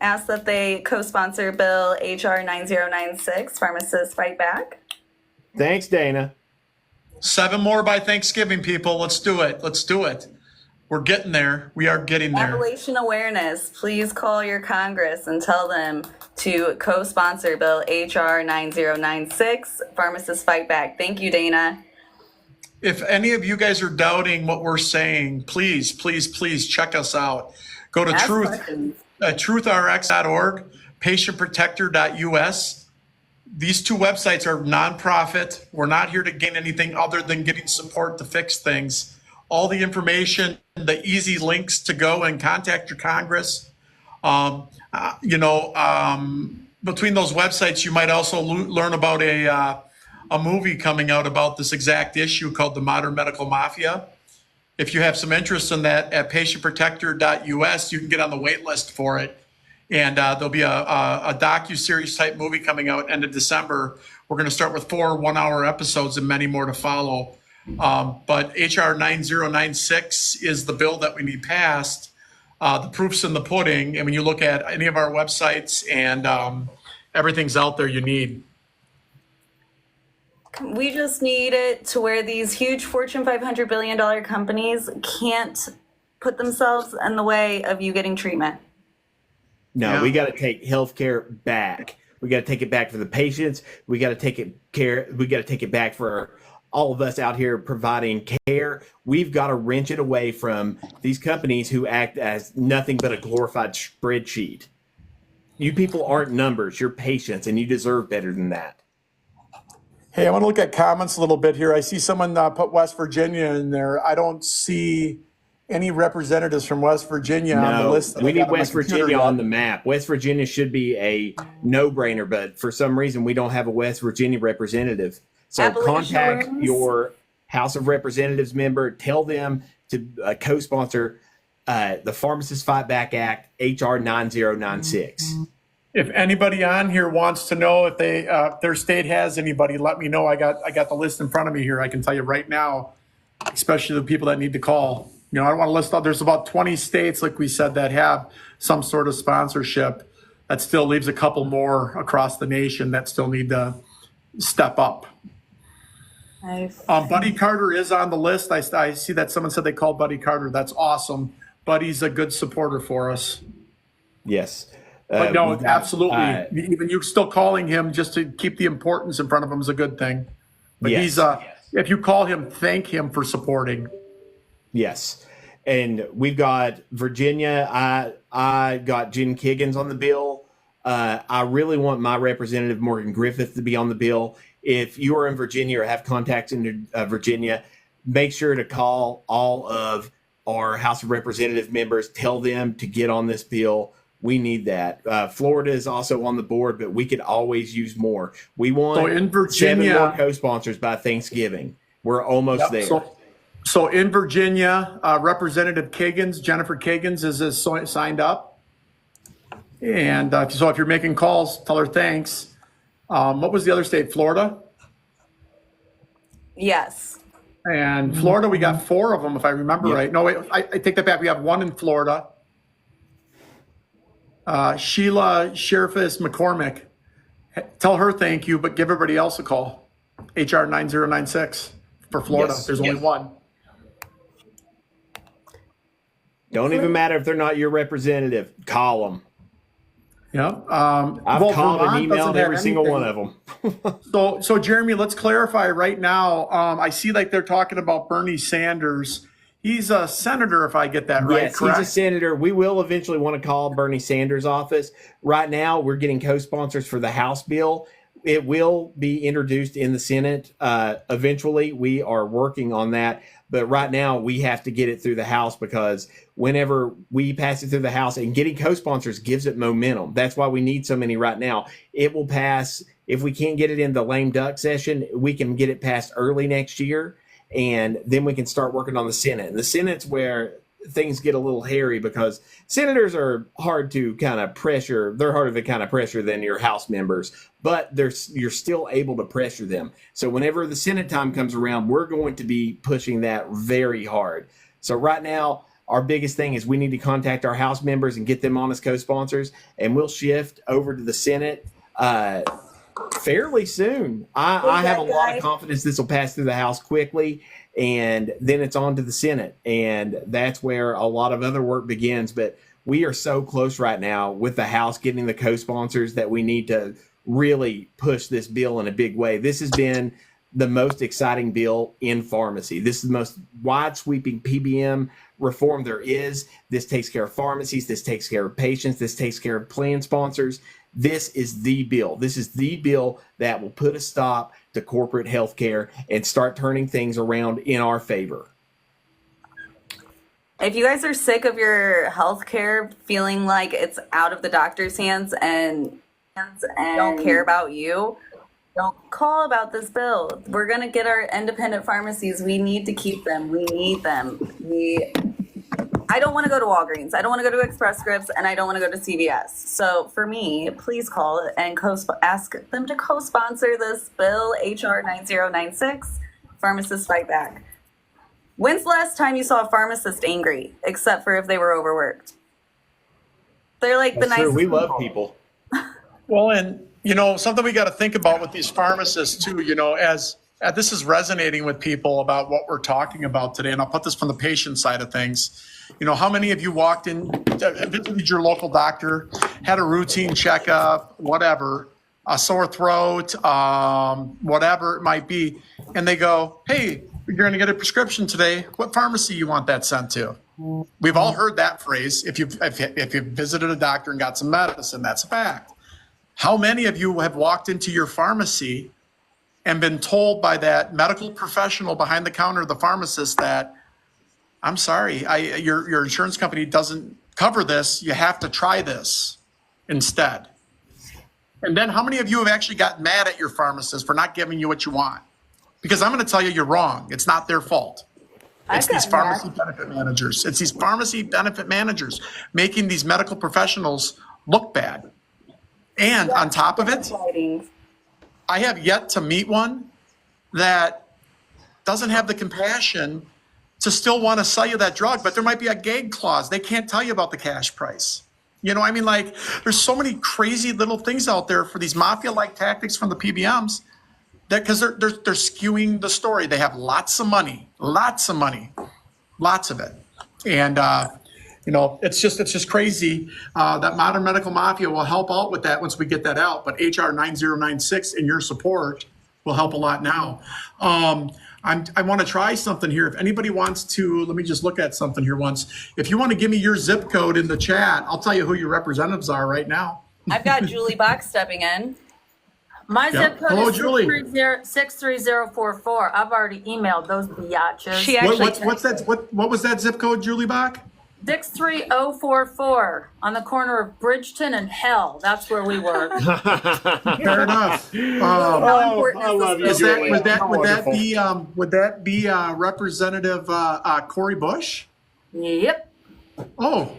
ask that they co-sponsor Bill HR9096, Pharmacists Fight Back? Thanks, Dana. 7 more by Thanksgiving, people. Let's do it. Let's do it. We're getting there. We are getting there. Appalachian Awareness, please call your Congress and tell them to co-sponsor Bill HR9096, Pharmacists Fight Back. Thank you, Dana. If any of you guys are doubting what we're saying, please, please, please check us out. Go to truthrx.org, patientprotector.us. These 2 websites are nonprofit. We're not here to gain anything other than getting support to fix things. All the information, the easy links to go and contact your Congress. Between those websites, you might also learn about a movie coming out about this exact issue called The Modern Medical Mafia. If you have some interest in that, at patientprotector.us, you can get on the wait list for it. And there'll be a docu-series type movie coming out end of December. We're going to start with 4 one-hour episodes and many more to follow. But HR 9096 is the bill that we need passed. The proof's in the pudding. And when you look at any of our websites and everything's out there you need. We just need it to where these huge Fortune $500 billion companies can't put themselves in the way of you getting treatment. No, we got to take healthcare back. We got to take it back for the patients. We got to take it back for all of us out here providing care. We've got to wrench it away from these companies who act as nothing but a glorified spreadsheet. You people aren't numbers. You're patients, and you deserve better than that. Hey, I want to look at comments a little bit here. I see someone put West Virginia in there. I don't see any representatives from West Virginia on the list. We need West Virginia on the map. West Virginia should be a no-brainer, but for some reason we don't have a West Virginia representative. So contact your House of Representatives member. Tell them to co-sponsor the Pharmacists Fight Back Act, HR 9096. If anybody on here wants to know if their state has anybody, let me know. I got the list in front of me here. I can tell you right now, especially the people that need to call. You know, I don't want to list out. There's about 20 states, like we said, that have some sort of sponsorship. That still leaves a couple more across the nation that still need to step up. Buddy Carter is on the list. I see that someone said they called Buddy Carter. That's awesome. Buddy's a good supporter for us. Yes. But no, absolutely. Even you still calling him just to keep the importance in front of him is a good thing. But he's if you call him, thank him for supporting. Yes. And we've got Virginia. I got Jen Kiggins on the bill. I really want my representative, Morgan Griffith, to be on the bill. If you are in Virginia or have contacts in Virginia, make sure to call all of our House of Representative members, tell them to get on this bill. We need that. Florida is also on the board, but we could always use more. We want So in Virginia, 7 more co-sponsors by Thanksgiving. We're almost there. So in Virginia, Representative Jennifer Kagans is signed up. And so if you're making calls, tell her thanks. What was the other state? Florida? Yes. And Florida, we got 4 of them, if I remember right. No, wait, I take that back. We have 1 in Florida. Sheila Sheriffis McCormick. Tell her thank you, but give everybody else a call. HR9096 for Florida. Yes. There's only 1. Don't even matter if they're not your representative. Call them. Yeah. I've called and emailed every single one of them. So Jeremy, let's clarify right now. I see like they're talking about Bernie Sanders. He's a senator, if I get that right. Yes, correct? he's a senator. We will eventually want to call Bernie Sanders' office. Right now, we're getting co-sponsors for the House bill. It will be introduced in the Senate eventually. We are working on that. But right now, we have to get it through the House because whenever we pass it through the House, and getting co-sponsors gives it momentum. That's why we need so many right now. It will pass. If we can't get it in the lame duck session, we can get it passed early next year. And then we can start working on the Senate. And the Senate's where things get a little hairy because senators are hard to kind of pressure. They're harder to kind of pressure than your House members, but you're still able to pressure them. So whenever the Senate time comes around, we're going to be pushing that very hard. So right now, our biggest thing is we need to contact our House members and get them on as co-sponsors, and we'll shift over to the Senate fairly soon. I have a lot of confidence this will pass through the House quickly, and then it's on to the Senate, and that's where a lot of other work begins. But we are so close right now with the House getting the co-sponsors that we need to really push this bill in a big way. This has been the most exciting bill in pharmacy. This is the most wide-sweeping PBM reform there is. This takes care of pharmacies. This takes care of patients. This takes care of plan sponsors. This is the bill. This is the bill that will put a stop to corporate healthcare and start turning things around in our favor. If you guys are sick of your healthcare feeling like it's out of the doctor's hands and don't care about you, don't call about this bill. We're going to get our independent pharmacies. We need to keep them. We need them. I don't want to go to Walgreens. I don't want to go to Express Scripts, and I don't want to go to CVS. So for me, please call and ask them to co-sponsor this bill, HR9096, Pharmacists Fight Back. When's the last time you saw a pharmacist angry, except for if they were overworked? They're like the nicest We love people. Well, and, something we got to think about with these pharmacists too, as this is resonating with people about what we're talking about today, and I'll put this from the patient side of things. How many of you walked in, visited your local doctor, had a routine checkup, whatever, a sore throat, whatever it might be, and they go, hey, you're going to get a prescription today. What pharmacy you want that sent to? We've all heard that phrase. If you've visited a doctor and got some medicine, that's a fact. How many of you have walked into your pharmacy and been told by that medical professional behind the counter, the pharmacist, that, I'm sorry, your insurance company doesn't cover this. You have to try this instead. And then how many of you have actually gotten mad at your pharmacist for not giving you what you want? Because I'm going to tell you, you're wrong. It's not their fault. It's these pharmacy benefit managers. It's these pharmacy benefit managers making these medical professionals look bad. And on top of it, I have yet to meet one that doesn't have the compassion to still want to sell you that drug, but there might be a gag clause. They can't tell you about the cash price. There's so many crazy little things out there for these mafia-like tactics from the PBMs that because they're skewing the story. They have lots of money, lots of it. And, it's just crazy that modern medical mafia will help out with that once we get that out. But HR9096 and your support will help a lot now. I want to try something here. If anybody wants to, let me just look at something here once. If you want to give me your zip code in the chat, I'll tell you who your representatives are right now. I've got Julie Bach stepping in. My Yep. zip code Hello, is Julie. 63044. I've already emailed those biatches. She actually What's that? What was that zip code, Julie Bach? 63044 on the corner of Bridgeton and Hell. That's where we work. Fair enough. How important I is love this you, bill? Julie. Would that be Representative Cory Bush? Yep. Oh,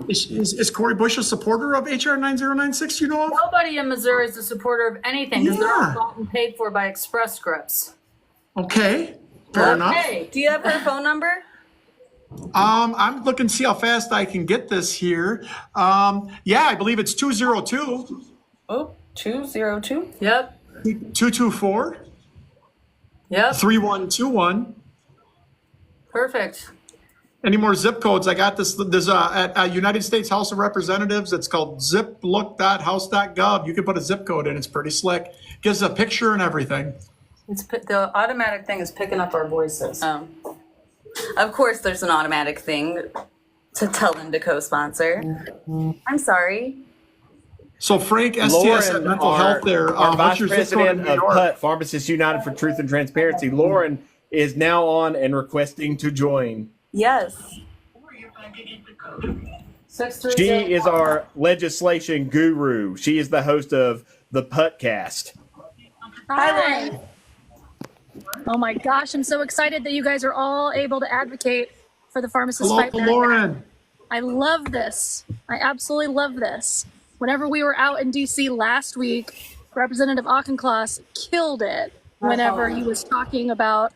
is Cory Bush a supporter of HR 9096? You know of? Nobody in Missouri is a supporter of anything because they're all Yeah. bought and paid for by Express Scripts. Okay, fair enough. Okay. Do you have her phone number? I'm looking to see how fast I can get this here. Yeah, I believe it's 202 Oh, 202. Yep. 224 Yep. 3121. Perfect. Any more zip codes? I got this. There's at United States House of Representatives. It's called ziplook.house.gov. You can put a zip code in. It's pretty slick. Gives a picture and everything. The automatic thing is picking up our voices. Of course, there's an automatic thing to tell them to co-sponsor. I'm sorry. So Frank, STS Lauren, at Mental Health there. our What's Vice your zip code in President New of York? PUT, Pharmacists United for Truth and Transparency, Lauren, is now on and requesting to join. Yes. 630. She is our legislation guru. She is the host of the PUTcast. Hi, Lauren. Oh my gosh, I'm so excited that you guys are all able to advocate for the pharmacist Hello, fight back. Lauren. I love this. I absolutely love this. Whenever we were out in DC last week, Representative Auchincloss killed it whenever he was talking about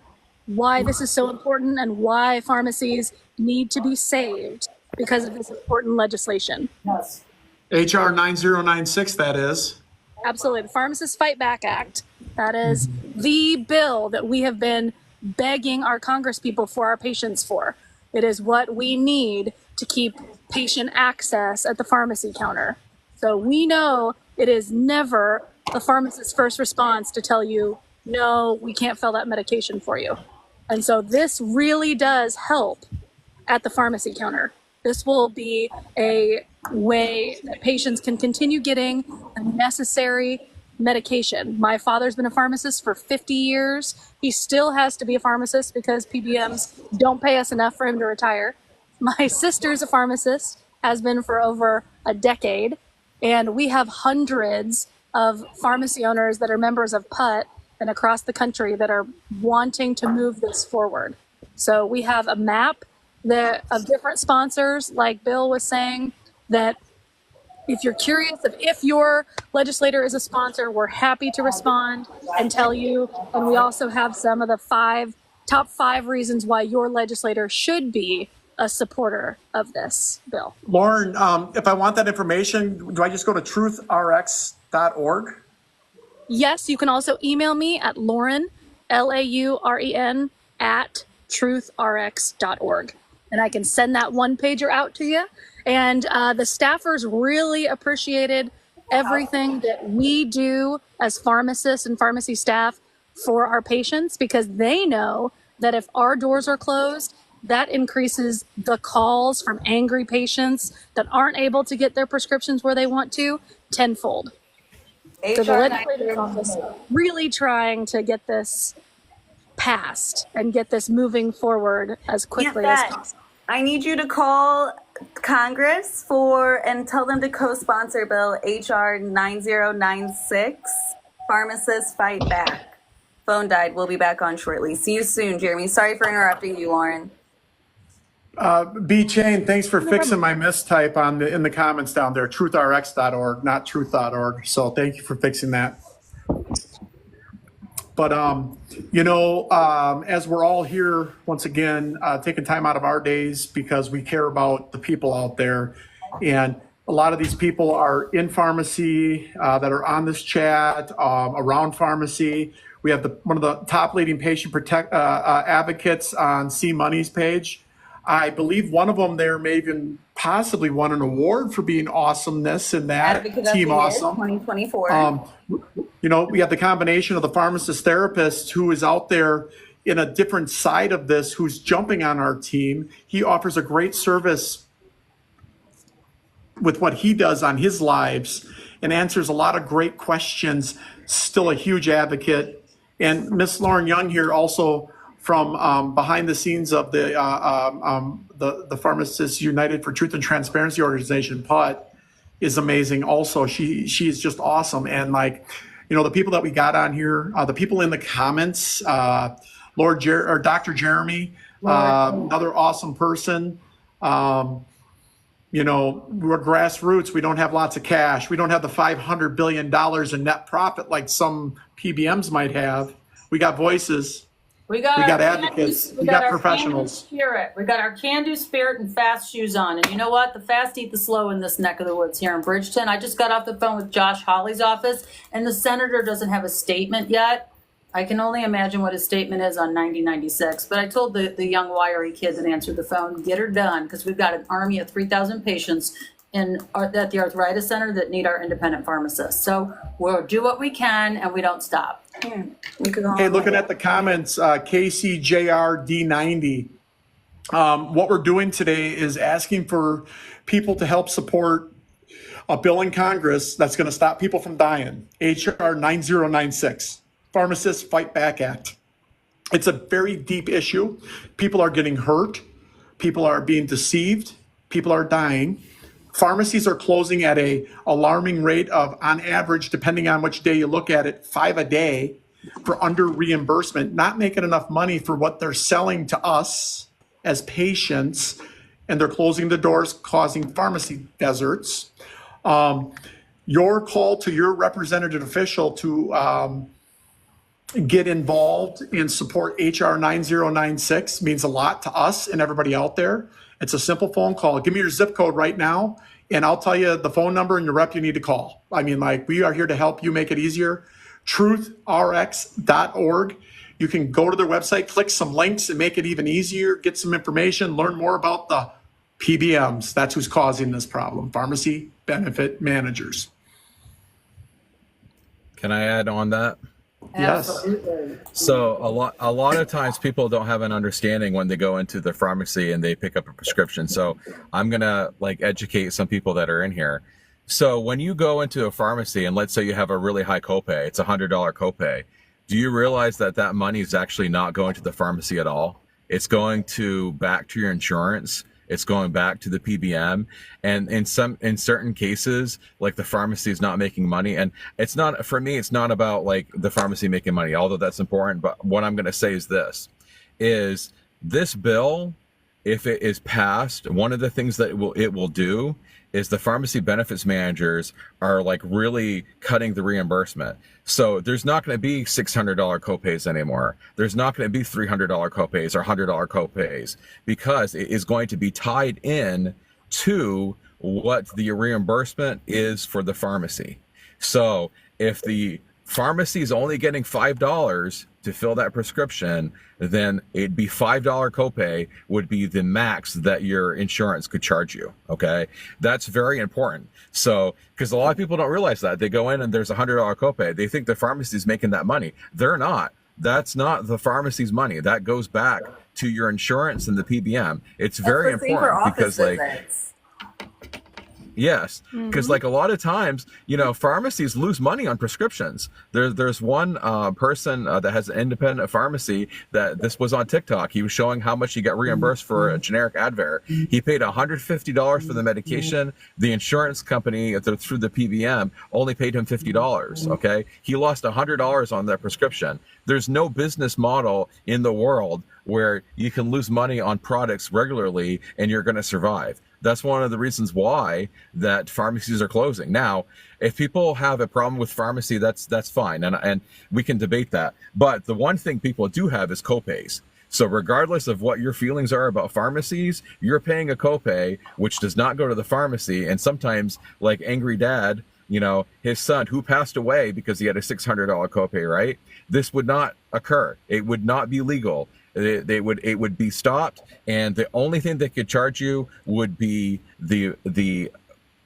why this is so important and why pharmacies need to be saved because of this important legislation. Yes. HR 9096, that is. Absolutely. The Pharmacists Fight Back Act. That is the bill that we have been begging our congresspeople for our patients for. It is what we need to keep patient access at the pharmacy counter. So we know it is never the pharmacist's first response to tell you, no, we can't fill that medication for you. And so this really does help at the pharmacy counter. This will be a way that patients can continue getting the necessary medication. My father's been a pharmacist for 50 years. He still has to be a pharmacist because PBMs don't pay us enough for him to retire. My sister's a pharmacist, has been for over a decade. And we have hundreds of pharmacy owners that are members of PUT and across the country that are wanting to move this forward. So we have a map of different sponsors, like Bill was saying, that if you're curious if your legislator is a sponsor, we're happy to respond and tell you. And we also have some of the top five reasons why your legislator should be a supporter of this bill. Lauren, if I want that information, do I just go to truthrx.org? Yes, you can also email me at Lauren, LAUREN, at truthrx.org. And I can send that one pager out to you. And the staffers really appreciated everything that we do as pharmacists and pharmacy staff for our patients, because they know that if our doors are closed, that increases the calls from angry patients that aren't able to get their prescriptions where they want to tenfold. So the legislative office really trying to get this passed and get this moving forward as quickly as possible. I need you to call Congress and tell them to co-sponsor Bill HR 9096, Pharmacists Fight Back. Phone died. We'll be back on shortly. See you soon, Jeremy. Sorry for interrupting you, Lauren. B Chain, thanks for fixing my mistype in the comments down there. Truthrx.org, not truth.org. So thank you for fixing that. But as we're all here once again, taking time out of our days because we care about the people out there, and a lot of these people are in pharmacy that are on this chat, around pharmacy. We have one of the top leading patient advocates on C Money's page. I believe one of them there may even possibly won an award for being awesomeness in that Team Awesome. 2024. We have the combination of the pharmacist therapist who is out there in a different side of this, who's jumping on our team. He offers a great service with what he does on his lives and answers a lot of great questions. Still a huge advocate. And Miss Lauren Young here also from behind the scenes of the Pharmacists United for Truth and Transparency organization, PUT, is amazing. Also, she's just awesome. And like, you know, the people that we got on here, the people in the comments, Dr. Jeremy, another awesome person. You know, we're grassroots. We don't have lots of cash. We don't have the $500 billion in net profit like some PBMs might have. We got voices. We got advocates. We got professionals. Spirit. We got our can-do spirit and fast shoes on. And you know what? The fast eat the slow in this neck of the woods here in Bridgeton. I just got off the phone with Josh Hawley's office, and the senator doesn't have a statement yet. I can only imagine what his statement is on 9096. But I told the young wiry kid that answered the phone, get her done, because we've got an army of 3,000 patients at the arthritis center that need our independent pharmacists. So we'll do what we can, and we don't stop. Hey, looking at the comments, KCJRD90. What we're doing today is asking for people to help support a bill in Congress that's going to stop people from dying. HR9096. Pharmacists Fight Back Act. It's a very deep issue. People are getting hurt. People are being deceived. People are dying. Pharmacies are closing at a alarming rate of, on average, depending on which day you look at it, 5 a day for under reimbursement, not making enough money for what they're selling to us as patients, and they're closing the doors, causing pharmacy deserts. Your call to your representative official to get involved and support HR9096 means a lot to us and everybody out there. It's a simple phone call. Give me your zip code right now, and I'll tell you the phone number and the rep you need to call. I mean, like, we are here to help you make it easier. TruthRx.org. You can go to their website, click some links, and make it even easier. Get some information, learn more about the PBMs. That's who's causing this problem, pharmacy benefit managers. Can I add on that? Yes. Absolutely. So a lot of times people don't have an understanding when they go into the pharmacy and they pick up a prescription. So I'm gonna educate some people that are in here. So when you go into a pharmacy and let's say you have a really high copay, it's $100 copay. Do you realize that that money is actually not going to the pharmacy at all? It's going back to your insurance. It's going back to the PBM, and in certain cases, like the pharmacy is not making money. And it's not, for me, it's not about like the pharmacy making money, although that's important. But what I'm going to say is this bill, if it is passed, one of the things that it will do is the pharmacy benefits managers are like really cutting the reimbursement. So there's not going to be $600 copays anymore. There's not going to be $300 copays or $100 copays, because it is going to be tied in to what the reimbursement is for the pharmacy. So if the pharmacy is only getting $5 to fill that prescription, then it'd be $5 copay would be the max that your insurance could charge you. Okay, that's very important. So, because a lot of people don't realize that they go in and there's $100 copay, they think the pharmacy is making that money. They're not. That's not the pharmacy's money. That goes back to your insurance and the PBM. It's very important because yes, because like a lot of times, pharmacies lose money on prescriptions. There's one person that has an independent pharmacy that this was on TikTok. He was showing how much he got reimbursed for a generic Advair. He paid $150 for the medication. The insurance company through the PBM only paid him $50. Okay, he lost $100 on that prescription. There's no business model in the world where you can lose money on products regularly and you're going to survive. That's one of the reasons why that pharmacies are closing. Now, if people have a problem with pharmacy, that's fine, and we can debate that. But the one thing people do have is copays. So regardless of what your feelings are about pharmacies, you're paying a copay, which does not go to the pharmacy. And sometimes, like Angry Dad, his son who passed away because he had a $600 copay, right? This would not occur. It would not be legal. It would be stopped, and the only thing they could charge you would be the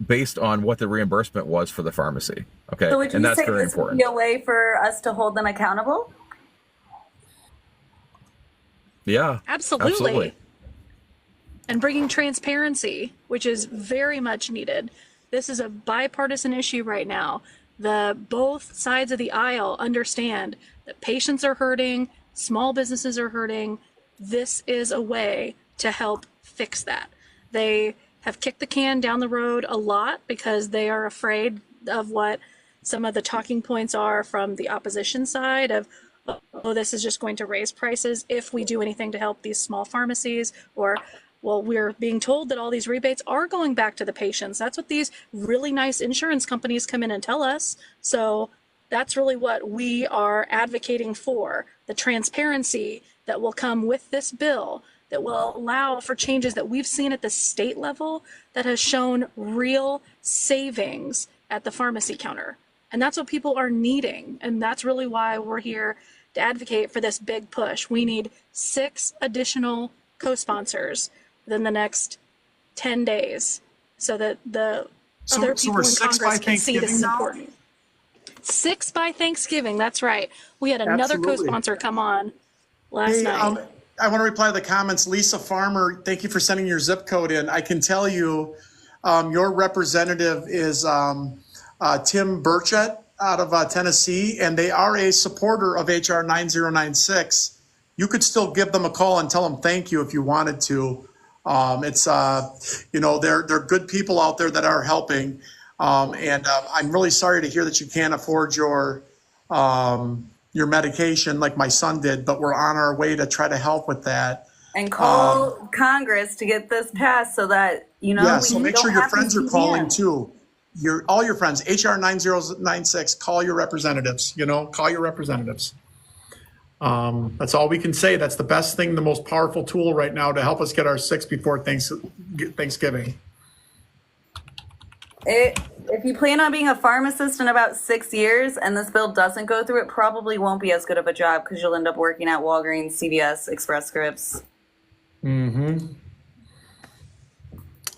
based on what the reimbursement was for the pharmacy. Okay, So would you and that's say very this important. would be a way for us to hold them accountable? Yeah, Absolutely. And bringing transparency, which is very much needed. This is a bipartisan issue right now. Both sides of the aisle understand that patients are hurting, small businesses are hurting. This is a way to help fix that. They have kicked the can down the road a lot because they are afraid of what some of the talking points are from the opposition side of, oh, this is just going to raise prices if we do anything to help these small pharmacies, or, well, we're being told that all these rebates are going back to the patients. That's what these really nice insurance companies come in and tell us. So that's really what we are advocating for, the transparency that will come with this bill that will allow for changes that we've seen at the state level that has shown real savings at the pharmacy counter. And that's what people are needing. And that's really why we're here to advocate for this big push. We need 6 additional co-sponsors within the next 10 days so that the other people in Congress can see this is important. 6 by Thanksgiving, that's right. We had another co-sponsor come on last night. I want to reply to the comments. Lisa Farmer, thank you for sending your zip code in. I can tell you your representative is Tim Burchett out of Tennessee, and they are a supporter of HR9096. You could still give them a call and tell them thank you if you wanted to. They're good people out there that are helping. I'm really sorry to hear that you can't afford your medication like my son did, but we're on our way to try to help with that. And call Congress to get this passed so that, so make sure your friends are calling too. All your friends, HR9096, call your representatives, call your representatives. That's all we can say. That's the best thing, the most powerful tool right now to help us get our 6 before Thanksgiving. If you plan on being a pharmacist in about 6 years and this bill doesn't go through, it probably won't be as good of a job because you'll end up working at Walgreens, CVS, Express Scripts. Mm-hmm.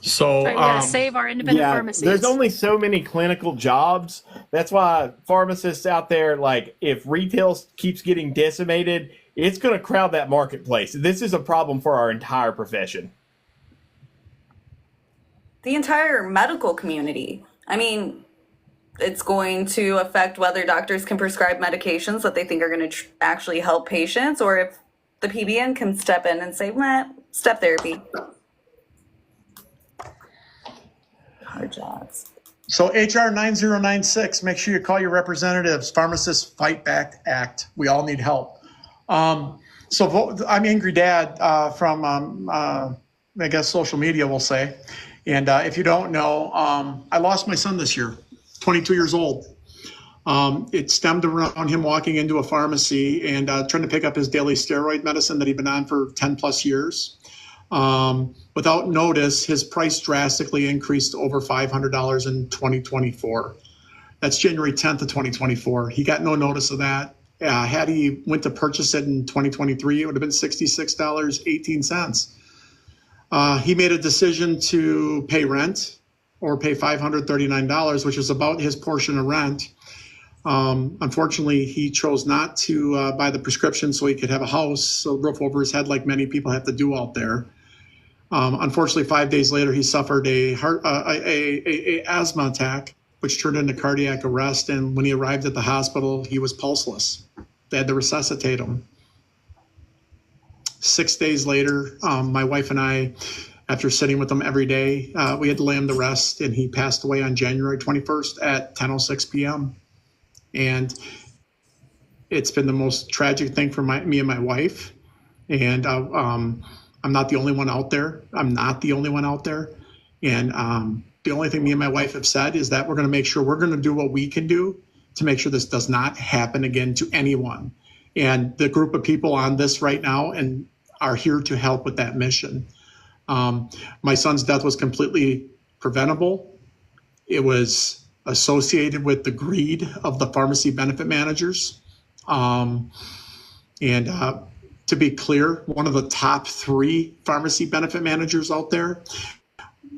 So we gotta save our independent pharmacies. There's only so many clinical jobs. That's why pharmacists out there, like, if retail keeps getting decimated, it's going to crowd that marketplace. This is a problem for our entire profession. The entire medical community. I mean, it's going to affect whether doctors can prescribe medications that they think are going to actually help patients, or if the PBM can step in and say, step therapy. Hard jobs. So HR9096, make sure you call your representatives. Pharmacists Fight Back Act. We all need help. I'm Angry Dad from, I guess, social media, we'll say. And if you don't know, I lost my son this year, 22 years old. It stemmed around him walking into a pharmacy and trying to pick up his daily steroid medicine that he'd been on for 10 plus years. Without notice, his price drastically increased to over $500 in 2024. That's January 10th of 2024. He got no notice of that. Had he went to purchase it in 2023, it would have been $66.18. He made a decision to pay rent or pay $539, which is about his portion of rent. Unfortunately, he chose not to buy the prescription so he could have a house, a roof over his head, like many people have to do out there. Unfortunately, 5 days later, he suffered a asthma attack, which turned into cardiac arrest. And when he arrived at the hospital, he was pulseless. They had to resuscitate him. 6 days later, my wife and I, after sitting with him every day, we had to lay him to rest, and he passed away on January 21st at 10:06 p.m. And it's been the most tragic thing for me and my wife. And I'm not the only one out there. And the only thing me and my wife have said is that we're going to make sure we're going to do what we can do to make sure this does not happen again to anyone. And the group of people on this right now and are here to help with that mission. My son's death was completely preventable. It was associated with the greed of the pharmacy benefit managers. To be clear, one of the top 3 pharmacy benefit managers out there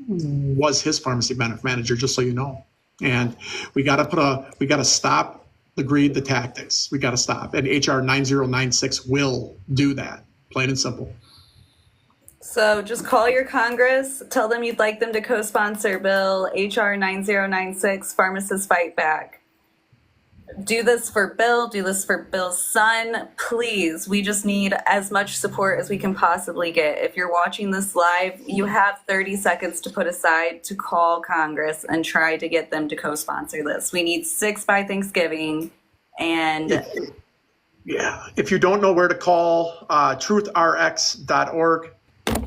was his pharmacy benefit manager, just so you know. And we got to stop the greed, the tactics. We got to stop. And HR9096 will do that, plain and simple. So just call your Congress, tell them you'd like them to co-sponsor Bill HR9096, Pharmacists Fight Back. Do this for Bill, do this for Bill's son, please. We just need as much support as we can possibly get. If you're watching this live, you have 30 seconds to put aside to call Congress and try to get them to co-sponsor this. We need 6 by Thanksgiving, and Yeah, if you don't know where to call, truthrx.org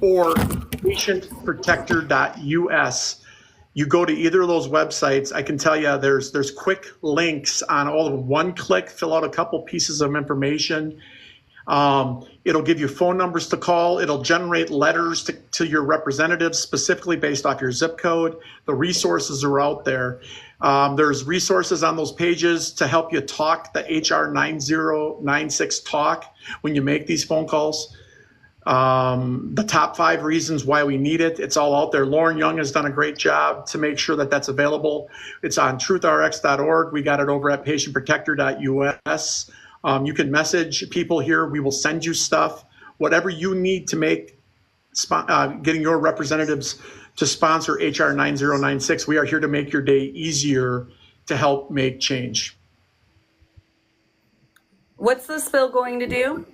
or patientprotector.us. You go to either of those websites. I can tell you there's quick links on all of them. One click, fill out a couple pieces of information. It'll give you phone numbers to call. It'll generate letters to your representatives specifically based off your zip code. The resources are out there. There's resources on those pages to help you talk the HR9096 talk when you make these phone calls. The top 5 reasons why we need it. It's all out there. Lauren Young has done a great job to make sure that that's available. It's on truthrx.org. We got it over at patientprotector.us. You can message people here. We will send you stuff. Whatever you need to make getting your representatives to sponsor HR9096. We are here to make your day easier to help make change. what's this bill going to do?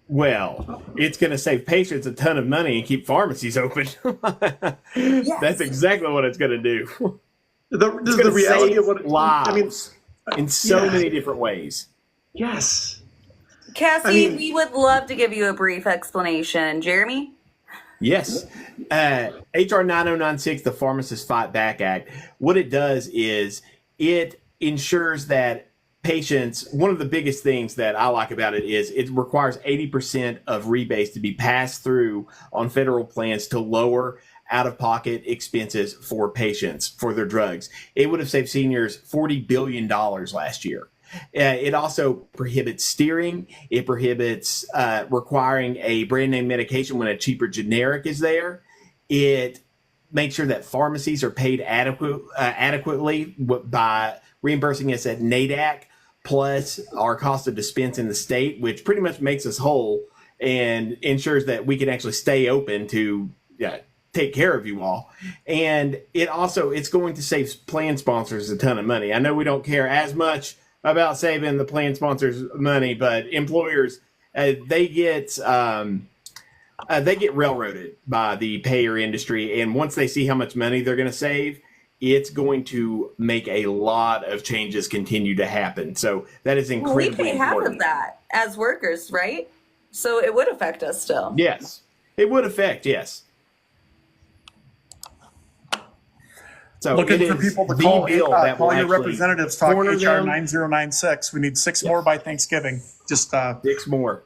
Well, it's going to save patients a ton of money and keep pharmacies open. Yes. That's exactly what it's going to do. The reality save of what lives in so many different ways. Yes. Cassie, we would love to give you a brief explanation. Jeremy? Yes. HR 9096, the Pharmacists Fight Back Act, what it does is it ensures that patients, one of the biggest things that I like about it is it requires 80% of rebates to be passed through on federal plans to lower out-of-pocket expenses for patients for their drugs. It would have saved seniors $40 billion last year. It also prohibits steering. It prohibits requiring a brand name medication when a cheaper generic is there. It makes sure that pharmacies are paid adequately by reimbursing us at NADAC plus our cost of dispense in the state, which pretty much makes us whole and ensures that we can actually stay open to take care of you all. And it's going to save plan sponsors a ton of money. I know we don't care as much about saving the plan sponsors money, but employers, they get railroaded by the payer industry. And once they see how much money they're going to save, it's going to make a lot of changes continue to happen. So that is incredibly we pay important. half of that as workers, right? So it would affect us still. Yes, it would affect, yes. So looking for people to call your representatives, talk HR 9096. We need 6 more by Thanksgiving. Just 6 more.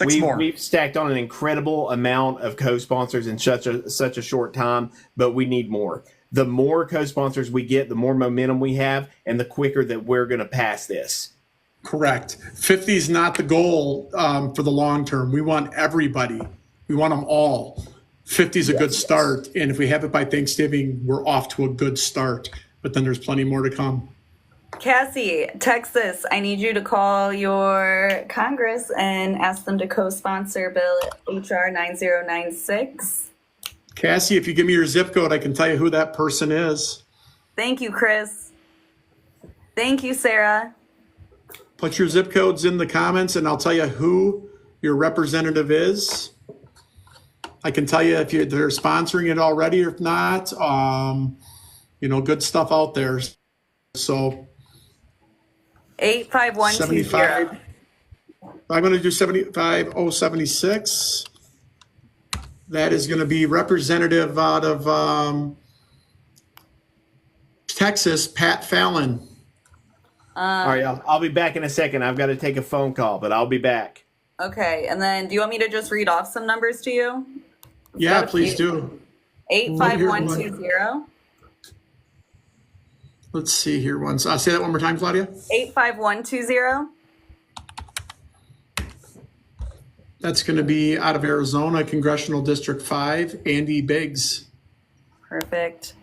6 more. We've stacked on an incredible amount of co-sponsors in such a short time, but we need more. The more co-sponsors we get, the more momentum we have, and the quicker that we're going to pass this. Correct. 50 is not the goal for the long term. We want everybody. We want them all. 50 is a good start, and if we have it by Thanksgiving, we're off to a good start. But then there's plenty more to come. Cassie, Texas, I need you to call your Congress and ask them to co-sponsor Bill HR 9096. Cassie, if you give me your zip code, I can tell you who that person is. Thank you, Chris. Thank you, Sarah. Put your zip codes in the comments, and I'll tell you who your representative is. I can tell you if they're sponsoring it already or if not. Good stuff out there. So 85120. I'm going to do 75076. That is going to be representative out of Texas, Pat Fallon. All right, I'll be back in a second. I've got to take a phone call, but I'll be back. Okay, and then do you want me to just read off some numbers to you? Yeah, please do. 85120. Let's see here once. Say that one more time, Claudia. 85120. That's going to be out of Arizona, Congressional District 5, Andy Biggs. Perfect.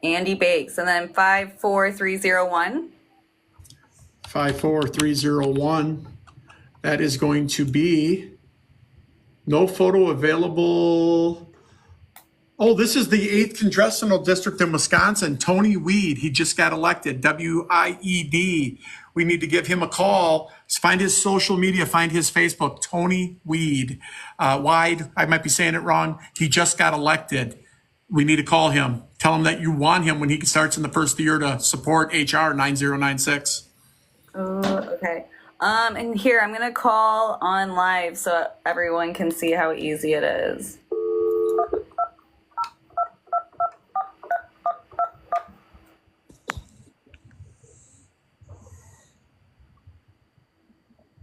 Andy Biggs. And then 54301. 54301. That is going to be No photo available. Oh, this is the 8th Congressional District in Wisconsin. Tony Weed, he just got elected, W-I-E-D. We need to give him a call. Find his social media, find his Facebook, Tony Weed. Wide, I might be saying it wrong. He just got elected. We need to call him. Tell him that you want him when he starts in the first year to support HR 9096. Oh, okay. And here, I'm going to call on live so everyone can see how easy it is.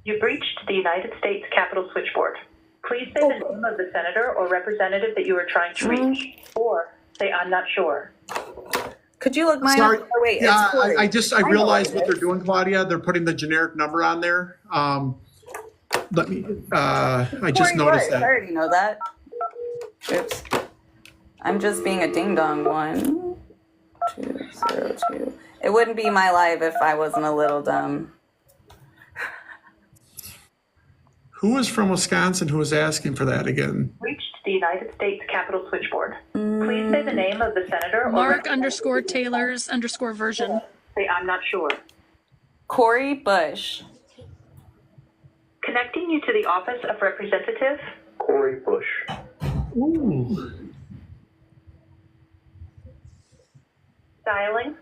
You've reached the United States Capitol Switchboard. Please say the name of the senator or representative that you are trying to reach, or say, I'm not sure. Could you look mine Sorry. up? Oh, wait, Yeah, it's Corey. I realized what they're doing, Claudia. They're putting the generic number on there. Let me, I just Corey noticed Bush. I that. already know that. Oops. I'm just being a ding-dong. 1202. It wouldn't be my live if I wasn't a little dumb. Who is from Wisconsin who is asking for that again? Reached the United States Capitol Switchboard. Please say the name of the senator or Mark_Taylor's_version. say, I'm not sure. Corey Bush. Connecting you to the Office of Representative. Corey Bush. Ooh. Dialing.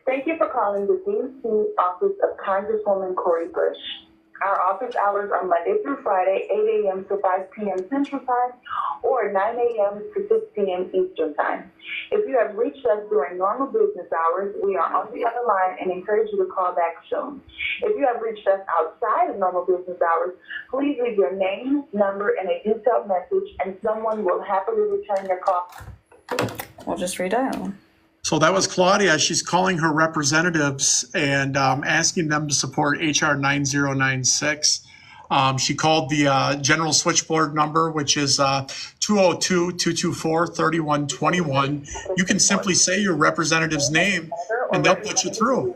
Thank you for calling the D.C. office of Congresswoman Corey Bush. Our office hours are Monday through Friday, 8 a.m. to 5 p.m. Central Time, or 9 a.m. to 6 p.m. Eastern Time. If you have reached us during normal business hours, we are on the other line and encourage you to call back soon. If you have reached us outside of normal business hours, please leave your name, number, and a detailed message, and someone will happily return your call. We'll just redial. So that was Claudia. She's calling her representatives and asking them to support HR 9096. She called the general switchboard number, which is 202-224-3121. You can simply say your representative's name and they'll put you through.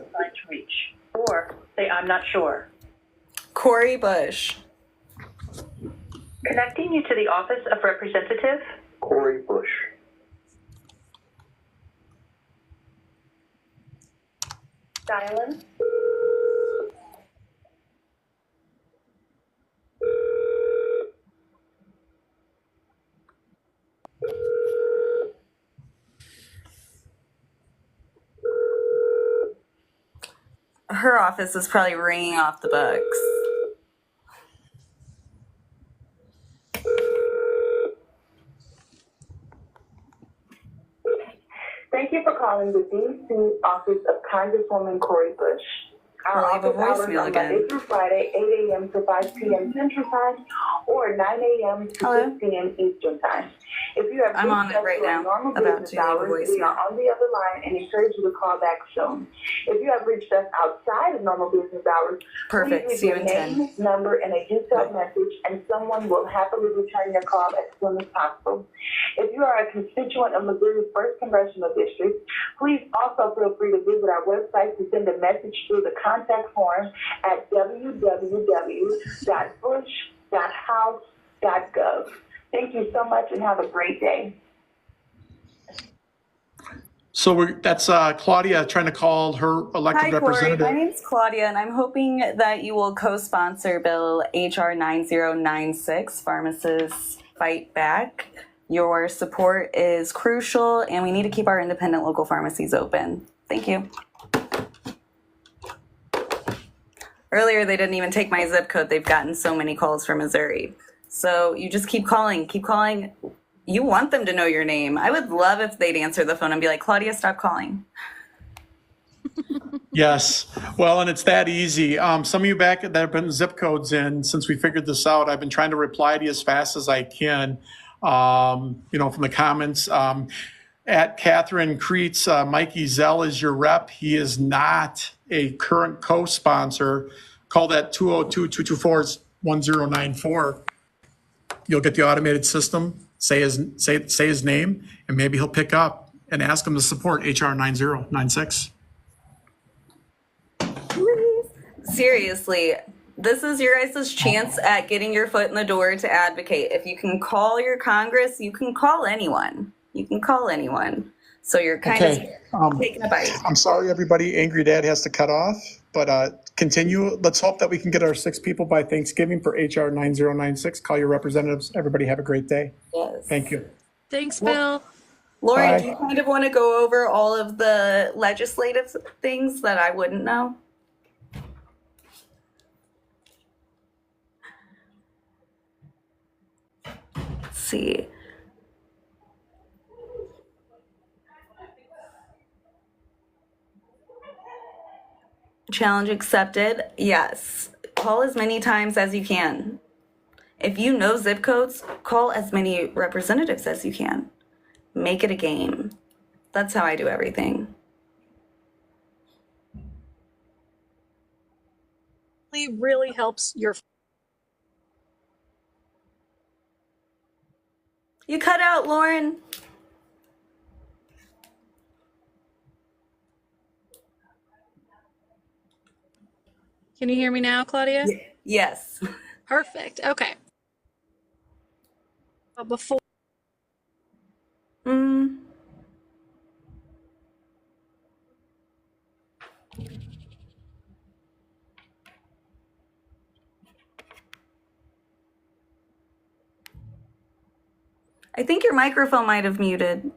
Or say, I'm not sure. Corey Bush. Connecting you to the Office of Representative. Corey Bush. Dialing. Her office is probably ringing off the books. Thank you for calling the D.C. office of Congresswoman Corey Bush. Our We'll leave a office hours voicemail are again. Monday through Friday, 8 a.m. to 5 p.m. Central Time, or 9 a.m. to Hello? 6 p.m. Eastern Time. If you have I'm on reached it us right during now, normal about business to leave a hours, we voicemail. are on the other line and encourage you to call back soon. If you have reached us outside of normal business hours, Perfect. please See you leave in your 10. name, number, and a detailed message, and someone will happily return your call as soon as possible. If you are a constituent of Missouri's 1st Congressional District, please also feel free to visit our website to send a message through the contact form at www.bush.house.gov. Thank you so much and have a great day. So that's Claudia trying to call her elected Hi, Corey. representative. My name's Claudia, and I'm hoping that you will co-sponsor Bill HR 9096, Pharmacists Fight Back. Your support is crucial, and we need to keep our independent local pharmacies open. Thank you. Earlier, they didn't even take my zip code. They've gotten so many calls from Missouri. So you just keep calling, keep calling. You want them to know your name. I would love if they'd answer the phone and be like, Claudia, stop calling. Yes. Well, and it's that easy. Some of you back that have been zip codes in, since we figured this out, I've been trying to reply to you as fast as I can, from the comments. at Catherine Creets. Mikey Zell is your rep. He is not a current co-sponsor. Call that 202-224-1094. You'll get the automated system, say his name, and maybe he'll pick up and ask him to support HR9096. Seriously, this is your guys' chance at getting your foot in the door to advocate. If you can call your Congress, you can call anyone. You can call anyone. So you're kind of taking a bite. I'm sorry, everybody. Angry Dad has to cut off, but continue. Let's hope that we can get our 6 people by Thanksgiving for HR 9096. Call your representatives. Everybody have a great day. Yes. Thank you. Thanks, Bill. Lori, Bye. do you kind of want to go over all of the legislative things that I wouldn't know? Let's see. Challenge accepted. Yes. Call as many times as you can. If you know zip codes, call as many representatives as you can. Make it a game. That's how I do everything. Really helps your. You cut out, Lauren. Can you hear me now, Claudia? Yes. Perfect. Okay. Before. I think your microphone might have muted.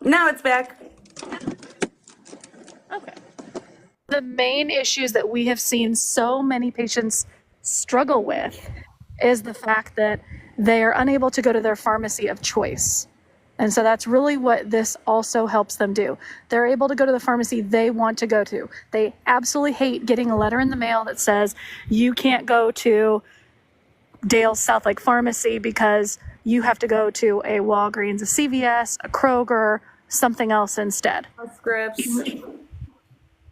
Now it's back. Okay. The main issues that we have seen so many patients struggle with is the fact that they are unable to go to their pharmacy of choice. And so that's really what this also helps them do. They're able to go to the pharmacy they want to go to. They absolutely hate getting a letter in the mail that says you can't go to Dale's South Lake Pharmacy because you have to go to a Walgreens, a CVS, a Kroger, something else instead. Scripts.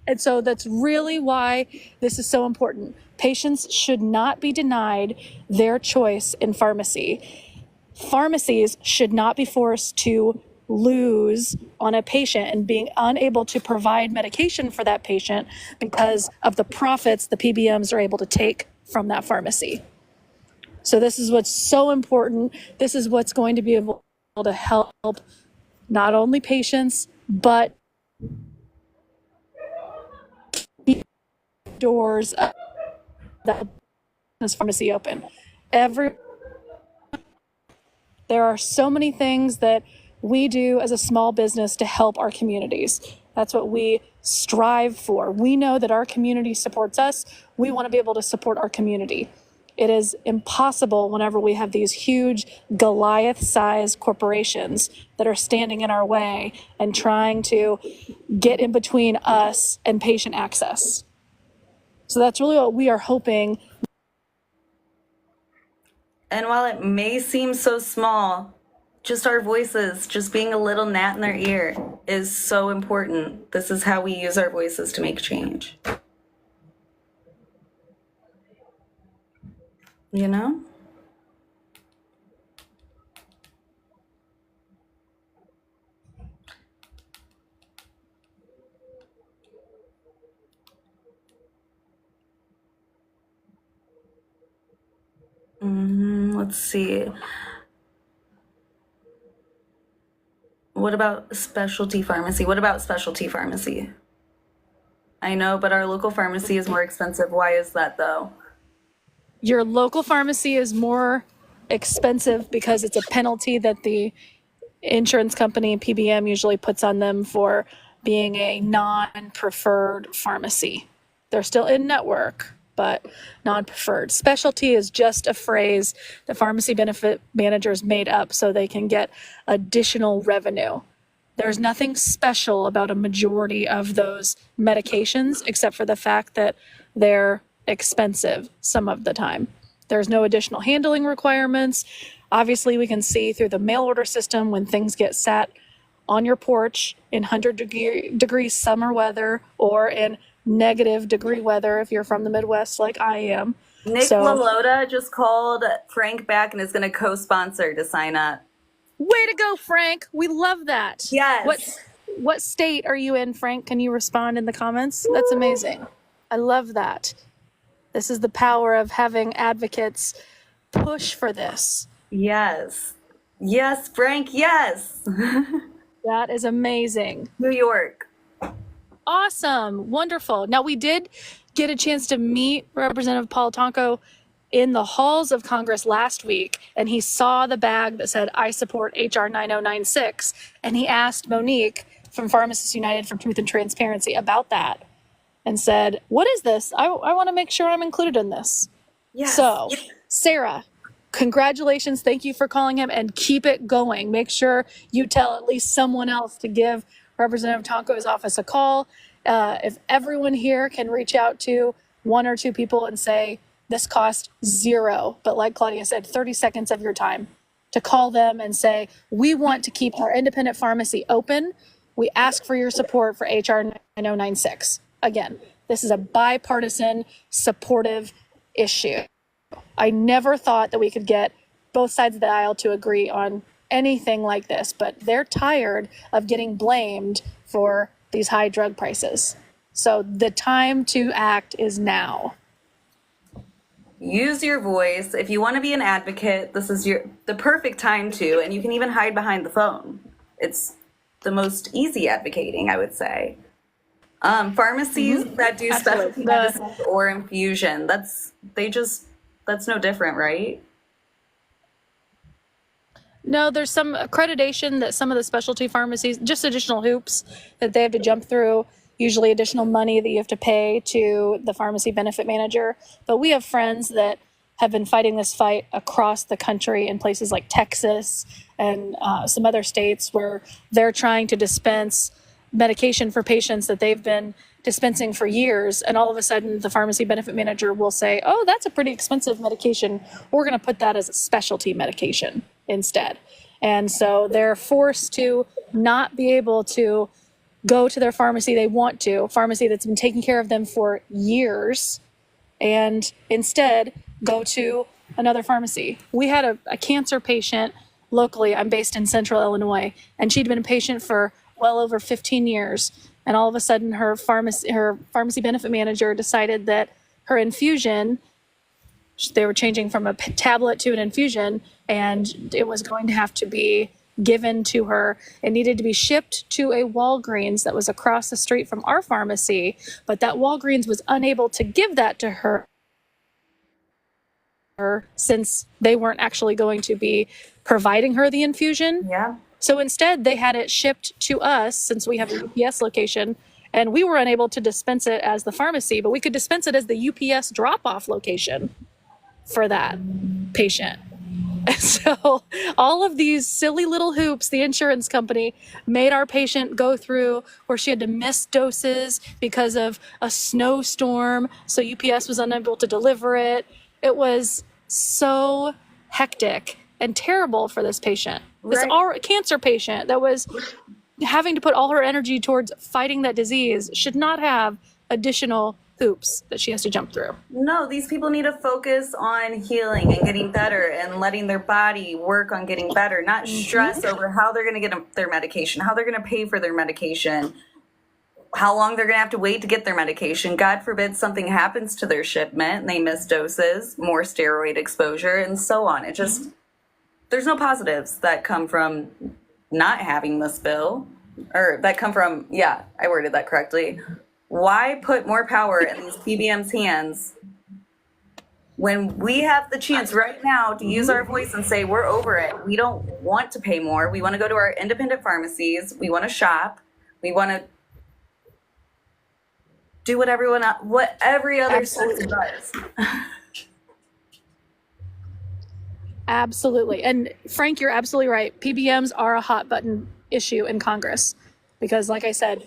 And so that's really why this is so important. Patients should not be denied their choice in pharmacy. Pharmacies should not be forced to lose on a patient and being unable to provide medication for that patient because of the profits the PBMs are able to take from that pharmacy. So this is what's so important. This is what's going to be able to help not only patients, but doors of that pharmacy open. There are so many things that we do as a small business to help our communities. That's what we strive for. We know that our community supports us. We want to be able to support our community. It is impossible whenever we have these huge Goliath-sized corporations that are standing in our way and trying to get in between us and patient access. So that's really what we are hoping. And while it may seem so small, just our voices, just being a little gnat in their ear is so important. This is how we use our voices to make change. You know? Let's see. What about specialty pharmacy? What about specialty pharmacy? I know, but our local pharmacy is more expensive. Why is that though? Your local pharmacy is more expensive because it's a penalty that the insurance company, PBM, usually puts on them for being a non-preferred pharmacy. They're still in network, but non-preferred. Specialty is just a phrase that pharmacy benefit managers made up so they can get additional revenue. There's nothing special about a majority of those medications except for the fact that they're expensive some of the time. There's no additional handling requirements. Obviously, we can see through the mail order system when things get sat on your porch in 100-degree summer weather or in negative-degree weather if you're from the Midwest like I am. Nick LaLota just called Frank back and is going to co-sponsor to sign up. Way to go, Frank. We love that. Yes. What state are you in, Frank? Can you respond in the comments? That's amazing. I love that. This is the power of having advocates push for this. Yes. Yes, Frank, yes. That is amazing. New York. Awesome. Wonderful. Now, we did get a chance to meet Representative Politanco in the halls of Congress last week, and he saw the bag that said, I support HR9096, and he asked Monique from Pharmacists United for Truth and Transparency about that and said, what is this? I want to make sure I'm included in this. Yes. So, Sarah, congratulations. Thank you for calling him, and keep it going. Make sure you tell at least someone else to give Representative Tonko's office a call. If everyone here can reach out to one or two people and say, this cost $0, but like Claudia said, 30 seconds of your time to call them and say, we want to keep our independent pharmacy open. We ask for your support for HR9096. Again, this is a bipartisan, supportive issue. I never thought that we could get both sides of the aisle to agree on anything like this, but they're tired of getting blamed for these high drug prices. So the time to act is now. Use your voice. If you want to be an advocate, this is the perfect time to, and you can even hide behind the phone. It's the most easy advocating, I would say. Pharmacies that do specialty medicine or infusion, that's no different, right? No, there's some accreditation that some of the specialty pharmacies, just additional hoops that they have to jump through, usually additional money that you have to pay to the pharmacy benefit manager. But we have friends that have been fighting this fight across the country in places like Texas and some other states where they're trying to dispense medication for patients that they've been dispensing for years. And all of a sudden, the pharmacy benefit manager will say, oh, that's a pretty expensive medication. We're going to put that as a specialty medication instead. And so they're forced to not be able to go to their pharmacy they want to, pharmacy that's been taking care of them for years, and instead go to another pharmacy. We had a cancer patient locally. I'm based in central Illinois, and she'd been a patient for well over 15 years. And all of a sudden, her pharmacy benefit manager decided that her infusion, they were changing from a tablet to an infusion, and it was going to have to be given to her. It needed to be shipped to a Walgreens that was across the street from our pharmacy, but that Walgreens was unable to give that to her since they weren't actually going to be providing her the infusion. Yeah. So instead, they had it shipped to us since we have a UPS location, and we were unable to dispense it as the pharmacy, but we could dispense it as the UPS drop-off location for that patient. So all of these silly little hoops the insurance company made our patient go through, where she had to miss doses because of a snowstorm, so UPS was unable to deliver it. It was so hectic and terrible for this patient. This cancer patient that was having to put all her energy towards fighting that disease should not have additional hoops that she has to jump through. No, these people need to focus on healing and getting better and letting their body work on getting better, not stress over how they're going to get their medication, how they're going to pay for their medication, how long they're going to have to wait to get their medication. God forbid something happens to their shipment and they miss doses, more steroid exposure, and so on. It just, there's no positives that come from not having this bill, or that come from, yeah, I worded that correctly. Why put more power in these PBM's hands when we have the chance right now to use our voice and say, we're over it. We don't want to pay more. We want to go to our independent pharmacies. We want to shop. We want to do what every other sector does. Absolutely. And Frank, you're absolutely right. PBMs are a hot button issue in Congress because, like I said,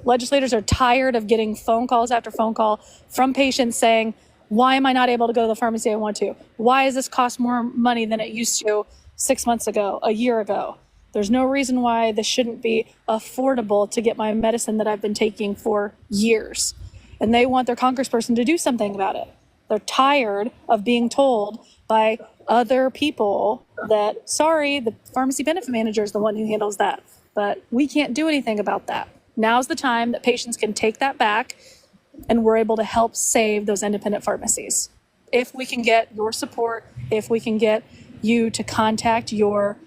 legislators are tired of getting phone calls after phone call from patients saying, Why am I not able to go to the pharmacy I want to? Why does this cost more money than it used to 6 months ago, a year ago? There's no reason why this shouldn't be affordable to get my medicine that I've been taking for years. And they want their congressperson to do something about it. They're tired of being told by other people that, sorry, the pharmacy benefit manager is the one who handles that. But we can't do anything about that. Now's the time that patients can take that back and we're able to help save those independent pharmacies. If we can get your support, if we can get you to contact your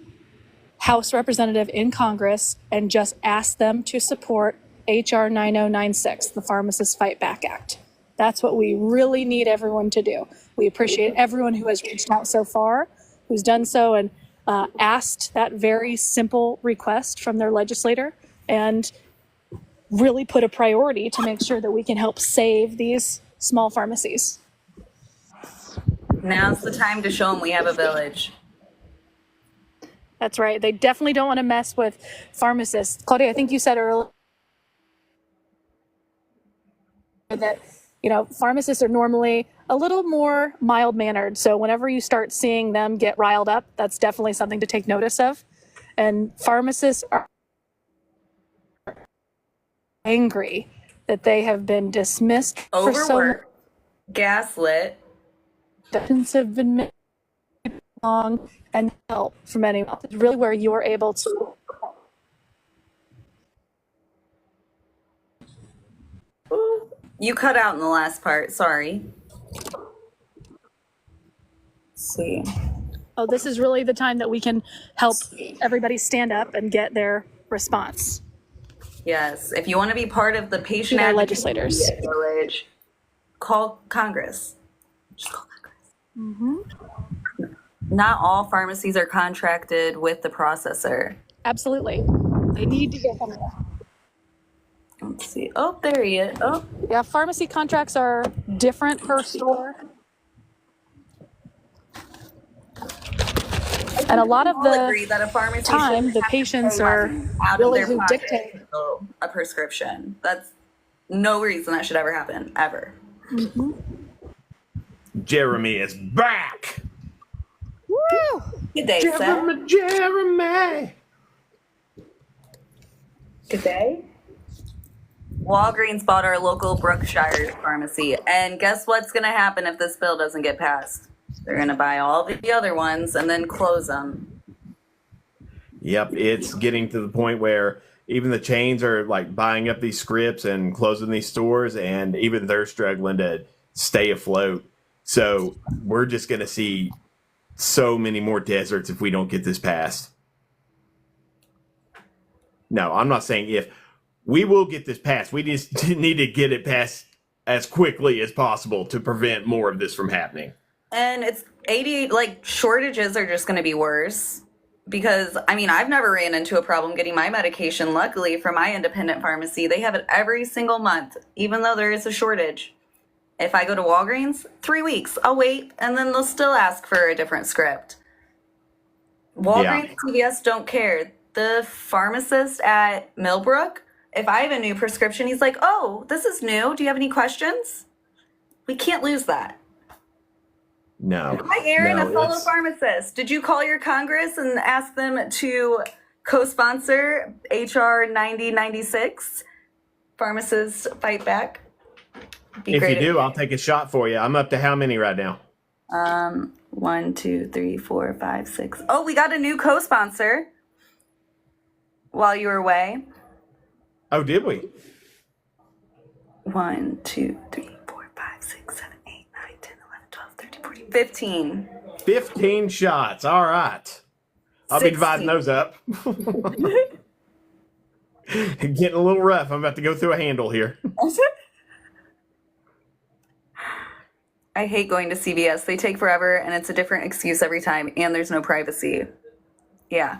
House representative in Congress and just ask them to support HR9096, the Pharmacists Fight Back Act. That's what we really need everyone to do. We appreciate everyone who has reached out so far, who's done so and asked that very simple request from their legislator and really put a priority to make sure that we can help save these small pharmacies. Now's the time to show them we have a village. That's right. They definitely don't want to mess with pharmacists. Claudia, I think you said earlier that, pharmacists are normally a little more mild-mannered. So whenever you start seeing them get riled up, that's definitely something to take notice of. And pharmacists are angry that they have been dismissed for so long. Overworked, gaslit. Decisions have been made long and help from anyone. It's really where you are able to. You cut out in the last part. Sorry. Let's see. Oh, this is really the time that we can help everybody stand up and get their response. Yes. If you want to be part of the patient Our advocacy legislators. village, call Congress. Just call Congress. Not all pharmacies are contracted with the processor. Absolutely. They need to get them. Let's see. Oh, there he is. Oh, Yeah, pharmacy contracts are different per store. And a lot of I'll agree the that a pharmacy time, shouldn't the have to patients pay are money out of really their who pocket dictate. to fill a prescription. That's no reason that should ever happen, ever. Jeremy is back. Woo! Good day, Seth. Jeremy. Good day. Walgreens bought our local Brookshire pharmacy, and guess what's going to happen if this bill doesn't get passed? They're going to buy all the other ones and then close them. Yep, it's getting to the point where even the chains are like buying up these scripts and closing these stores, and even they're struggling to stay afloat. So we're just going to see so many more deserts if we don't get this passed. No, I'm not saying if. We will get this passed. We just need to get it passed as quickly as possible to prevent more of this from happening. And it's 88, shortages are just going to be worse. Because, I've never ran into a problem getting my medication. Luckily, for my independent pharmacy, they have it every single month, even though there is a shortage. If I go to Walgreens, 3 weeks, I'll wait, and then they'll still ask for a different script. Walgreens, CVS don't care. The pharmacist at Millbrook, if I have a new prescription, he's like, oh, this is new. Do you have any questions? We can't lose that. No. Hi, Aaron, no, a fellow pharmacist. Did you call your Congress and ask them to co-sponsor HR9096? Pharmacists Fight Back? If you do, I'll take a shot for you. I'm up to how many right now? 1, 2, 3, 4, 5, 6. Oh, we got a new co-sponsor while you were away. Oh, did we? 1, 2, 3, 4, 5, 6, 7, 8, 9, 10, 11, 12, 13, 14, 15. 15 shots. All right. I'll 16. be dividing those up. Getting a little rough. I'm about to go through a handle here. I hate going to CVS. They take forever, and it's a different excuse every time, and there's no privacy. Yeah.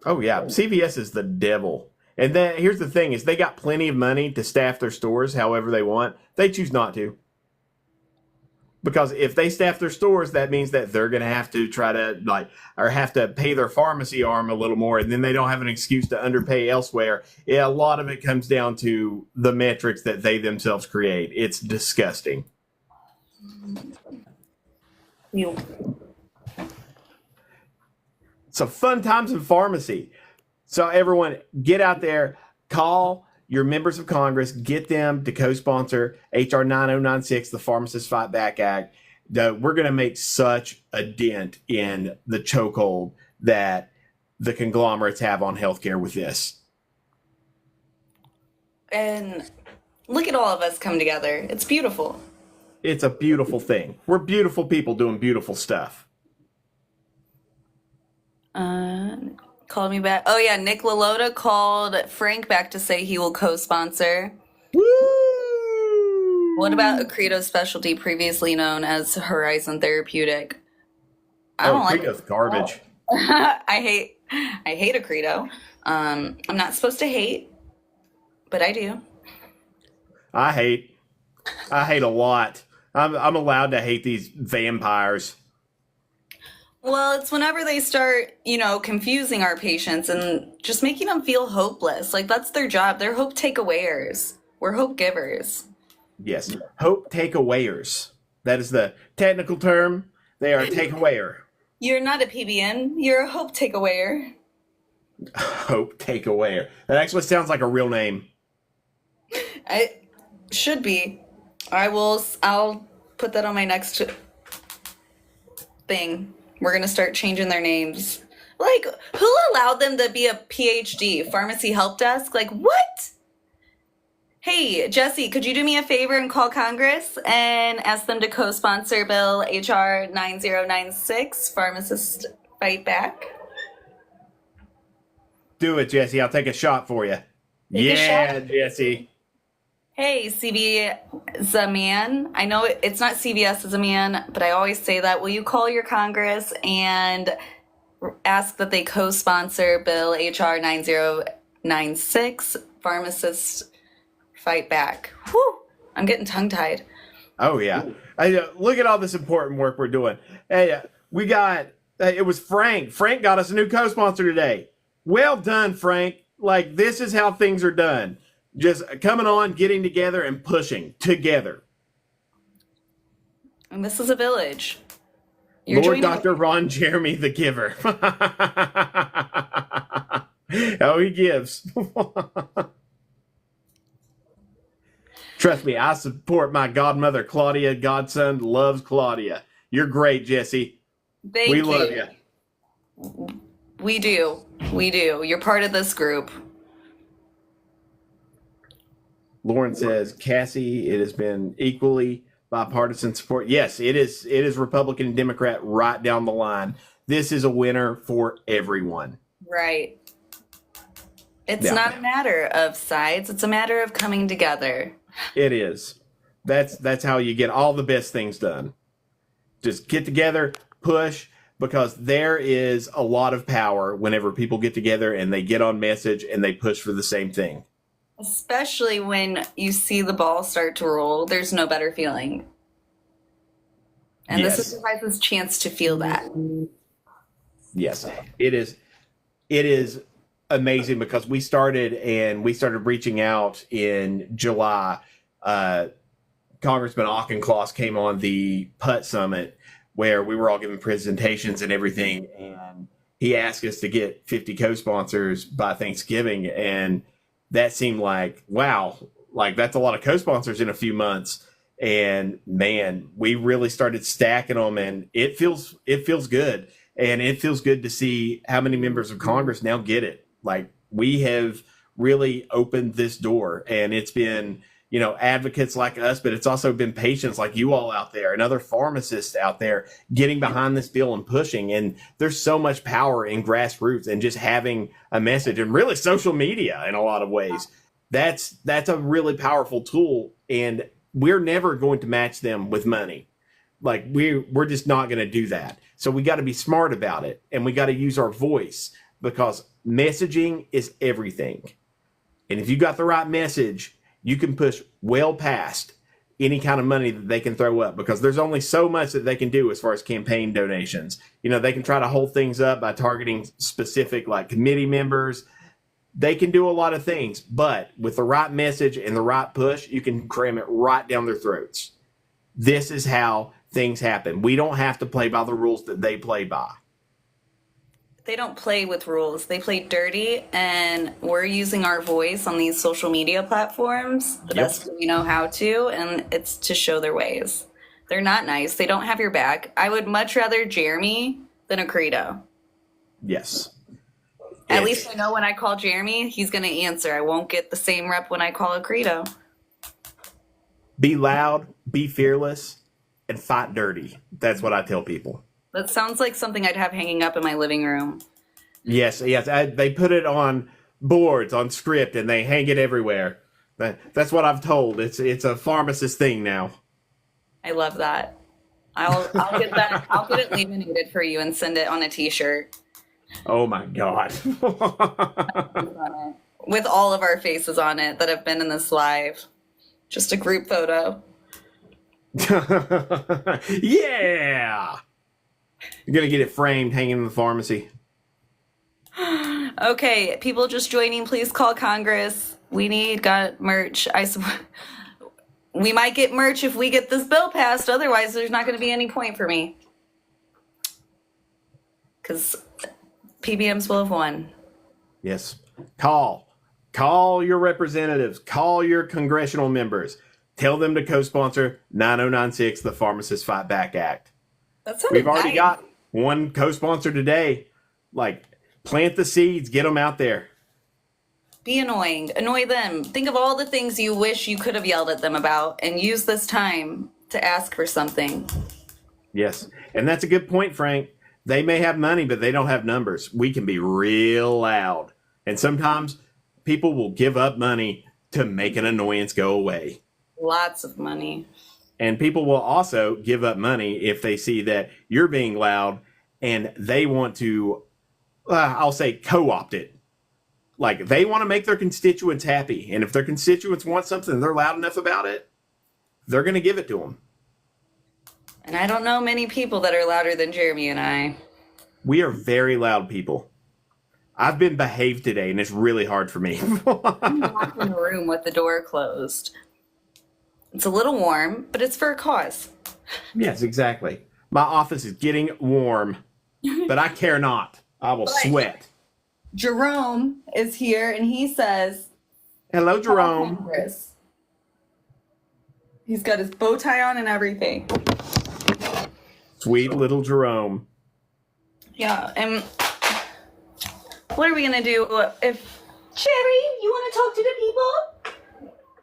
Oh, yeah. CVS is the devil. And then here's the thing is they got plenty of money to staff their stores however they want. They choose not to. Because if they staff their stores, that means that they're going to have to try to have to pay their pharmacy arm a little more, and then they don't have an excuse to underpay elsewhere. Yeah, a lot of it comes down to the metrics that they themselves create. It's disgusting. You. So fun times in pharmacy. So everyone, get out there, call your members of Congress, get them to co-sponsor HR9096, the Pharmacists Fight Back Act. We're going to make such a dent in the chokehold that the conglomerates have on healthcare with this. And look at all of us come together. It's beautiful. It's a beautiful thing. We're beautiful people doing beautiful stuff. Called me back. Oh yeah, Nick LaLota called Frank back to say he will co-sponsor. Woo! What about Accredo Specialty, previously known as Horizon Therapeutic? I don't like Accredo's garbage. I hate Accredo. I'm not supposed to hate, but I do. I hate a lot. I'm allowed to hate these vampires. Well, it's whenever they start, confusing our patients and just making them feel hopeless. Like, that's their job. They're hope takeawayers. We're hope givers. Yes, hope takeawayers. That is the technical term. They are a takeawayer. You're not a PBN. You're a hope takeawayer. Hope takeawayer. That actually sounds like a real name. It should be. I'll put that on my next thing. We're going to start changing their names. Like, who allowed them to be a PhD? Pharmacy help desk? Like, what? Hey, Jesse, could you do me a favor and call Congress and ask them to co-sponsor Bill HR9096, Pharmacist Fight Back? Do it, Jesse. I'll take a shot for you. Take a Yeah, Jesse. Hey, CB's a man. I know it's not CBS is a man, but I always say that. Will you call your Congress and ask that they co-sponsor Bill HR9096, Pharmacist Fight Back? Whew, I'm getting tongue-tied. Oh, yeah. Look at all this important work we're doing. Hey, we got, it was Frank. Frank got us a new co-sponsor today. Well done, Frank. Like, this is how things are done. Just coming on, getting together, and pushing together. And this is a village. Lord Dr. Ron Jeremy the Giver. Oh, he gives. Trust me, I support my godmother, Claudia. Godson loves Claudia. You're great, Jesse. Thank you. We love you. We do. We do. You're part of this group. Lauren says, Cassie, it has been equally bipartisan support. Yes, it is. It is Republican and Democrat right down the line. This is a winner for everyone. Right. It's not a matter of sides. It's a matter of coming together. It is. That's how you get all the best things done. Just get together, push, because there is a lot of power whenever people get together and they get on message and they push for the same thing. Especially when you see the ball start to roll, there's no better feeling. And Yes. this is Vice's chance to feel that. Yes, it is. It is amazing because we started reaching out in July. Congressman Auchincloss came on the PUT Summit where we were all giving presentations and everything. And he asked us to get 50 co-sponsors by Thanksgiving. And that seemed like, wow, like that's a lot of co-sponsors in a few months. And man, we really started stacking them, and it feels good. And it feels good to see how many members of Congress now get it. Like, we have really opened this door, and it's been, advocates like us, but it's also been patients like you all out there and other pharmacists out there getting behind this bill and pushing. And there's so much power in grassroots and just having a message, and really social media in a lot of ways. That's a really powerful tool, and we're never going to match them with money. Like, we're just not going to do that. So we got to be smart about it, and we got to use our voice, because messaging is everything. And if you got the right message, you can push well past any kind of money that they can throw up, because there's only so much that they can do as far as campaign donations. They can try to hold things up by targeting specific like committee members. They can do a lot of things, but with the right message and the right push, you can cram it right down their throats. This is how things happen. We don't have to play by the rules that they play by. They don't play with rules. They play dirty, and we're using our voice on these social media platforms the best we know how to, and it's to show their ways. They're not nice. They don't have your back. I would much rather Jeremy than a Credo. Yes. At least I know when I call Jeremy, he's going to answer. I won't get the same rep when I call a Credo. Be loud, be fearless, and fight dirty. That's what I tell people. That sounds like something I'd have hanging up in my living room. Yes. They put it on boards, on script, and they hang it everywhere. That's what I've told. It's a pharmacist thing now. I love that. I'll get that. I'll get it laminated for you and send it on a T-shirt. Oh my God. With all of our faces on it that have been in this live. Just a group photo. Yeah. You're going to get it framed, hanging in the pharmacy. Okay, people just joining, please call Congress. We got merch. We might get merch if we get this bill passed. Otherwise, there's not going to be any point for me. Because PBMs will have won. Yes. Call your representatives. Call your congressional members. Tell them to co-sponsor 9096, the Pharmacists Fight Back Act. We've already got one co-sponsor today. Like, plant the seeds. Get them out there. Be annoying. Annoy them. Think of all the things you wish you could have yelled at them about and use this time to ask for something. Yes. And that's a good point, Frank. They may have money, but they don't have numbers. We can be real loud. And sometimes people will give up money to make an annoyance go away. Lots of money. And people will also give up money if they see that you're being loud and they want to, I'll say, co-opt it. Like, they want to make their constituents happy. And if their constituents want something and they're loud enough about it, they're going to give it to them. And I don't know many people that are louder than Jeremy and I. We are very loud people. I've been behaved today, and it's really hard for me. I'm locked in a room with the door closed. It's a little warm, but it's for a cause. Yes, exactly. My office is getting warm, but I care not. I will sweat. Jerome is here, and he says, hello, Jerome. Congress. He's got his bow tie on and everything. Sweet little Jerome. Yeah, and what are we going to do if... Cherry, you want to talk to the people?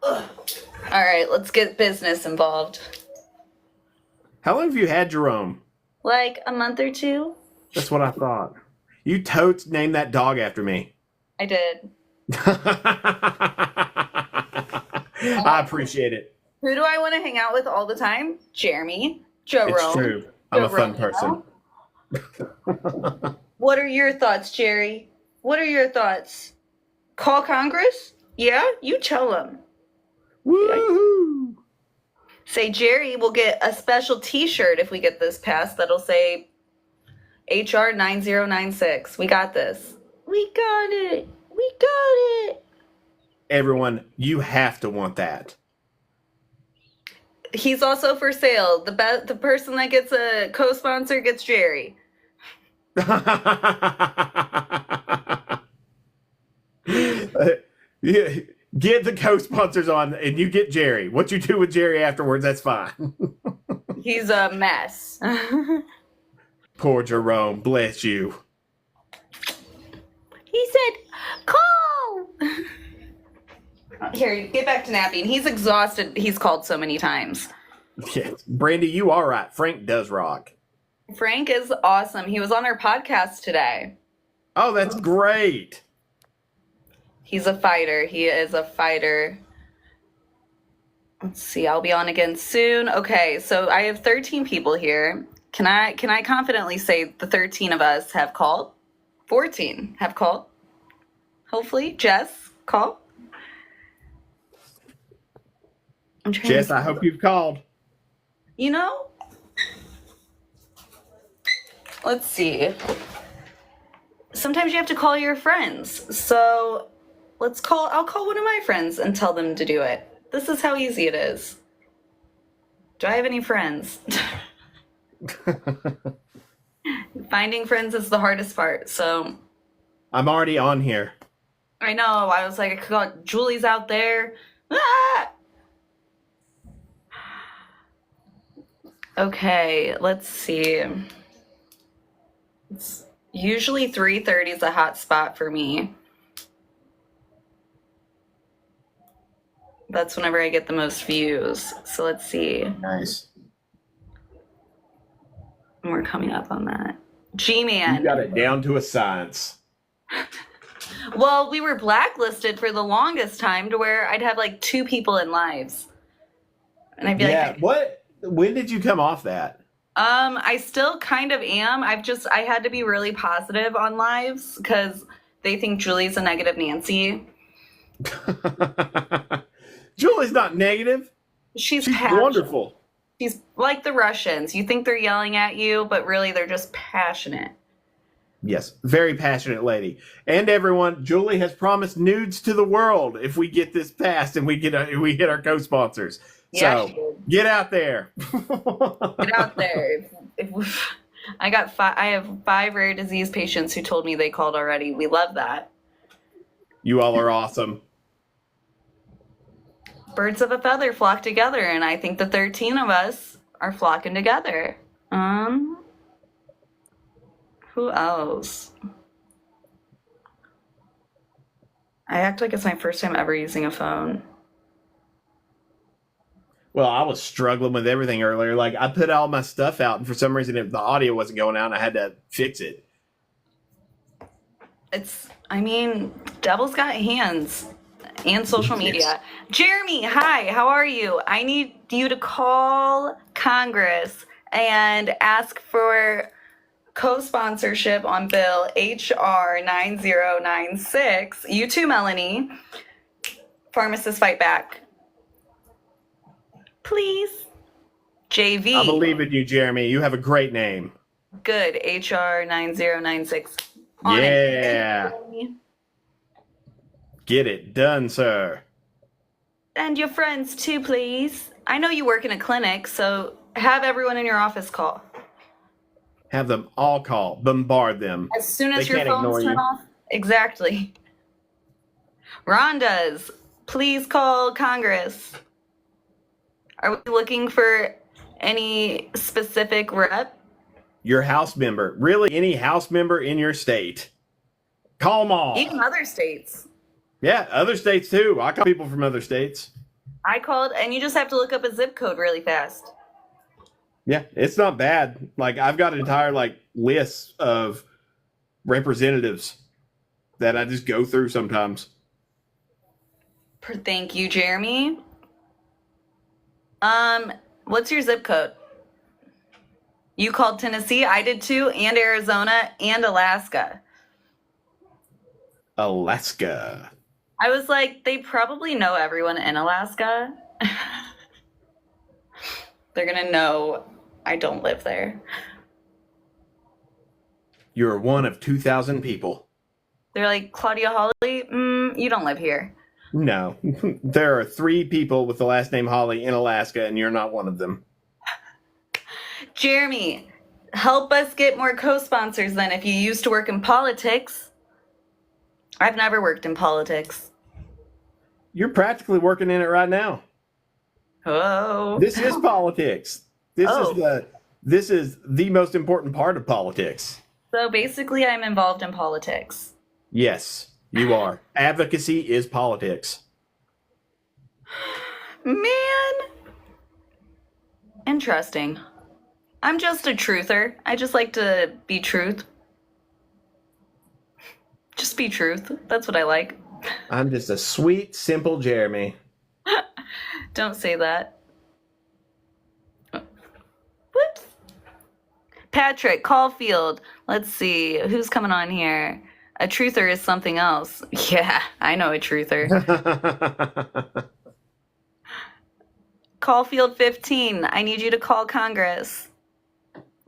Ugh. All right, let's get business involved. How long have you had Jerome? Like a month or two. That's what I thought. You totes named that dog after me. I did. I appreciate it. Who do I want to hang out with all the time? Jeremy. Jerome. It's true. I'm a fun person. What are your thoughts, Jerry? What are your thoughts? Call Congress? Yeah? You tell them. Woohoo! Say, Jerry will get a special T-shirt if we get this passed that'll say HR9096. We got this. We got it. We got it. Everyone, you have to want that. He's also for sale. The person that gets a co-sponsor gets Jerry. Yeah, get the co-sponsors on and you get Jerry. What you do with Jerry afterwards, that's fine. He's a mess. Poor Jerome, bless you. He said, call! Here, get back to napping. He's exhausted. He's called so many times. Yes. Brandy, you are right. Frank does rock. Frank is awesome. He was on our podcast today. Oh, that's great. He's a fighter. He is a fighter. Let's see. I'll be on again soon. Okay, so I have 13 people here. Can I confidently say the 13 of us have called? 14 have called. Hopefully, Jess, call. Jess, I hope you've called. You know, let's see. Sometimes you have to call your friends. So I'll call one of my friends and tell them to do it. This is how easy it is. Do I have any friends? Finding friends is the hardest part, so I'm already on here. I know. I was like, I call Julie's out there. Ah! Okay, let's see. It's usually 3:30 is a hot spot for me. That's whenever I get the most views. So let's see. Nice. And we're coming up on that. You G-Man. got it down to a science. Well, we were blacklisted for the longest time to where I'd have like 2 people in lives. And I'd be like, what? When did you come off that? I still kind of am. I had to be really positive on lives because they think Julie's a negative Nancy. Julie's not negative. She's wonderful. She's like the Russians. You think they're yelling at you, but really they're just passionate. Yes, very passionate lady. And everyone, Julie has promised nudes to the world if we get this passed and we hit our co-sponsors. Yeah, so get out there. Get out there. I have 5 rare disease patients who told me they called already. We love that. You all are awesome. Birds of a feather flock together, and I think the 13 of us are flocking together. Who else? I act like it's my first time ever using a phone. Well, I was struggling with everything earlier. Like, I put all my stuff out, and for some reason, the audio wasn't going out, and I had to fix it. Devil's got hands and social media. Yes. Jeremy, hi, how are you? I need you to call Congress and ask for co-sponsorship on bill HR9096. You too, Melanie. Pharmacists fight back. Please. JV. I believe in you, Jeremy. You have a great name. Good. HR9096. Yeah. Get it done, sir. And your friends too, please. I know you work in a clinic, so have everyone in your office call. Have them all call. Bombard them. As soon as They your can't phones ignore turn you. off. Exactly. Rhonda's, please call Congress. Are we looking for any specific rep? Your house member. Really, any house member in your state. Call them all. Even other states. Yeah, other states too. I call people from other states. I called, and you just have to look up a zip code really fast. Yeah, it's not bad. Like, I've got an entire list of representatives that I just go through sometimes. Thank you, Jeremy. What's your zip code? You called Tennessee, I did too, and Arizona, and Alaska. Alaska. I was like, they probably know everyone in Alaska. They're gonna know I don't live there. You're one of 2,000 people. They're like, Claudia Holly, you don't live here. No, there are 3 people with the last name Holly in Alaska, and you're not one of them. Jeremy, help us get more co-sponsors then if you used to work in politics. I've never worked in politics. You're practically working in it right now. Oh. This is politics. This is the most important part of politics. So basically I'm involved in politics. Yes, you are. Advocacy is politics. Man. Interesting. I'm just a truther. I just like to be truth. Just be truth. That's what I like. I'm just a sweet, simple Jeremy. Don't say that. Whoops. Patrick Caulfield. Let's see. Who's coming on here? A truther is something else. Yeah, I know a truther. Caulfield 15. I need you to call Congress.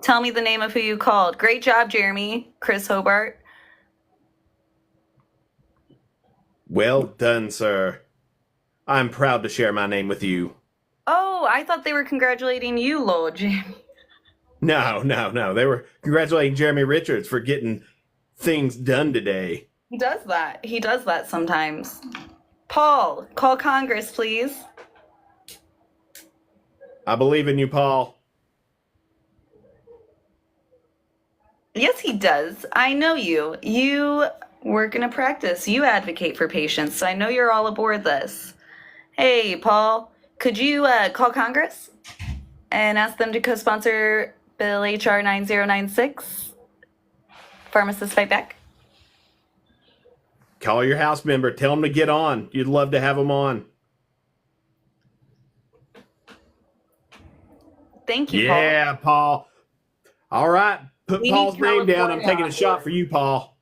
Tell me the name of who you called. Great job, Jeremy. Chris Hobart. Well done, sir. I'm proud to share my name with you. Oh, Oh, I thought they were congratulating you, Lord Jamie. No. They were congratulating Jeremy Richards for getting things done today. He does that. He does that sometimes. Paul, call Congress, please. I believe in you, Paul. Yes, he does. I know you. You work in a practice. You advocate for patients, so I know you're all aboard this. Hey, Paul, could you call Congress and ask them to co-sponsor Bill HR9096? Pharmacists Fight Back. Call your House member. Tell them to get on. You'd love to have them on. Thank you, Yeah, Paul. All right. Put We Paul's need name down. I'm California taking on a shot for you, Paul.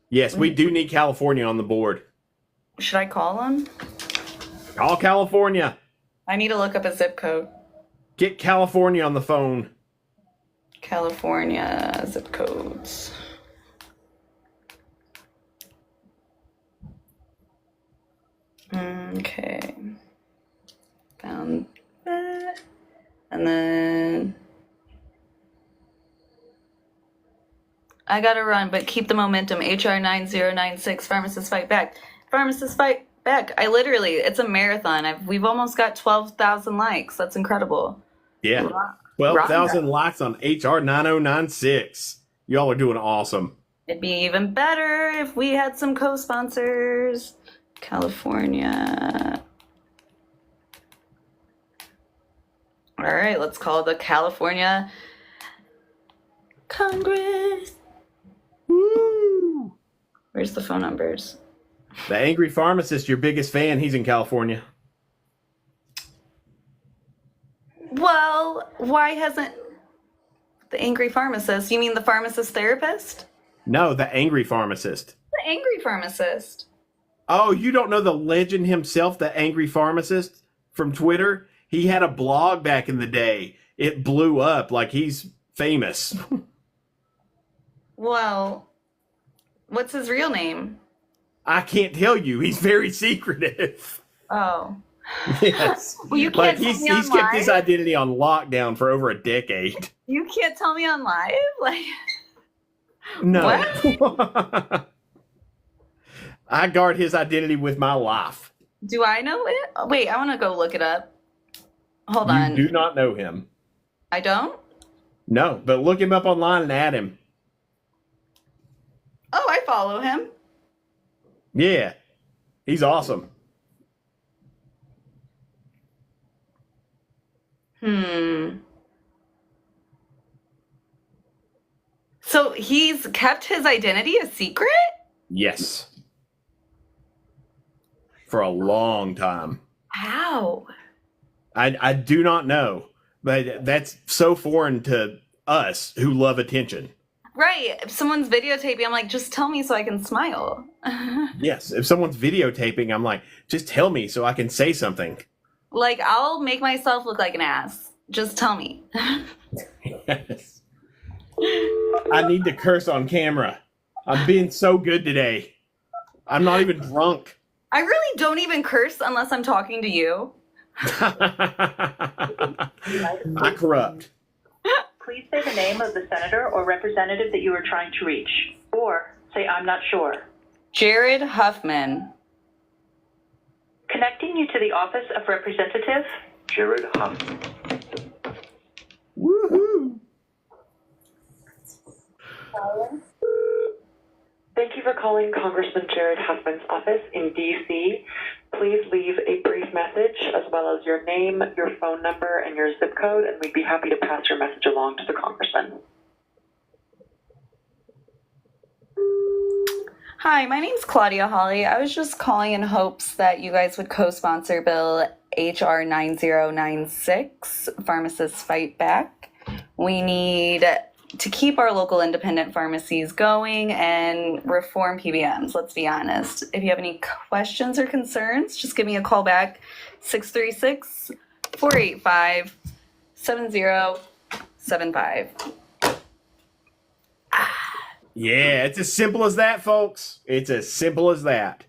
Yes, we do need California on the board. Paul. Should I call him? Call California. I need to look up a zip code. Get California on the phone. California zip codes. Okay. Found that. And then I gotta run, but keep the momentum. HR9096, Pharmacists Fight Back. Pharmacists Fight Back. It's a marathon. We've almost got 12,000 likes. That's incredible. Yeah. 12,000 likes on HR9096. Y'all are doing awesome. It'd be even better if we had some co-sponsors. California. All right, let's call the California Congress. Woo! Where's the phone numbers? The Angry Pharmacist, your biggest fan, he's in California. Well, why hasn't the Angry Pharmacist? You mean the pharmacist therapist? No, the Angry Pharmacist. The Angry Pharmacist. Oh, you don't know the legend himself, the Angry Pharmacist from Twitter? He had a blog back in the day. It blew up like he's famous. Well, what's his real name? I can't tell you. He's very secretive. Oh. Yes. Well, you Like can't tell he's me on kept his live? identity on lockdown for over a decade. You can't tell me on live? Like, No. what? I guard his identity with my life. Do I know it? Wait, I want to go look it up. Hold on. You do not know him. I don't? No, but look him up online and add him. Oh, I follow him. Yeah. He's awesome. So he's kept his identity a secret? Yes. For a long time. How? I do not know, but that's so foreign to us who love attention. Right. If someone's videotaping, I'm like, just tell me so I can smile. Yes. If someone's videotaping, I'm like, just tell me so I can say something. Like, I'll make myself look like an ass. Just tell me. Yes. I need to curse on camera. I'm being so good today. I'm not even drunk. I really don't even curse unless I'm talking to you. I corrupt. Please say the name of the senator or representative that you are trying to reach, or say I'm not sure. Jared Huffman. Connecting you to the office of representative. Jared Huffman. Woohoo! Thank you for calling Congressman Jared Huffman's office in D.C. Please leave a brief message as well as your name, your phone number, and your zip code, and we'd be happy to pass your message along to the congressman. Hi, my name's Claudia Hawley. I was just calling in hopes that you guys would co-sponsor Bill HR9096, Pharmacists Fight Back. We need to keep our local independent pharmacies going and reform PBMs, let's be honest. If you have any questions or concerns, just give me a call back, 636-485-7075. Yeah, it's as simple as that, folks. It's as simple as that.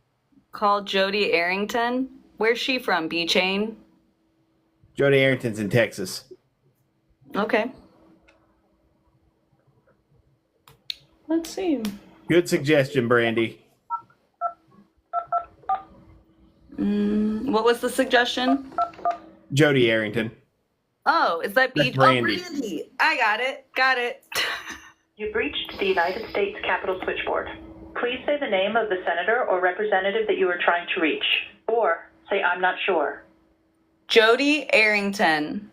Call Jody Arrington. Where's she from, B-Chain? Jody Arrington's in Texas. Okay. Let's see. Good suggestion, Brandy. What was the suggestion? Jody Arrington. Oh, is that That's Beach? Brandy. Oh, Brandy. I got it. Got it. You've reached the United States Capitol switchboard. Please say the name of the senator or representative that you are trying to reach, or say I'm not sure. Jody Arrington.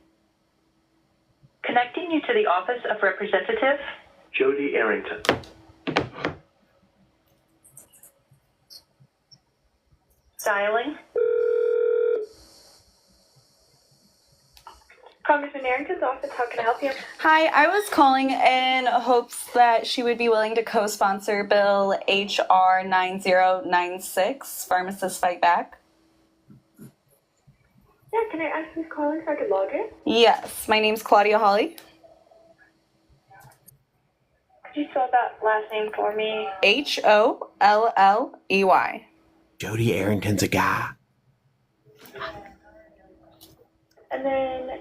Connecting you to the office of representative. Jody Arrington. Dialing. Congressman Arrington's office, how can I help you? Hi, I was calling in hopes that she would be willing to co-sponsor Bill HR9096, Pharmacists Fight Back. Yeah, can I ask who's calling so I can log in? Yes, my name's Claudia Holly. Could you spell that last name for me? Holley. Jody Arrington's a guy. And then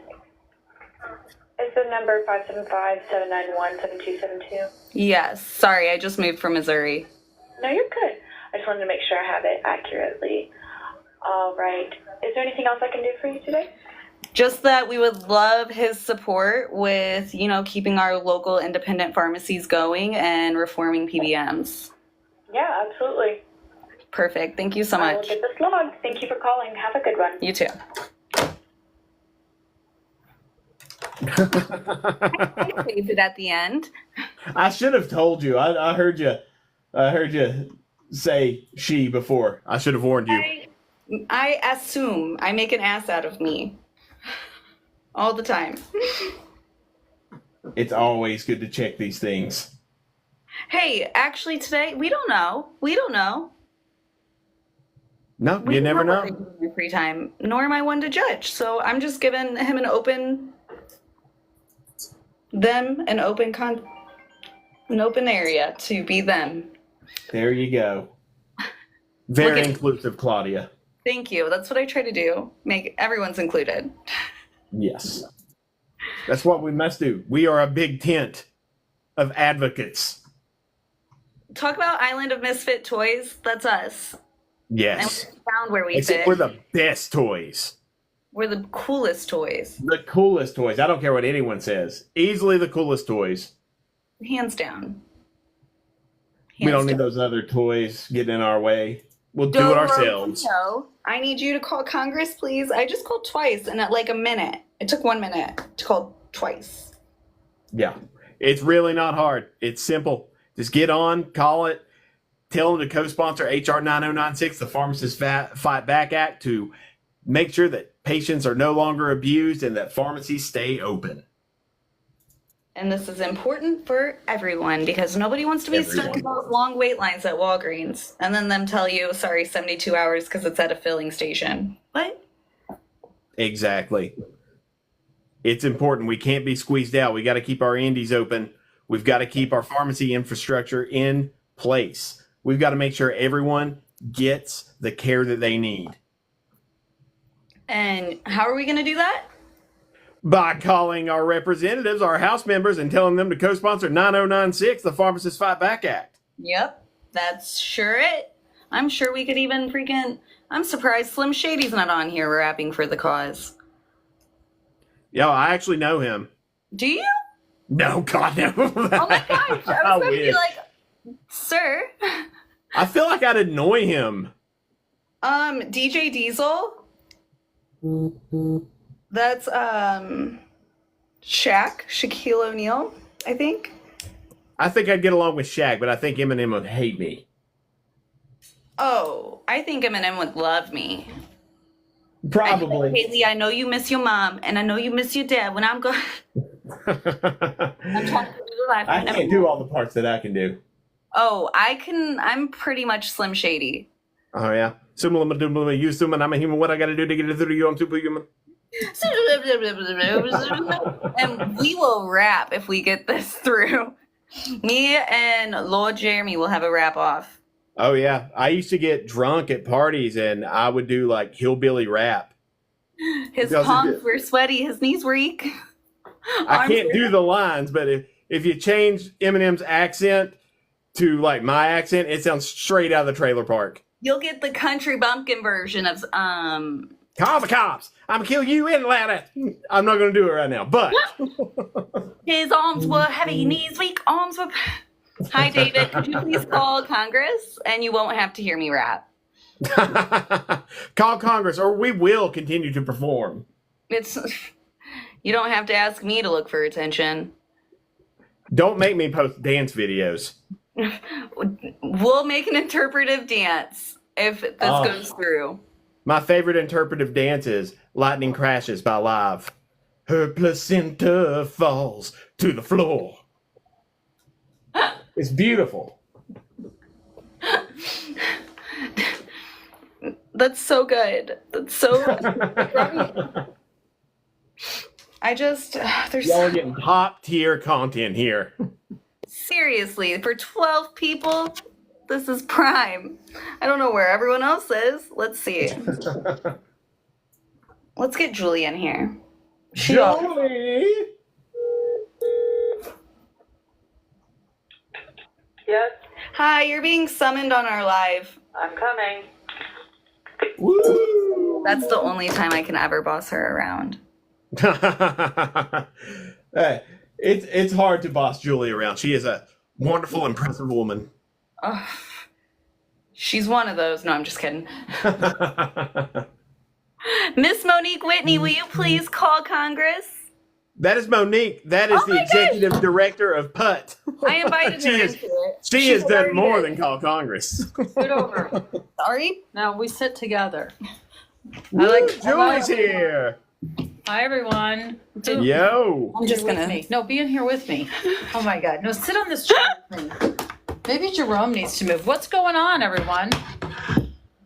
is the number 575-791-7272? Yes, sorry, I just moved from Missouri. No, you're good. I just wanted to make sure I have it accurately. All right. Is there anything else I can do for you today? Just that we would love his support with, keeping our local independent pharmacies going and reforming PBMs. Yeah, absolutely. Perfect. Thank you so I will much. get this logged. Thank you for calling. Have a good one. You too. I saved it at the end. I should have told you. I heard you. I heard you say she before. I should have warned you. I assume. I make an ass out of me. All the time. It's always good to check these things. Hey, actually today, we don't know. No, you never know. In my free time, nor am I one to judge. So I'm just giving him an open area to be them. There you go. Very inclusive, Claudia. Thank you. That's what I try to do. Make everyone's included. Yes. That's what we must do. We are a big tent of advocates. Talk about Island of Misfit Toys. That's us. Yes. And we found where we Except fit. we're the best toys. We're the coolest toys. The coolest toys. I don't care what anyone says. Easily the coolest toys. Hands down. We don't need those other toys getting in our way. We'll do it ourselves. No, I need you to call Congress, please. I just called twice in like a minute. It took 1 minute to call twice. Yeah. It's really not hard. It's simple. Just get on, call it, tell them to co-sponsor HR9096, the Pharmacists Fight Back Act, to make sure that patients are no longer abused and that pharmacies stay open. And this is important for everyone because nobody wants to be stuck in those long wait lines at Walgreens and then them tell you, sorry, 72 hours because it's at a filling station. What? Exactly. It's important. We can't be squeezed out. We got to keep our indies open. We've got to keep our pharmacy infrastructure in place. We've got to make sure everyone gets the care that they need. And how are we going to do that? By calling our representatives, our House members, and telling them to co-sponsor 9096, the Pharmacists Fight Back Act. Yep, that's sure it. I'm sure we could even I'm surprised Slim Shady's not on here rapping for the cause. Yeah, I actually know him. Do you? No, God, no. Oh my gosh, I was going to be like, sir. I feel like I'd annoy him. DJ Diesel. That's Shaquille O'Neal, I think. I think I'd get along with Shaq, but I think Eminem would hate me. Oh, I think Eminem would love me. Probably. Haley, I know you miss your mom, and I know you miss your dad. When I'm gone, I'm trying to do the life. I can't do all the parts that I can do. Oh, I can. I'm pretty much Slim Shady. Oh yeah. You assuming I'm a human. What I got to do to get it through to you? I'm superhuman. And we will rap if we get this through. Me and Lord Jeremy will have a rap off. Oh yeah, I used to get drunk at parties and I would do like hillbilly rap. His Does it palms good. were sweaty. His knees were weak. I Arms can't were- do the lines, but if you change Eminem's accent to like my accent, it sounds straight out of the trailer park. You'll get the country bumpkin version of Call the cops. I'm gonna kill you in Atlanta. I'm not gonna do it right now, but his arms were heavy, knees weak, arms were. Hi, David. Could you please call Congress and you won't have to hear me rap? call Congress or we will continue to perform. It's you don't have to ask me to look for attention. Don't make me post dance videos. We'll make an interpretive dance if this goes through. My favorite interpretive dance is Lightning Crashes by Live. Her placenta falls to the floor. It's beautiful. That's so good. That's so. I just there's Y'all are getting top tier content here. seriously for 12 people. This is prime. I don't know where everyone else is. Let's see. Let's get Julie in here. Julie! Yes, Hi, you're being summoned on our live. I'm coming. Woo! That's the only time I can ever boss her around. Hey, it's hard to boss Julie around. She is a wonderful, impressive woman. Ugh. She's one of those. No, I'm just kidding. Miss Monique Whitney, will you please call Congress? That is Monique. That is Oh the my executive director of PUT. I invited She her is- into it. She has done already more did. than call Congress. Scoot over. Sorry? No, we sit together. Woo, Julie's here. Hi, everyone. Yo. I'm just with gonna. me. No, be in here with me. Oh my God. No, sit on this chair with me. Maybe Jerome needs to move. What's going on, everyone?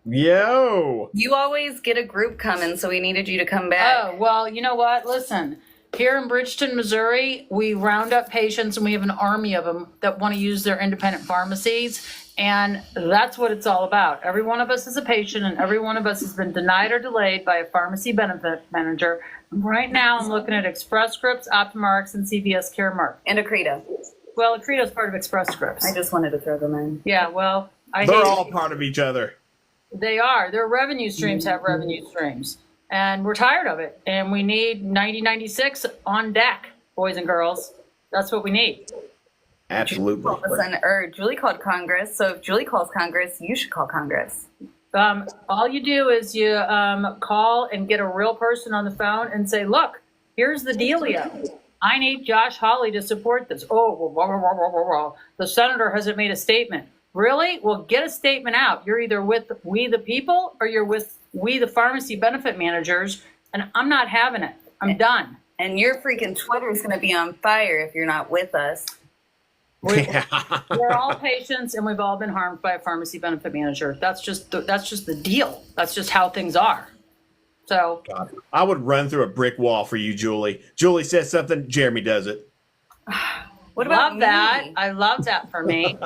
Yo. You always get a group coming, so we needed you to come back. Oh, well, you know what? Listen, here in Bridgeton, Missouri, we round up patients and we have an army of them that want to use their independent pharmacies. And that's what it's all about. Every one of us is a patient and every one of us has been denied or delayed by a pharmacy benefit manager. Right now, I'm looking at Express Scripts, Optimarx, and CVS Caremark. And Accredo. Well, Accredo's part of Express Scripts. I just wanted to throw them in. Yeah, well, I They're hate all part of each other. They are. Their revenue streams have revenue streams. And we're tired of it. And we need 9096 on deck, boys and girls. That's what we need. Absolutely. Julie called Congress, so if Julie calls Congress, you should call Congress. All you do is you call and get a real person on the phone and say, look, here's the dealio. I need Josh Hawley to support this. Oh, the senator hasn't made a statement. Really? Well, get a statement out. You're either with we the people or you're with we the pharmacy benefit managers, and I'm not having it. I'm done. And your freaking Twitter is going to be on fire if you're not with us. We're all patients, and we've all been harmed by a pharmacy benefit manager. That's just the deal. That's just how things are. So I would run through a brick wall for you, Julie. Julie says something, Jeremy does it. What about love that. me? I love that for me.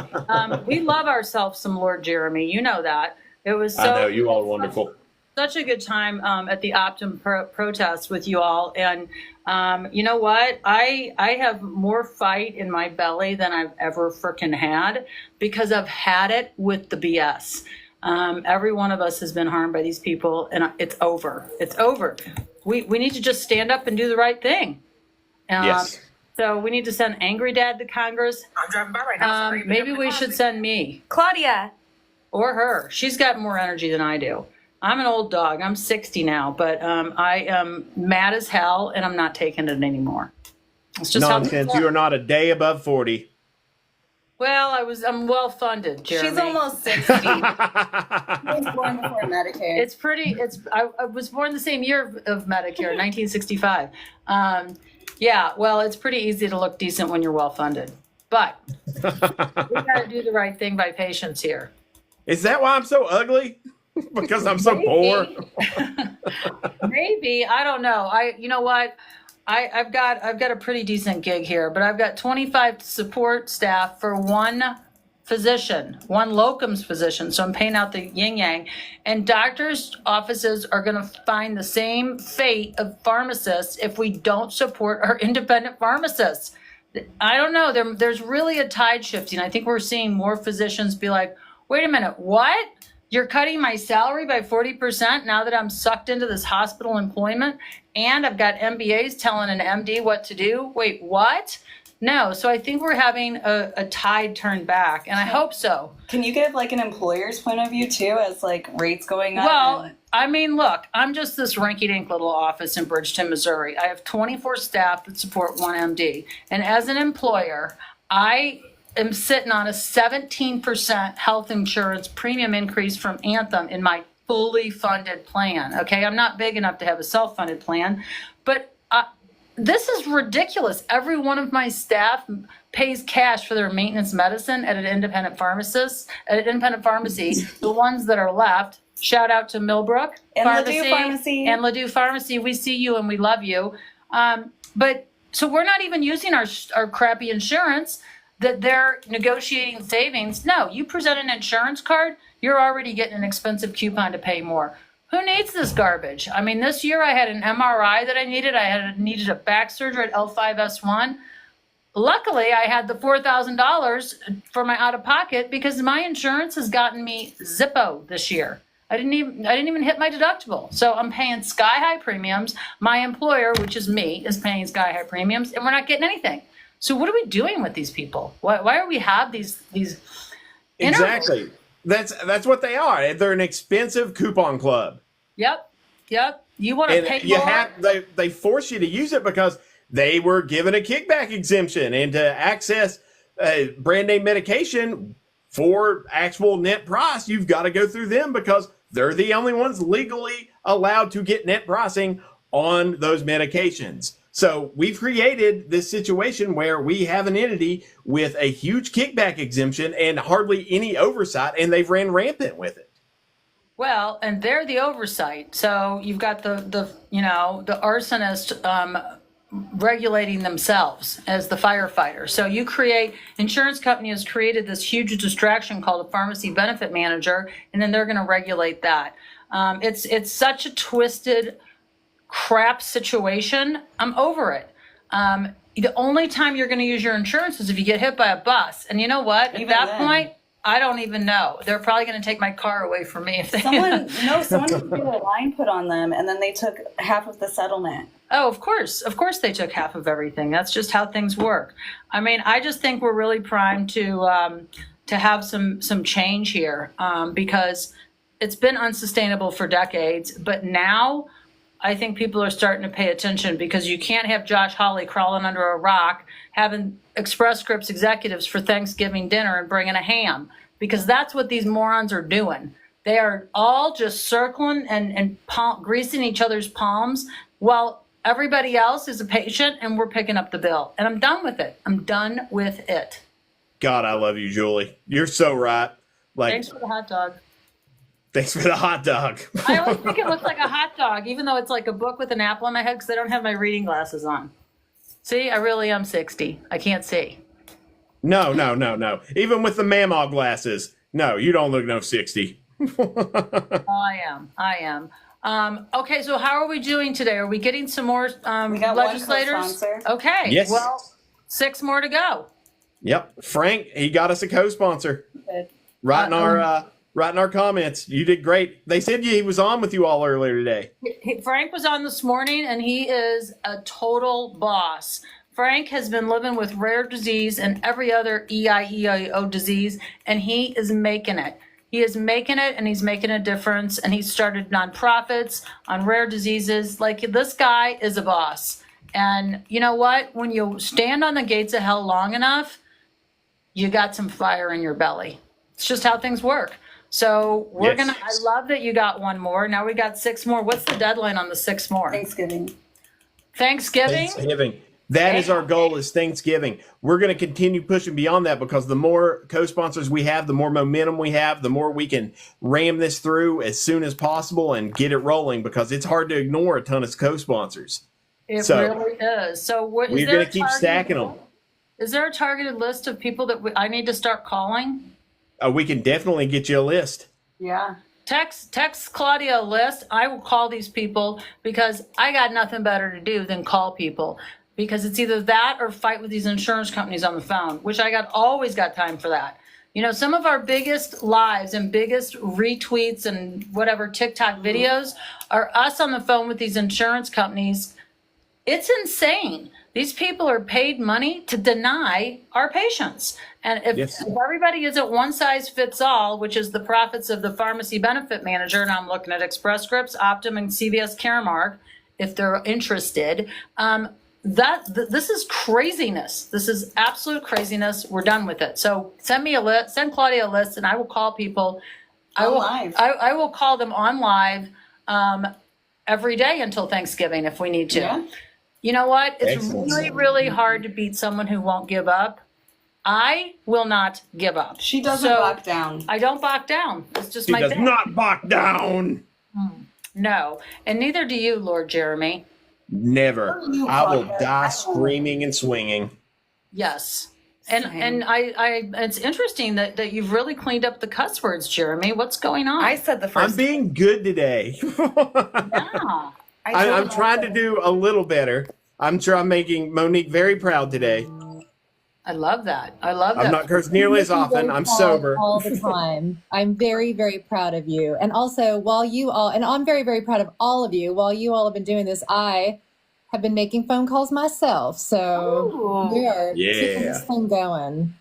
We love ourselves some Lord Jeremy. You know that. It was so. I know, you all are wonderful. Such a good time at the Optum protest with you all. And you know what? I have more fight in my belly than I've ever frickin' had because I've had it with the BS. Every one of us has been harmed by these people, and it's over. It's over. We need to just stand up and do the right thing. Yes. So we need to send Angry Dad to Congress. I'm driving by right now. Maybe we should send me Claudia. or her. She's got more energy than I do. I'm an old dog. I'm 60 now, but I am mad as hell, and I'm not taking it anymore. It's just Nonsense. You are not a day above 40. Well, I'm well funded, Jeremy. She's almost 60. She was born before Medicare. It's pretty. I was born the same year of Medicare, 1965. Yeah. Well, it's pretty easy to look decent when you're well funded, but we got to do the right thing by patients here. Is that why I'm so ugly? Because I'm so poor? Maybe. I don't know. You know what? I've got a pretty decent gig here, but I've got 25 support staff for one physician, one locums physician. So I'm paying out the yin yang. And doctors' offices are going to find the same fate of pharmacists if we don't support our independent pharmacists. I don't know. There's really a tide shifting. I think we're seeing more physicians be like, wait a minute, what? You're cutting my salary by 40% now that I'm sucked into this hospital employment and I've got MBAs telling an MD what to do? Wait, what? No, so I think we're having a tide turn back, and I hope so. Can you give like an employer's point of view too, as like rates going up? Well, I mean, look, I'm just this rinky-dink little office in Bridgeton, Missouri. I have 24 staff that support one MD, and as an employer, I am sitting on a 17% health insurance premium increase from Anthem in my fully funded plan. Okay, I'm not big enough to have a self-funded plan, but this is ridiculous. Every one of my staff pays cash for their maintenance medicine at an independent pharmacist, at an independent pharmacy. The ones that are left, shout out to Millbrook And Ladue Pharmacy. and Ladue Pharmacy. We see you and we love you. But so we're not even using our crappy insurance that they're negotiating savings. No, you present an insurance card, you're already getting an expensive coupon to pay more. Who needs this garbage? I mean, this year I had an MRI that I needed. I needed a back surgery at L5S1. Luckily, I had the $4,000 for my out of pocket because my insurance has gotten me Zippo this year. I didn't even hit my deductible. So I'm paying sky high premiums. My employer, which is me, is paying sky high premiums, and we're not getting anything. So what are we doing with these people? Why are we have these Exactly. That's what they are. They're an expensive coupon club. Yep. You want to pay more? They force you to use it because they were given a kickback exemption, and to access brand name medication for actual net price, you've got to go through them because they're the only ones legally allowed to get net pricing on those medications. So we've created this situation where we have an entity with a huge kickback exemption and hardly any oversight, and they've ran rampant with it. Well, and they're the oversight. So you've got the arsonist regulating themselves as the firefighter. So you create, insurance company has created this huge distraction called a pharmacy benefit manager, and then they're going to regulate that. It's such a twisted crap situation. I'm over it. The only time you're going to use your insurance is if you get hit by a bus. And you know what? At that point, I don't even know. They're probably going to take my car away from me if they. Someone did a line put on them, and then they took half of the settlement. Oh, of course they took half of everything. That's just how things work. I mean, I just think we're really primed to have some change here because it's been unsustainable for decades. But now, I think people are starting to pay attention because you can't have Josh Hawley crawling under a rock having Express Scripts executives for Thanksgiving dinner and bringing a ham, because that's what these morons are doing. They are all just circling and greasing each other's palms while everybody else is a patient and we're picking up the bill. And I'm done with it. God, I love you, Julie. You're so right. Thanks for the hot dog. Thanks for the hot dog. I always think it looks like a hot dog, even though it's like a book with an apple on my head because I don't have my reading glasses on. See, I really am 60. I can't see. No. Even with the Mammal glasses, no, you don't look no 60. I am. Okay, so how are we doing today? Are we getting some more We got legislators? one co-sponsor. Okay, Yes. well, 6 more to go. Yep, Frank, he got us a co-sponsor. Good. Right in our comments. You did great. They said he was on with you all earlier today. Frank was on this morning, and he is a total boss. Frank has been living with rare disease and every other EIEIO disease, and he is making it. He is making it, and he's making a difference, and he started nonprofits on rare diseases. Like, this guy is a boss. And you know what? When you stand on the gates of hell long enough, you got some fire in your belly. It's just how things work. So we're Yes. I love that you got one more. Now we got 6 more. What's the deadline on the 6 more? Thanksgiving. That is our goal, is Thanksgiving. We're going to continue pushing beyond that because the more co-sponsors we have, the more momentum we have, the more we can ram this through as soon as possible and get it rolling, because it's hard to ignore a ton of co-sponsors. It really is. So what is we're there going to keep stacking them. Is there a targeted list of people that I need to start calling? we can definitely get you a list. Yeah. Text Claudia a list. I will call these people because I got nothing better to do than call people, because it's either that or fight with these insurance companies on the phone, which always got time for that. You know, some of our biggest lives and biggest retweets and whatever TikTok videos are us on the phone with these insurance companies. It's insane. These people are paid money to deny our patients. And if everybody isn't one size fits all, which is the profits of the pharmacy benefit manager, and I'm looking at Express Scripts, Optum, and CVS Caremark, if they're interested, this is craziness. This is absolute craziness. We're done with it. So send me a list, send Claudia a list, and I will call people. I will call them on live every day until Thanksgiving if we need to. Yeah. You know what? It's really, really hard to beat someone who won't give up. I will not give up. She doesn't back down. I don't back down. It's just She my does thing. not back down. No, and neither do you, Lord Jeremy. Never. I will die screaming and swinging. Yes. And I it's interesting that you've really cleaned up the cuss words, Jeremy. What's going on? I said the first. I'm being good today. Yeah. I'm trying to do a little better. I'm sure I'm making Monique very proud today. I love that. I love that. I'm not cursed nearly as often. I'm sober. All the time. I'm very, very proud of you. And also, and I'm very, very proud of all of you. While you all have been doing this, I have been making phone calls myself. So we are keeping this thing going.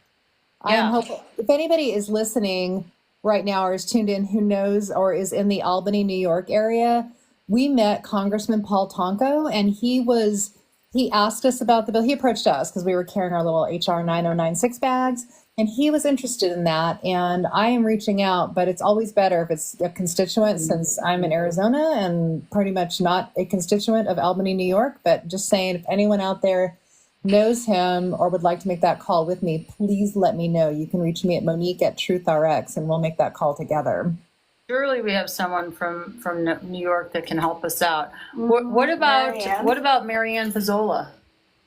Yeah. I'm hopeful. If anybody is listening right now or is tuned in who knows or is in the Albany, New York area, we met Congressman Paul Tonko, and he asked us about the bill. He approached us because we were carrying our little HR9096 bags, and he was interested in that. And I am reaching out, but it's always better if it's a constituent, since I'm in Arizona and pretty much not a constituent of Albany, New York. But just saying, if anyone out there knows him or would like to make that call with me, please let me know. You can reach me at Monique@TruthRx, and we'll make that call together. Surely we have someone from New York that can help us out. What about Marianne Pizzola?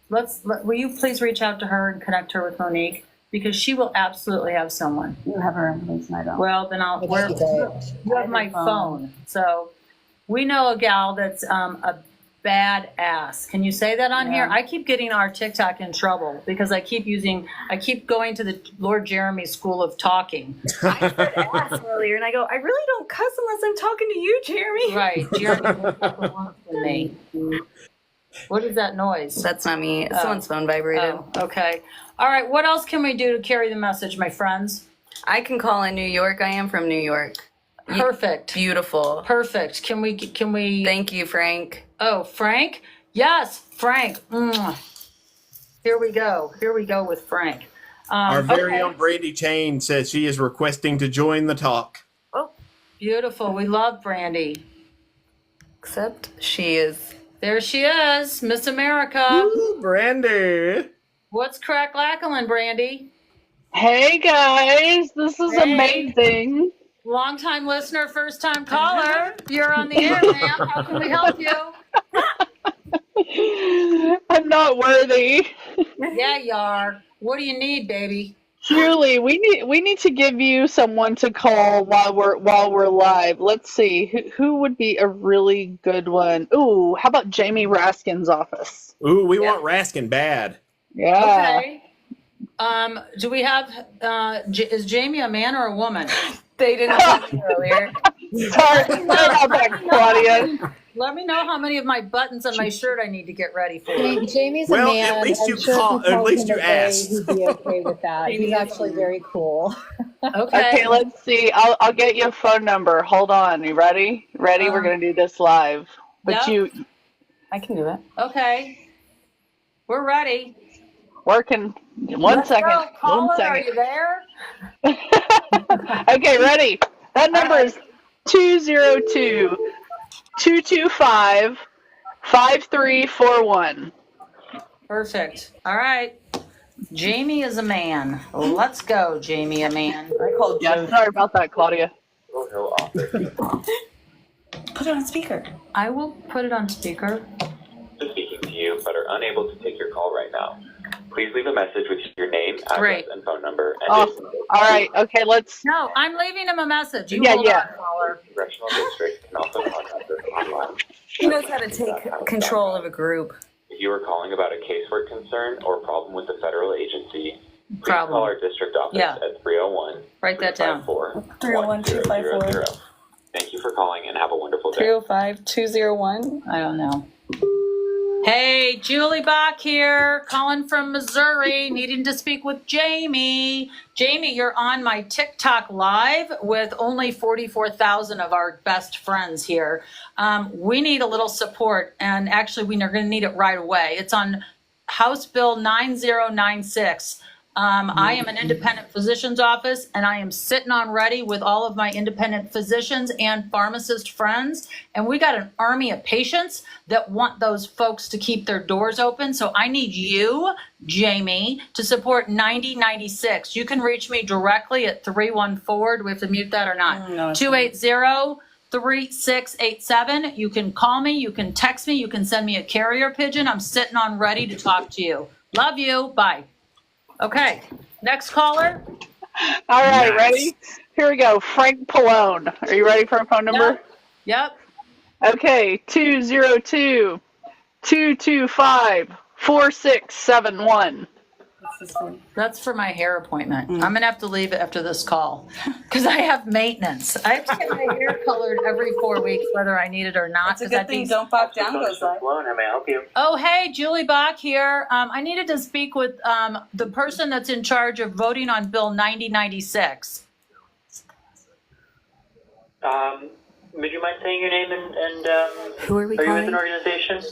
Will you please reach out to her and connect her with Monique, because she will absolutely have someone. You have her information. I don't. Well, then you have my phone. So we know a gal that's a badass. Can you say that on here? I keep getting our TikTok in trouble because I keep going to the Lord Jeremy school of talking. I said ass earlier, and I go, I really don't cuss unless I'm talking to you, Jeremy. Right, Jeremy than me. What is that noise? That's not me. Someone's phone vibrated. Oh, okay. All right. What else can we do to carry the message, my friends? I can call in New York. I am from New York. Perfect. Beautiful. Perfect. Can we? Thank you, Frank. Oh, Frank? Yes, Frank. Here we go with Frank. Our very own Brandy Chain says she is requesting to join the talk. Oh, beautiful. We love Brandy. Except she is. There she is, Miss America. Woo, Brandy. What's crack-lackling, Brandy? Hey, guys. This is amazing. Long-time listener, first-time caller. You're on the air, ma'am. How can we help you? I'm not worthy. Yeah, you are. What do you need, baby? Julie, we need to give you someone to call while we're live. Let's see who would be a really good one. Ooh, how about Jamie Raskin's office? Ooh, we want Raskin bad. Yeah. Okay. Do we have? Is Jamie a man or a woman? They didn't tell me earlier. Sorry about that, Claudia. Let me know how many of my buttons on my shirt I need to get ready for. Jamie's Well, a man. at least you I'm sure call- if you at least told you him a day, asked. He'd be okay with that. He's actually very cool. Okay, let's see. I'll get you a phone number. Hold on. You ready? Ready? We're gonna do this live. But Yep. I can do it. Okay. We're ready. Working. One second. Go, caller, One are second. you there? Okay, ready. That number is 202-225-5341. Perfect. All right. Jamie is a man. Let's go, Jamie, a man. I called Yeah, sorry about that, Claudia. Put it on speaker. I will put it on speaker. Speaking to you, but are unable to take your call right now. Please leave a message with your name, address, Great. and phone number. And Awesome. All right. Okay, let's. No, I'm leaving him a message. You Yeah, hold yeah. on, caller. Congressional district can also contact us online. He knows how to take control of a group. If you are calling about a casework concern or problem with the federal agency, please Problem. call our district office Yeah. at 301. Write that down. 301-254. Thank you for calling and have a wonderful day. 305-201. I don't know. Hey, Julie Bach here, calling from Missouri, needing to speak with Jamie. Jamie, you're on my TikTok live with only 44,000 of our best friends here. We need a little support, and actually we are going to need it right away. It's on House Bill 9096. I am an independent physician's office, and I am sitting on ready with all of my independent physicians and pharmacist friends. And we got an army of patients that want those folks to keep their doors open. So I need you, Jamie, to support 9096. You can reach me directly at 314. Do we have to mute that or not? No, 280-3687. You can call me, you can text me, you can send me a carrier pigeon. I'm sitting on ready to talk to you. Love you. Bye. Okay, next caller. All right, Nice. ready? Here we go. Frank Pallone. Are you ready for a phone number? Yep. Okay, 202-225-4671. That's for my hair appointment. I'm gonna have to leave it after this call because I have maintenance. I have to get my hair colored every 4 weeks, whether I need it or not. It's a good thing Don't Bach Down goes live. How may I help you? Oh, hey, Julie Bach here. I needed to speak with the person that's in charge of voting on Bill 9096. Would you mind saying your name and Who are we are you calling? with an organization?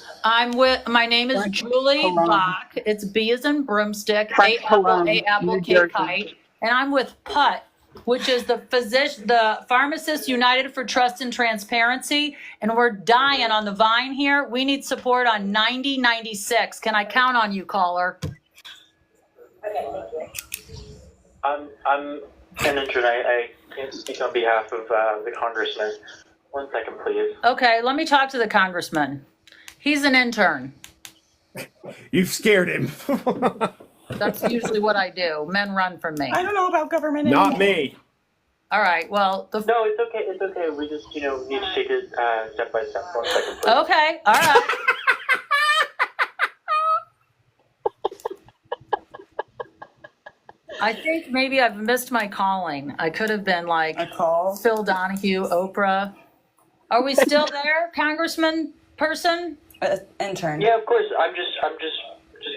My name is Julie Bach. It's B as in broomstick, Frank A apple, Pallone, A apple, New K Jersey. kite. And I'm with PUT, which is the Pharmacists United for Trust and Transparency. And we're dying on the vine here. We need support on 9096. Can I count on you, caller? I'm an intern. I can't speak on behalf of the congressman. 1 second, please. Okay, let me talk to the congressman. He's an intern. You've scared him. That's usually what I do. Men run from me. I don't know about government Not anymore. me. All right, well, No, it's okay. It's okay. We just, need to take it step by step. 1 second, please. okay, all right. I think maybe I've missed my calling. I could have been like A call? Phil Donahue, Oprah. Are we still there, Congressman person? Intern. Yeah, of course. I'm just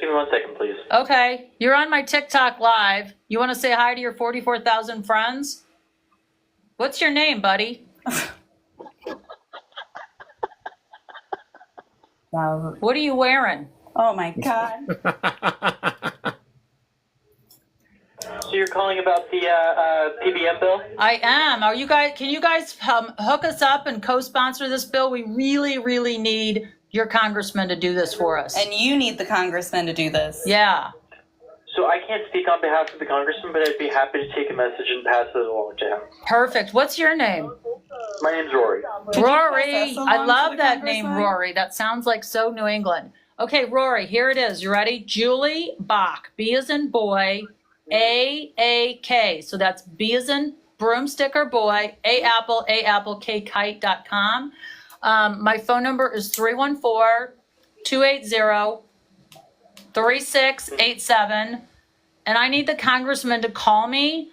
give me 1 second, please. Okay, you're on my TikTok live. You want to say hi to your 44,000 friends? What's your name, buddy? Wow. What are you wearing? Oh my God. So you're calling about the PBM bill? I am. Are you guys? Can you guys hook us up and co-sponsor this bill? We really, really need your congressman to do this for us. And you need the congressman to do this. Yeah. So I can't speak on behalf of the congressman, but I'd be happy to take a message and pass it along to him. Perfect. What's your name? My name's Rory. Rory. along I to love the that name, congressman? Rory. That sounds like so New England. Okay, Rory, here it is. You ready? Julie Bach. B as in boy, A-A-K. So that's B as in broomstick or boy, A apple, K kite.com. My phone number is 314-280-3687. And I need the congressman to call me.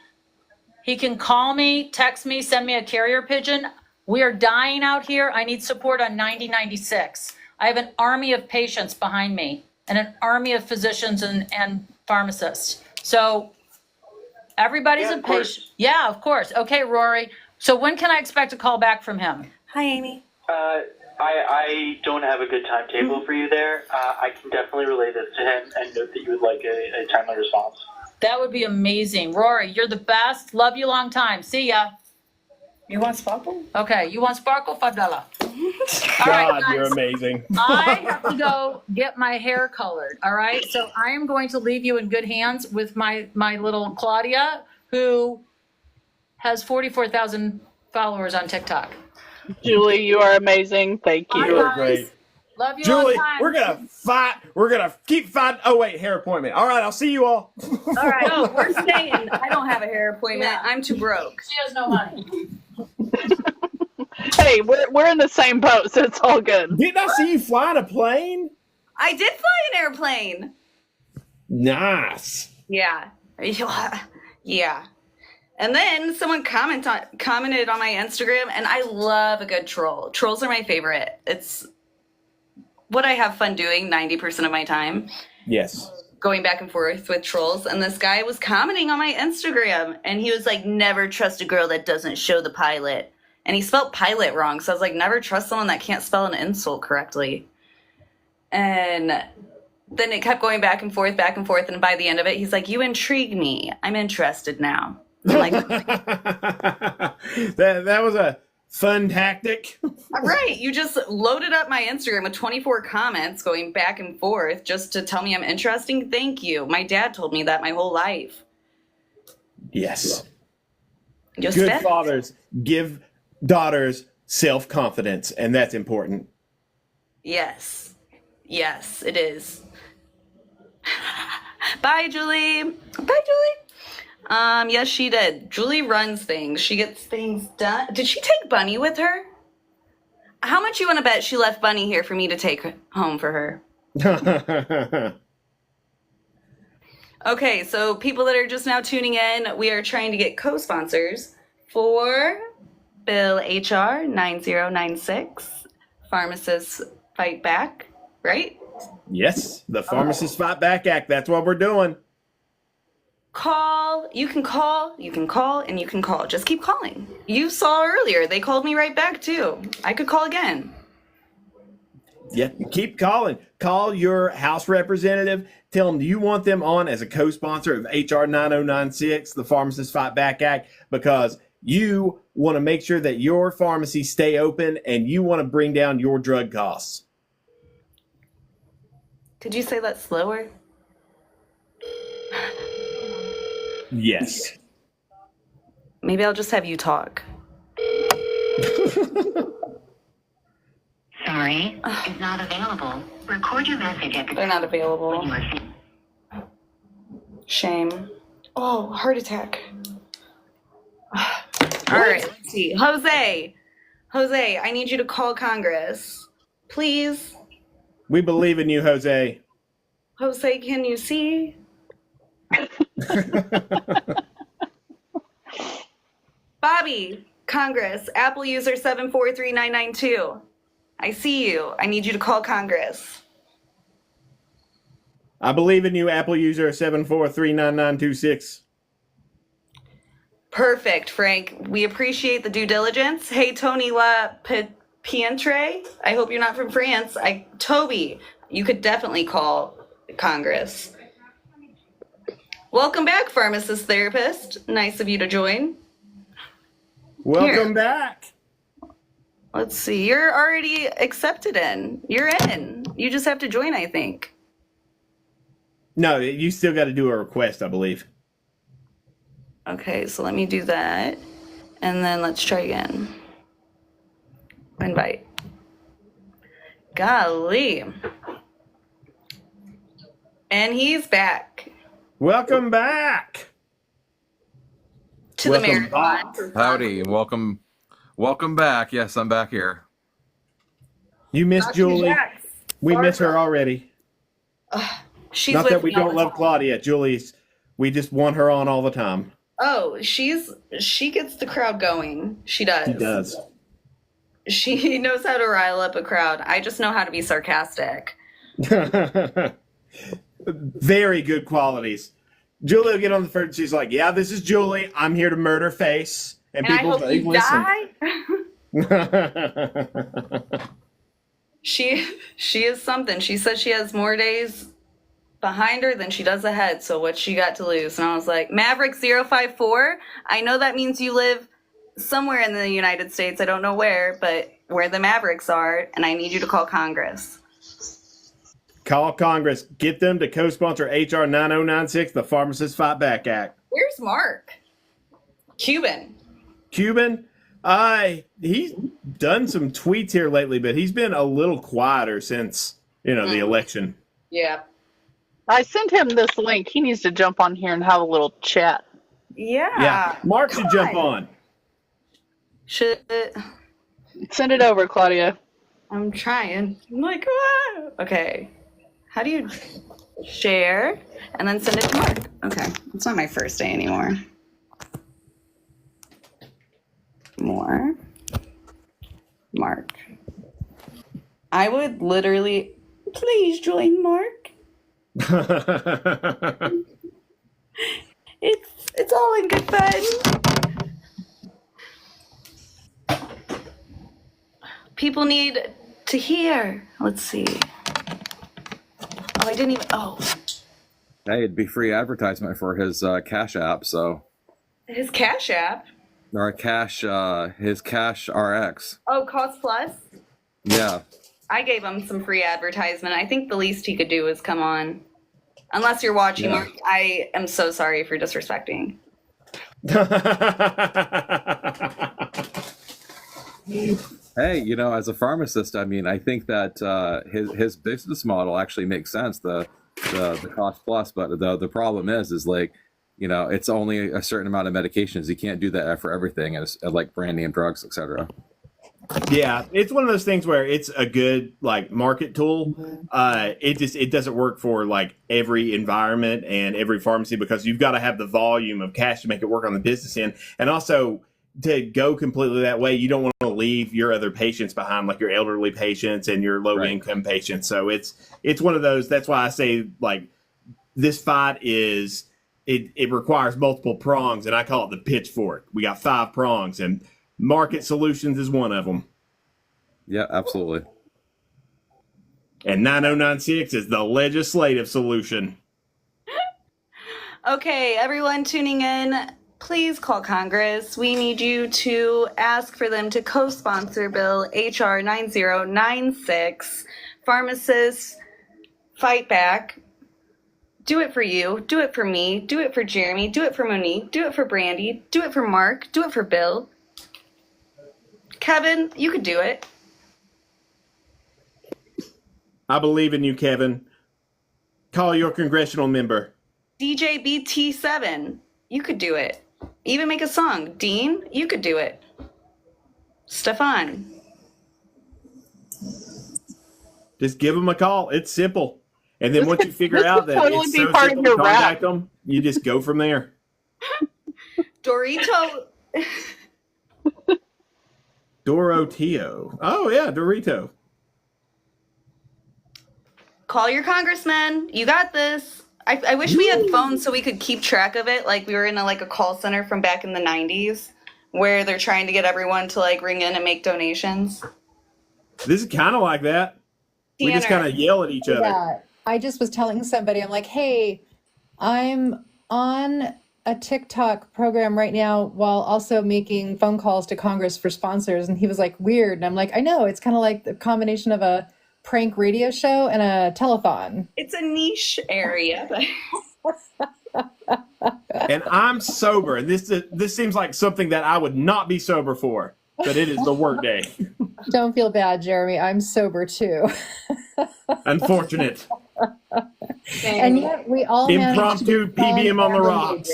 He can call me, text me, send me a carrier pigeon. We are dying out here. I need support on 9096. I have an army of patients behind me and an army of physicians and pharmacists. So everybody's Yeah, a of course. patient. Yeah, of course. Okay, Rory. So when can I expect a call back from him? Hi, Amy. I don't have a good timetable for you there. I can definitely relay this to him and note that you would like a timely response. That would be amazing. Rory, you're the best. Love you long time. See ya. You want sparkle? Okay, you want sparkle? $5. All God, right, you're guys. amazing. I have to go get my hair colored. All right. So I am going to leave you in good hands with my little Claudia, who has 44,000 followers on TikTok. Julie, you are amazing. Thank you. You are great. Love you Julie, all time. we're gonna fight. We're gonna keep fighting. Oh wait, hair appointment. All right, I'll see you all. All right, no, we're staying. I don't have a hair appointment. I'm too broke. She has no money. Hey, we're in the same boat, so it's all good. Didn't I see you flying a plane? I did fly an airplane. Nice. Yeah. Yeah. And then someone commented on my Instagram, and I love a good troll. Trolls are my favorite. It's what I have fun doing 90% of my time, Yes. going back and forth with trolls. And this guy was commenting on my Instagram, and he was like, never trust a girl that doesn't show the pilot. And he spelled pilot wrong. So I was like, never trust someone that can't spell an insult correctly. And then it kept going back and forth. And by the end of it, he's like, you intrigue me. I'm interested now. I'm like, that was a fun tactic. right. You just loaded up my Instagram with 24 comments going back and forth just to tell me I'm interesting. Thank you. My dad told me that my whole life. Yes. Just Good bet. fathers give daughters self-confidence, and that's important. Yes. Yes, it is. Bye, Julie. Bye, Julie. Yes, she did. Julie runs things. She gets things done. Did she take Bunny with her? How much you want to bet she left Bunny here for me to take home for her? Okay, so people that are just now tuning in, we are trying to get co-sponsors for Bill HR9096, Pharmacists Fight Back, right? Yes, the Pharmacists Fight Back Act. That's what we're doing. Call. You can call, and you can call. Just keep calling. You saw earlier, they called me right back too. I could call again. Yeah, keep calling. Call your House representative. Tell them you want them on as a co-sponsor of HR 9096, the Pharmacists Fight Back Act, because you want to make sure that your pharmacies stay open and you want to bring down your drug costs. Could you say that slower? Yes. Maybe I'll just have you talk. Sorry, is not available. Record your message at the They're not available. when you are Shame. Oh, heart attack. All right, let's see. Jose, I need you to call Congress. Please. We believe in you, Jose. Jose, can you see? Bobby, Congress, Apple user 743992. I see you. I need you to call Congress. I believe in you, Apple user 74399926. Perfect, Frank. We appreciate the due diligence. Hey, Tony La Pientre. I hope you're not from France. Toby, you could definitely call Congress. Welcome back, pharmacist therapist. Nice of you to join. Welcome back. Let's see. You're already accepted in. You're in. You just have to join, I think. No, you still got to do a request, I believe. Okay, so let me do that. And then let's try again. Invite. Golly. And he's back. Welcome back. To the marathon. Howdy, welcome back. Yes, I'm back here. You missed Julie. We miss her already. She's Not with that we me all don't the love time. Claudia. Julie's, we just want her on all the time. Oh, she gets the crowd going. She does. She does. She knows how to rile up a crowd. I just know how to be sarcastic. Very good qualities. Julie will get on the phone. She's like, "Yeah, this is Julie. I'm here to murder face." And I hope they you die. She is something. She says she has more days behind her than she does ahead. So what she got to lose? And I was like, Maverick 054. I know that means you live somewhere in the United States. I don't know where, but where the Mavericks are. And I need you to call Congress. Call Congress. Get them to co-sponsor HR 9096, the Pharmacists Fight Back Act. Where's Mark? Cuban. He's done some tweets here lately, but he's been a little quieter since, the election. Yeah. I sent him this link. He needs to jump on here and have a little chat. Yeah. Mark should jump on. Should Send it over, Claudia. I'm trying. I'm like, ah. Okay. How do you share and then send it to Mark? Okay. It's not my first day anymore. More. Mark. I would literally, please join Mark. It's all in good fun. People need to hear. Let's see. Oh, I didn't even. Oh, Hey, it'd be free advertisement for his Cash App, so his Cash App. or his Cash RX. Oh, Cost Plus. Yeah. I gave him some free advertisement. I think the least he could do is come on. Unless you're watching, Yeah. Mark, I am so sorry for disrespecting. Hey, as a pharmacist, I mean, I think that his business model actually makes sense, the cost plus, but the problem is like, it's only a certain amount of medications. You can't do that for everything, as like brand name drugs, etc. Yeah, it's one of those things where it's a good market tool. It doesn't work for every environment and every pharmacy, because you've got to have the volume of cash to make it work on the business end, and also to go completely that way, you don't want to leave your other patients behind, like your elderly patients and your low income patients. So it's one of those. That's why I say this fight is it requires multiple prongs, and I call it the pitchfork. We got 5 prongs, and market solutions is one of them. Yeah, absolutely. And 9096 is the legislative solution. Okay, everyone tuning in, please call Congress. We need you to ask for them to co-sponsor Bill HR9096. Pharmacists fight back. Do it for you. Do it for me. Do it for Jeremy. Do it for Monique. Do it for Brandy. Do it for Mark. Do it for Bill. Kevin, you could do it. I believe in you, Kevin. Call your congressional member. DJ BT7, you could do it. Even make a song. Dean, you could do it. Stefan. Just give them a call. It's simple. And then once you figure out that totally it's be so part simple of to your rap. contact them, you just go from there. Dorito. Dorotio. Oh, yeah, Dorito. Call your congressman. You got this. I wish we had phones so we could keep track of it. Like we were in a call center from back in the 90s where they're trying to get everyone to ring in and make donations. This is kind of like that. We just kind of yell at each other. Yeah, I just was telling somebody, I'm like, hey, I'm on a TikTok program right now while also making phone calls to Congress for sponsors. And he was like, weird. And I'm like, I know, it's kind of like the combination of a prank radio show and a telethon. It's a niche area. And I'm sober. And this seems like something that I would not be sober for, but it is the work day. Don't feel bad, Jeremy. I'm sober too. Unfortunate. And yet we all impromptu PBM on the rocks.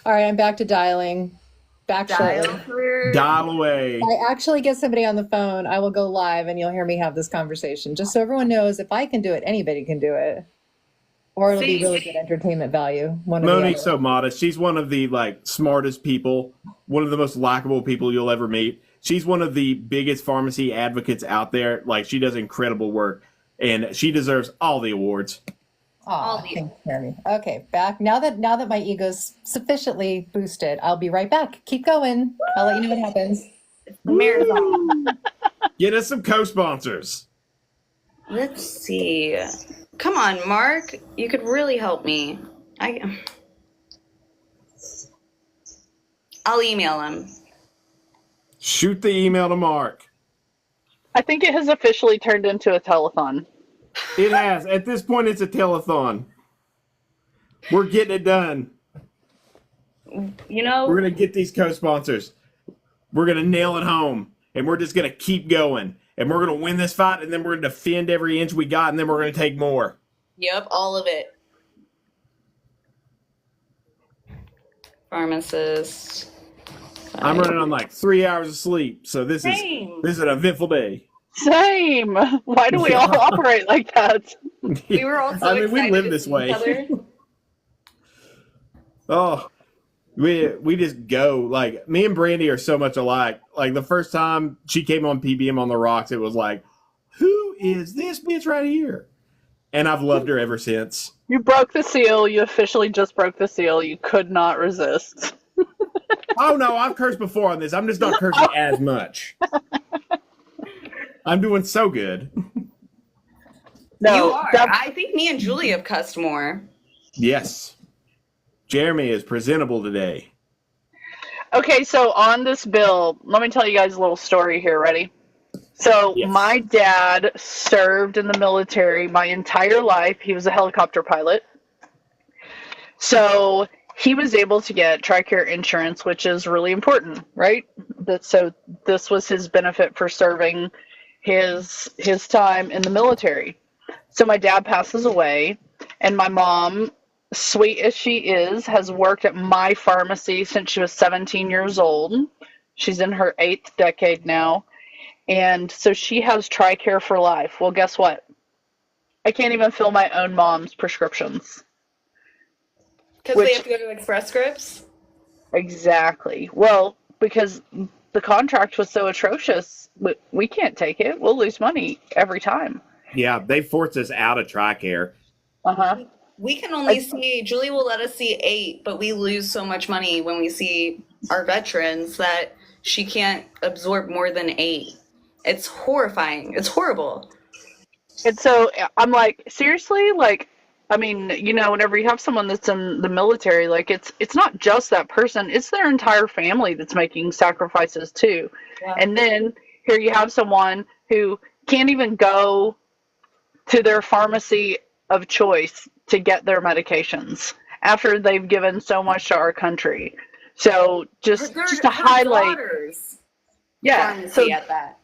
All right, I'm back to dialing. Back shortly. Dial away. I actually get somebody on the phone, I will go live and you'll hear me have this conversation. Just so everyone knows, if I can do it, anybody can do it. Or it'll be really good entertainment value. Monique's so modest. She's one of the smartest people, one of the most likable people you'll ever meet. She's one of the biggest pharmacy advocates out there. She does incredible work, and she deserves all the awards. Oh, thanks, Jeremy. Okay, back now that my ego's sufficiently boosted, I'll be right back. Keep going. I'll let you know what happens. Marathon. Get us some co-sponsors. Let's see. Come on, Mark. You could really help me. I'll email him. Shoot the email to Mark. I think it has officially turned into a telethon. It has. At this point, it's a telethon. We're getting it done. You know, We're going to get these co-sponsors. We're going to nail it home, and we're just going to keep going. And we're going to win this fight, and then we're going to defend every inch we got, and then we're going to take more. yep, all of it. Pharmacist. I'm running on like 3 hours of sleep, so this Same. is an eventful day. Same. Why do we all operate like that? We were all so we excited live to this see way. each other. Oh, we just go. Like, me and Brandy are so much alike. Like, the first time she came on PBM on the Rocks, it was like, who is this bitch right here? And I've loved her ever since. You broke the seal. You officially just broke the seal. You could not resist. Oh no, I've cursed before on this. I'm just not cursing as much. I'm doing so good. No, You are. I think me and Julie have cussed more. Yes. Jeremy is presentable today. Okay, so on this bill, let me tell you guys a little story here. Ready? So my dad served in the military my entire life. He was a helicopter pilot. So he was able to get TRICARE insurance, which is really important, right? So this was his benefit for serving his time in the military. So my dad passes away, and my mom, sweet as she is, has worked at my pharmacy since she was 17 years old. She's in her 8th decade now. And so she has TRICARE for life. Well, guess what? I can't even fill my own mom's prescriptions. Because they have to go to Express Scripts? Exactly. Well, because the contract was so atrocious, we can't take it. We'll lose money every time. Yeah, they forced us out of TRICARE. Uh-huh. We can only see, Julie will let us see 8, but we lose so much money when we see our veterans that she can't absorb more than 8. It's horrifying. It's horrible. And so I'm like, seriously? Like, I mean, you know, whenever you have someone that's in the military, like it's not just that person, it's their entire family that's making sacrifices too. Yeah. And then here you have someone who can't even go to their pharmacy of choice to get their medications after they've given so much to our country. So just to highlight, Pharmacy at that.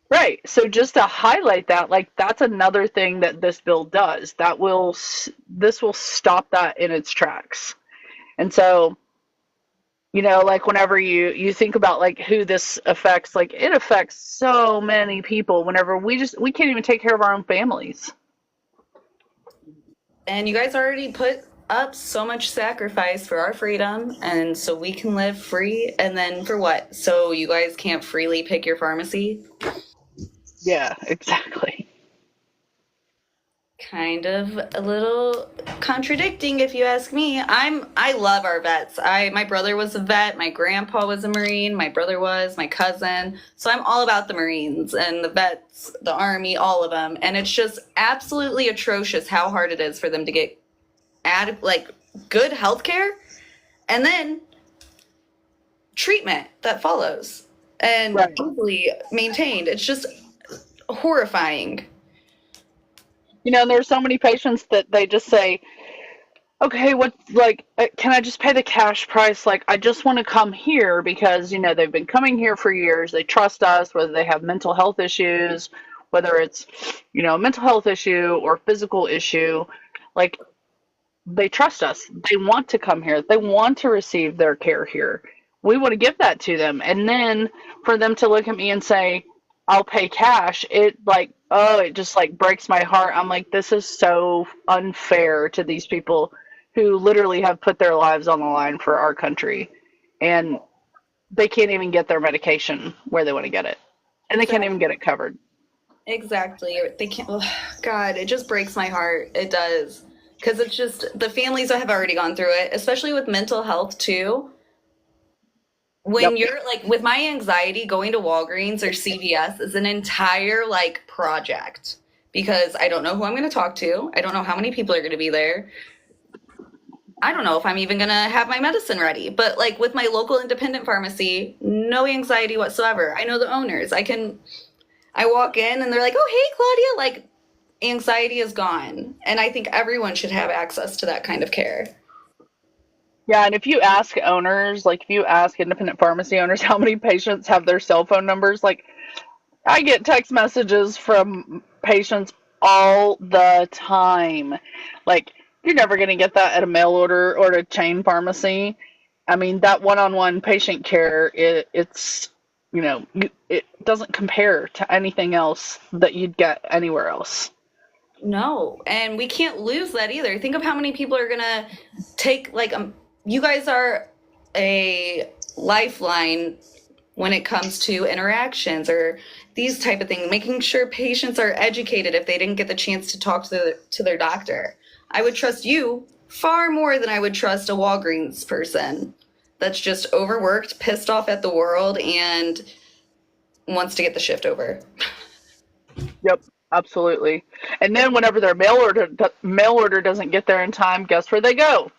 Right. So just to highlight that, like that's another thing that this bill does. This will stop that in its tracks. And so, you know, like whenever you think about like who this affects, like it affects so many people whenever we can't even take care of our own families. And you guys already put up so much sacrifice for our freedom, and so we can live free. And then for what? So you guys can't freely pick your pharmacy? Yeah, exactly. Kind of a little contradicting, if you ask me. I love our vets. My brother was a vet, my grandpa was a Marine, my brother was, my cousin. So I'm all about the Marines and the vets, the Army, all of them. And it's just absolutely atrocious how hard it is for them to get good health care and then treatment that follows and easily maintained. It's just horrifying. You know, there's so many patients that they just say, okay, can I just pay the cash price? Like, I just want to come here because, you know, they've been coming here for years. They trust us, whether they have mental health issues, whether it's, you know, a mental health issue or physical issue. Like, they trust us. They want to come here. They want to receive their care here. We want to give that to them. And then for them to look at me and say, I'll pay cash, it just breaks my heart. I'm like, this is so unfair to these people who literally have put their lives on the line for our country. And they can't even get their medication where they want to get it. And they can't even get it covered. Exactly. They can't. Oh, God, it just breaks my heart. It does. Because it's just the families that have already gone through it, especially with mental health too. When you're like with my anxiety, going to Walgreens or CVS is an entire project because I don't know who I'm going to talk to. I don't know how many people are going to be there. I don't know if I'm even going to have my medicine ready. But with my local independent pharmacy, no anxiety whatsoever. I know the owners. I walk in and they're like, oh, hey, Claudia, anxiety is gone. And I think everyone should have access to that kind of care. Yeah, and if you ask owners, like if you ask independent pharmacy owners how many patients have their cell phone numbers, like I get text messages from patients all the time. Like you're never going to get that at a mail order or at a chain pharmacy. I mean, that one-on-one patient care, it's, it doesn't compare to anything else that you'd get anywhere else. No, and we can't lose that either. Think of how many people are gonna take you guys are a lifeline when it comes to interactions or these type of things, making sure patients are educated if they didn't get the chance to talk to their doctor. I would trust you far more than I would trust a Walgreens person that's just overworked, pissed off at the world, and wants to get the shift over. Yep, absolutely. And then whenever their mail order doesn't get there in time, guess where they go?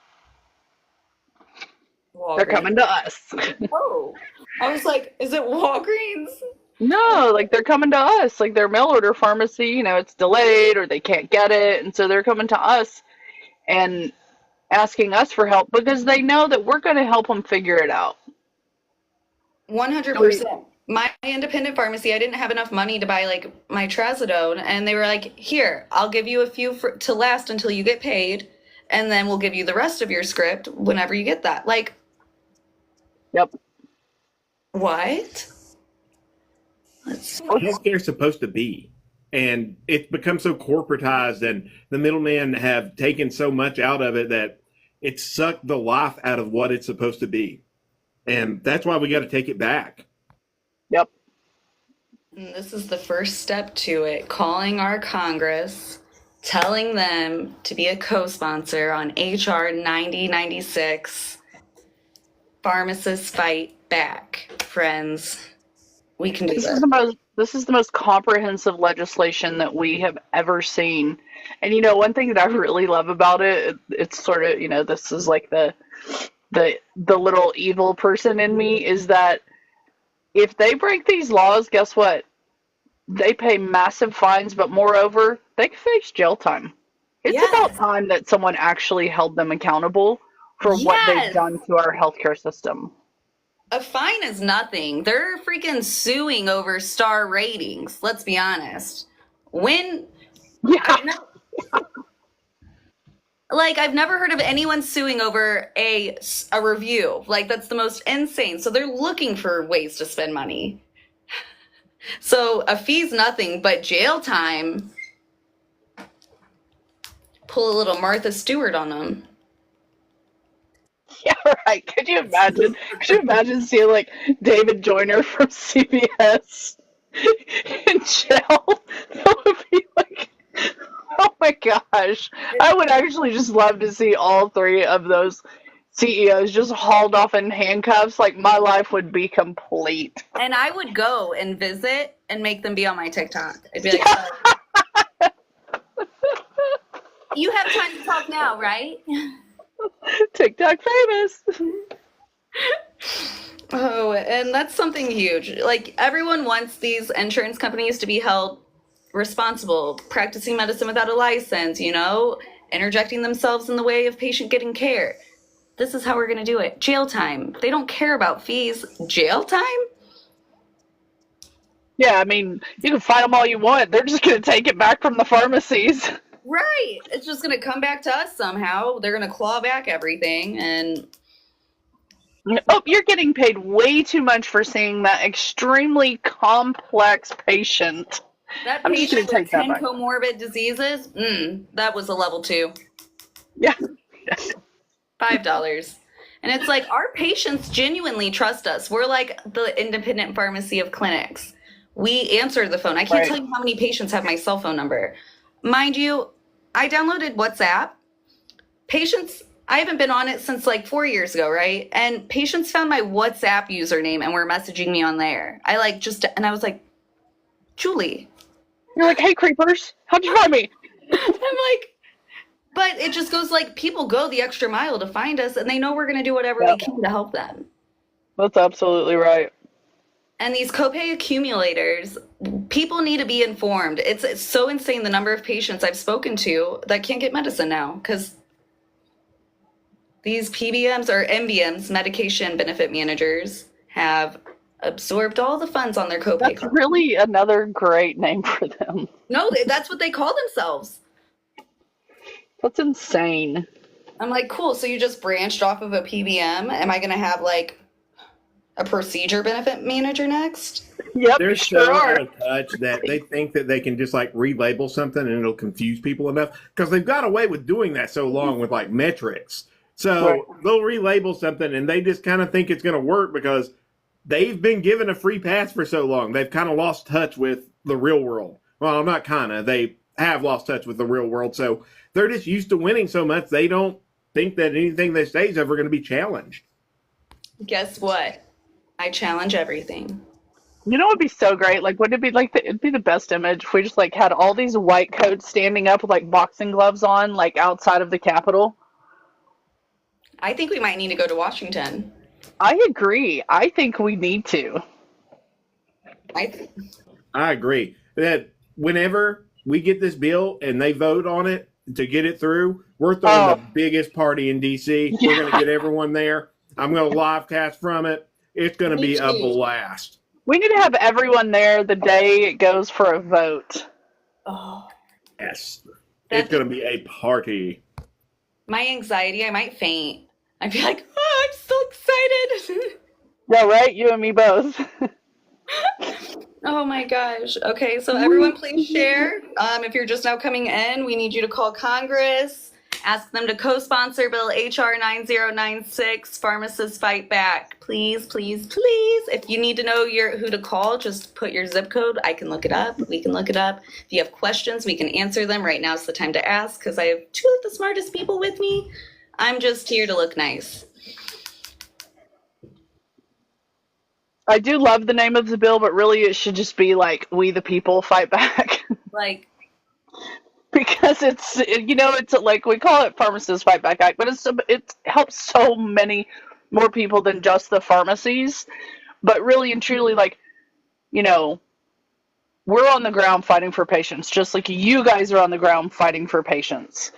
Walgreens. They're coming to us. Oh, I was like, is it Walgreens? No, like they're coming to us. Like their mail order pharmacy, it's delayed or they can't get it, and so they're coming to us and asking us for help because they know that we're going to help them figure it out. 100%. My independent pharmacy, I didn't have enough money to buy like my trazodone, and they were like, here, I'll give you a few to last until you get paid, and then we'll give you the rest of your script whenever you get that. Like, yep. What? Healthcare's supposed to be, and it's become so corporatized, and the middlemen have taken so much out of it that it's sucked the life out of what it's supposed to be, and that's why we got to take it back. Yep. And this is the first step to it, calling our Congress, telling them to be a co-sponsor on HR9096. Pharmacists fight back, friends. We can do this. This is the most comprehensive legislation that we have ever seen. And one thing that I really love about it's sort of, this is like the little evil person in me, is that if they break these laws, guess what? They pay massive fines, but moreover, they can face jail time. It's about time that someone actually held them accountable for what they've done to our healthcare system. A fine is nothing. They're freaking suing over star ratings. Let's be honest. I've never heard of anyone suing over a review. Like, that's the most insane. So they're looking for ways to spend money. So a fee's nothing, but jail time, pull a little Martha Stewart on them. Yeah, right. Could you imagine seeing like David Joyner from CBS in jail? That would be like, oh my gosh. I would actually just love to see all three of those CEOs just hauled off in handcuffs. Like, my life would be complete. And I would go and visit and make them be on my TikTok. I'd be like, you have time to talk now, right? TikTok famous. Oh, and that's something huge. Like, everyone wants these insurance companies to be held responsible, practicing medicine without a license, interjecting themselves in the way of patient getting care. This is how we're going to do it. Jail time. They don't care about fees. Jail time? Yeah, I mean, you can fight them all you want. They're just going to take it back from the pharmacies. Right. It's just going to come back to us somehow. They're going to claw back everything. And oh, you're getting paid way too much for seeing that extremely complex patient. That patient with 10 comorbid diseases, that was a level 2. Yeah. $5. And it's like, our patients genuinely trust us. We're like the independent pharmacy of clinics. We answer the phone. I can't tell you how many patients have my cell phone number. Mind you, I downloaded WhatsApp. Patients, I haven't been on it since like 4 years ago, right? And patients found my WhatsApp username and were messaging me on there. And I was like, Julie. You're like, hey, creepers, how'd you find me? I'm like, but it just goes like, people go the extra mile to find us, and they know we're going to do whatever we can to help them. That's absolutely right. And these copay accumulators, people need to be informed. It's so insane the number of patients I've spoken to that can't get medicine now because These PBMs or MBMs, medication benefit managers, have absorbed all the funds on their copay That's card. really another great name for them. No, that's what they call themselves. That's insane. I'm like, cool. So you just branched off of a PBM. Am I going to have like a procedure benefit manager next? Yep, They're sure so are. out of touch that they think that they can just like relabel something and it'll confuse people enough because they've got away with doing that so long with like metrics. So Right. they'll relabel something and they just kind of think it's going to work because they've been given a free pass for so long. They've kind of lost touch with the real world. Well, not kind of. They have lost touch with the real world. So they're just used to winning so much they don't think that anything they say is ever going to be challenged. Guess what? I challenge everything. You know what would be so great? Like, wouldn't it be like it'd be the best image if we just like had all these white coats standing up with like boxing gloves on, like outside of the Capitol? I think we might need to go to Washington. I agree. I think we need to. I agree that whenever we get this bill and they vote on it to get it through, we're throwing the biggest party in DC. We're going to get everyone there. I'm going to live cast from it. It's going to be a blast. We need to have everyone there the day it goes for a vote. Oh, yes. It's going to be a party. My anxiety, I might faint. I'd be like, oh, I'm so excited. Yeah, right? You and me both. Oh my gosh. Okay, so everyone please share. If you're just now coming in, we need you to call Congress, ask them to co-sponsor Bill HR9096, Pharmacists Fight Back. Please, please, please. If you need to know who to call, just put your zip code. I can look it up. We can look it up. If you have questions, we can answer them. Right now is the time to ask because I have two of the smartest people with me. I'm just here to look nice. I do love the name of the bill, but really it should just be like "We the People Fight Back." Like, because it's like we call it Pharmacists Fight Back Act, but it helps so many more people than just the pharmacies. But really and truly, like, we're on the ground fighting for patients, just like you guys are on the ground fighting for patients.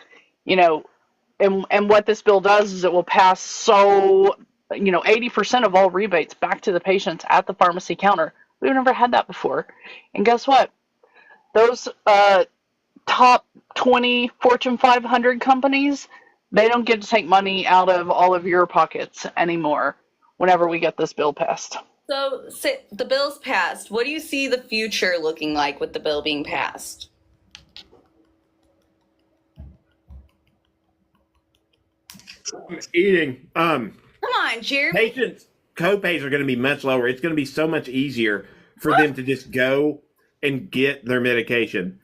And what this bill does is it will pass 80% of all rebates back to the patients at the pharmacy counter. We've never had that before. And guess what? Those top 20 Fortune 500 companies, they don't get to take money out of all of your pockets anymore whenever we get this bill passed. So the bill's passed. What do you see the future looking like with the bill being passed? Eating. Come on, Jeremy. Patients' copays are going to be much lower. It's going to be so much easier for them to just go and get their medication.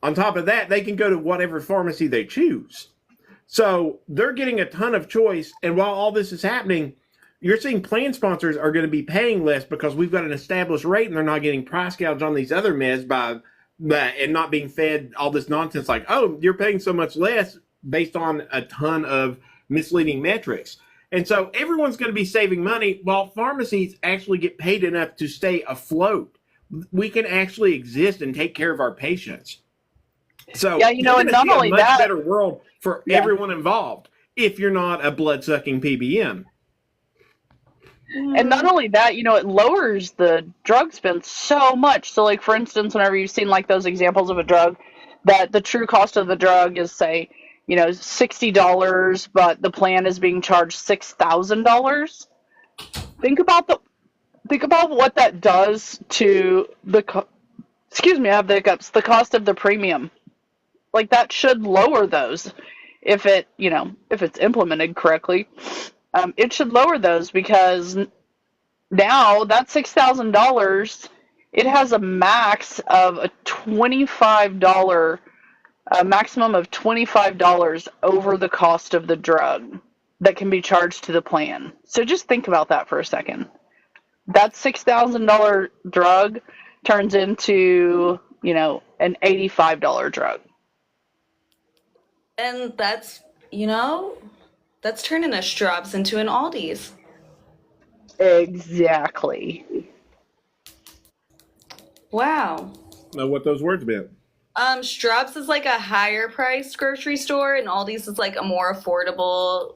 On top of that, they can go to whatever pharmacy they choose. So they're getting a ton of choice. And while all this is happening, you're seeing plan sponsors are going to be paying less because we've got an established rate and they're not getting price gouged on these other meds and not being fed all this nonsense like, oh, you're paying so much less based on a ton of misleading metrics. And so everyone's going to be saving money while pharmacies actually get paid enough to stay afloat. We can actually exist and take care of our patients. So yeah, and not only a much that, better world for everyone involved if you're not a blood-sucking PBM. And not only that, it lowers the drug spend so much. So, like, for instance, whenever you've seen, like, those examples of a drug that the true cost of the drug is, say, $60, but the plan is being charged $6,000. Think about what that does to excuse me, I have the hiccups. The cost of the premium. Like, that should lower those if it's implemented correctly. It should lower those because now that $6,000, it has a max of a $25, a maximum of $25 over the cost of the drug that can be charged to the plan. So just think about that for a second. That $6,000 drug turns into, an $85 drug. And that's turning a Straub's into an Aldi's. Exactly. Wow. Know what those words meant. Straub's is like a higher priced grocery store and Aldi's is like a more affordable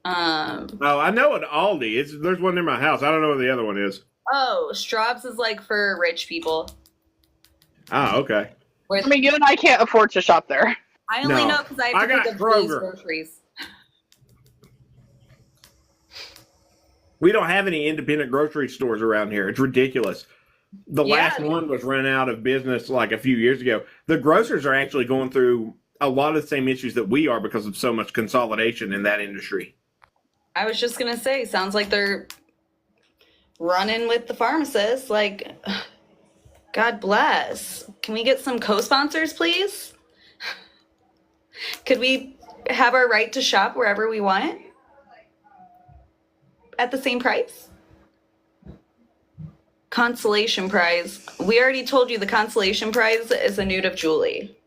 Oh, I know an Aldi. There's one near my house. I don't know what the other one is. Oh, Straub's is like for rich people. Oh, okay. I mean, you and I can't afford to shop there. I only know because I have to pick up Julie's groceries. We don't have any independent grocery stores around here. It's ridiculous. The last one was run out of business like a few years ago. The grocers are actually going through a lot of the same issues that we are because of so much consolidation in that industry. I was just gonna say, sounds like they're running with the pharmacists. Like, God bless. Can we get some co-sponsors, please? Could we have our right to shop wherever we want at the same price? Consolation prize. We already told you the consolation prize is a nude of Julie.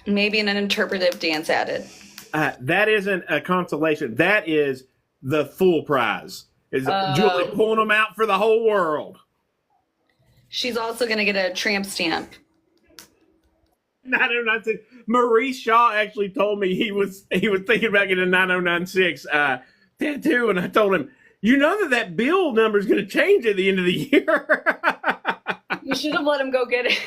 Maybe an interpretive dance added. That isn't a consolation. That is the full prize. Is Julie pulling them out for the whole world? She's also going to get a tramp stamp. 9096. Maurice Shaw actually told me he was thinking about getting a 9096 tattoo, and I told him, you know that bill number is going to change at the end of the year. You should have let him go get it.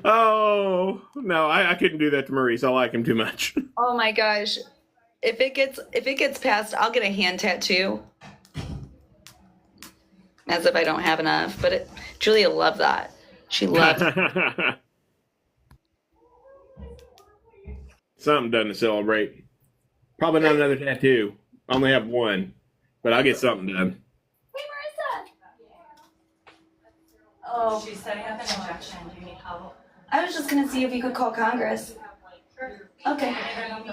Oh no, I couldn't do that to Maurice. I like him too much. Oh my gosh. If it gets passed, I'll get a hand tattoo. As if I don't have enough. But Julia loved that. She loved it. Something done to celebrate. Probably not another tattoo. I only have one. But I'll get something done. Hey, Marissa. Oh, she's setting up an injection. Do you need help? I was just going to see if you could call Congress. Okay. Come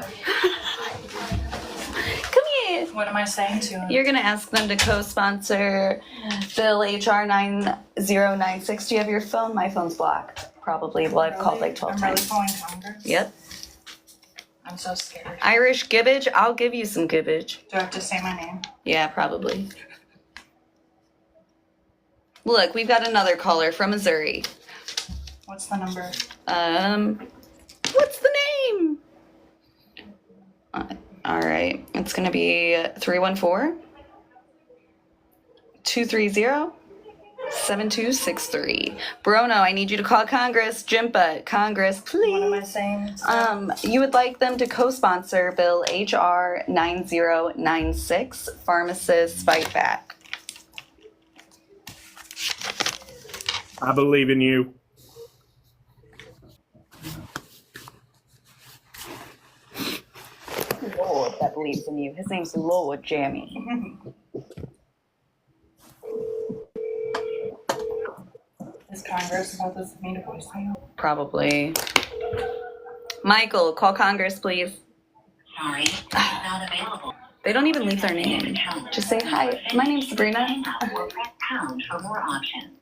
here. What am I saying to him? You're going to ask them to co-sponsor Bill HR9096. Do you have your phone? My phone's blocked. Probably. Well, I've called like 12 times. I'm really calling Congress? Yep. I'm so scared. Irish gibbage? I'll give you some gibbage. Do I have to say my name? Yeah, probably. Look, we've got another caller from Missouri. What's the number? What's the name? All right. It's going to be 314-230-7263. Bruno, I need you to call Congress. Jimpa, Congress, please. What am I saying? You would like them to co-sponsor Bill HR9096, Pharmacists Fight Back. I believe in you. Lord that believes in you. His name's Lord Jammy. Is Congress about this need a voicemail? Probably. Michael, call Congress, please. Sorry, not available. They don't even leave their name. Just say, hi, my name's Sabrina. Or press pound for more options.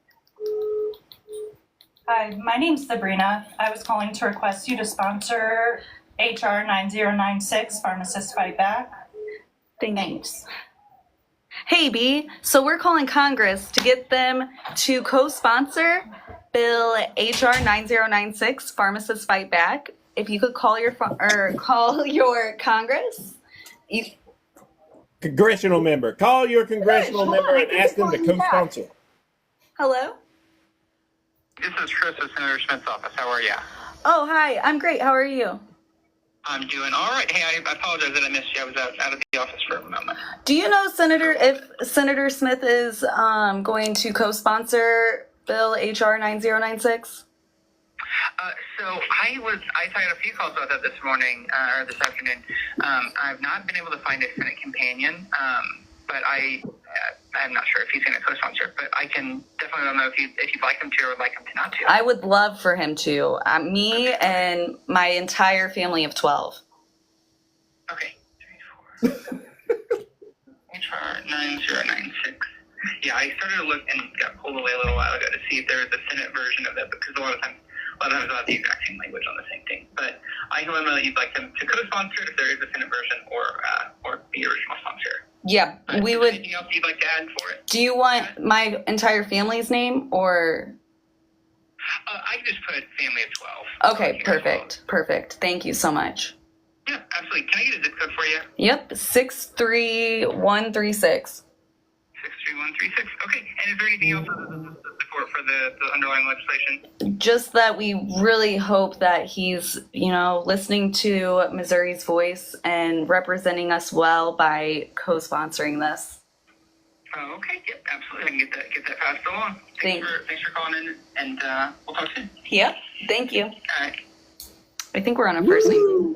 Hi, my name's Sabrina. I was calling to request you to sponsor HR9096, Pharmacists Fight Back. Thanks. Hey, B. So we're calling Congress to get them to co-sponsor Bill HR9096, Pharmacists Fight Back. If you could call your Congress. Congressional member. Call your congressional member and ask them to co-sponsor. Hello? This is Chris at Senator Smith's office. How are you? Oh, hi. I'm great. How are you? I'm doing all right. Hey, I apologize that I missed you. I was out of the office for a moment. Do you know, Senator, if Senator Smith is going to co-sponsor Bill HR9096? So I had a few calls about that this morning or this afternoon. I've not been able to find a Senate companion, but I'm not sure if he's going to co-sponsor. But I can definitely don't know if you'd like him to or would like him to not to. I would love for him to. Me and my entire family of 12. Okay. 3, 4. HR9096. Yeah, I started to look and got pulled away a little while ago to see if there was a Senate version of that, because a lot of times I'll have the exact same language on the same thing. But I can let them know that you'd like them to co-sponsor if there is a Senate version or the original sponsor. Yeah, we would. Anything else you'd like to add for it? Do you want my entire family's name or? I can just put family of 12. Okay, perfect. Perfect. Thank you so much. Yeah, absolutely. Can I get a zip code for you? Yep, 63136. 63136. Okay. And is there anything else support for the underlying legislation? Just that we really hope that he's, listening to Missouri's voice and representing us well by co-sponsoring this. Oh, okay. Yep, absolutely. I can get that passed along. Thanks for calling in, and we'll talk soon. Yep. Thank you. All right. I think we're on a first name.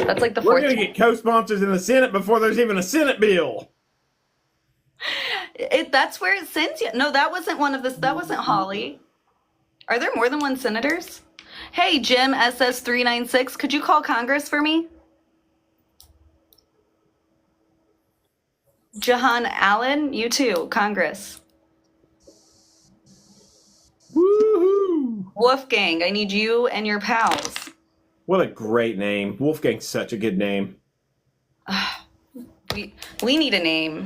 That's like the We're fourth. going to get co-sponsors in the Senate before there's even a Senate bill. That's where it sends you. No, that wasn't one of this. That wasn't Holly. Are there more than one senators? Hey, Jim SS396, could you call Congress for me? Jahan Allen, you too, Congress. Woohoo! Wolfgang, I need you and your pals. What a great name. Wolfgang's such a good name. We need a name.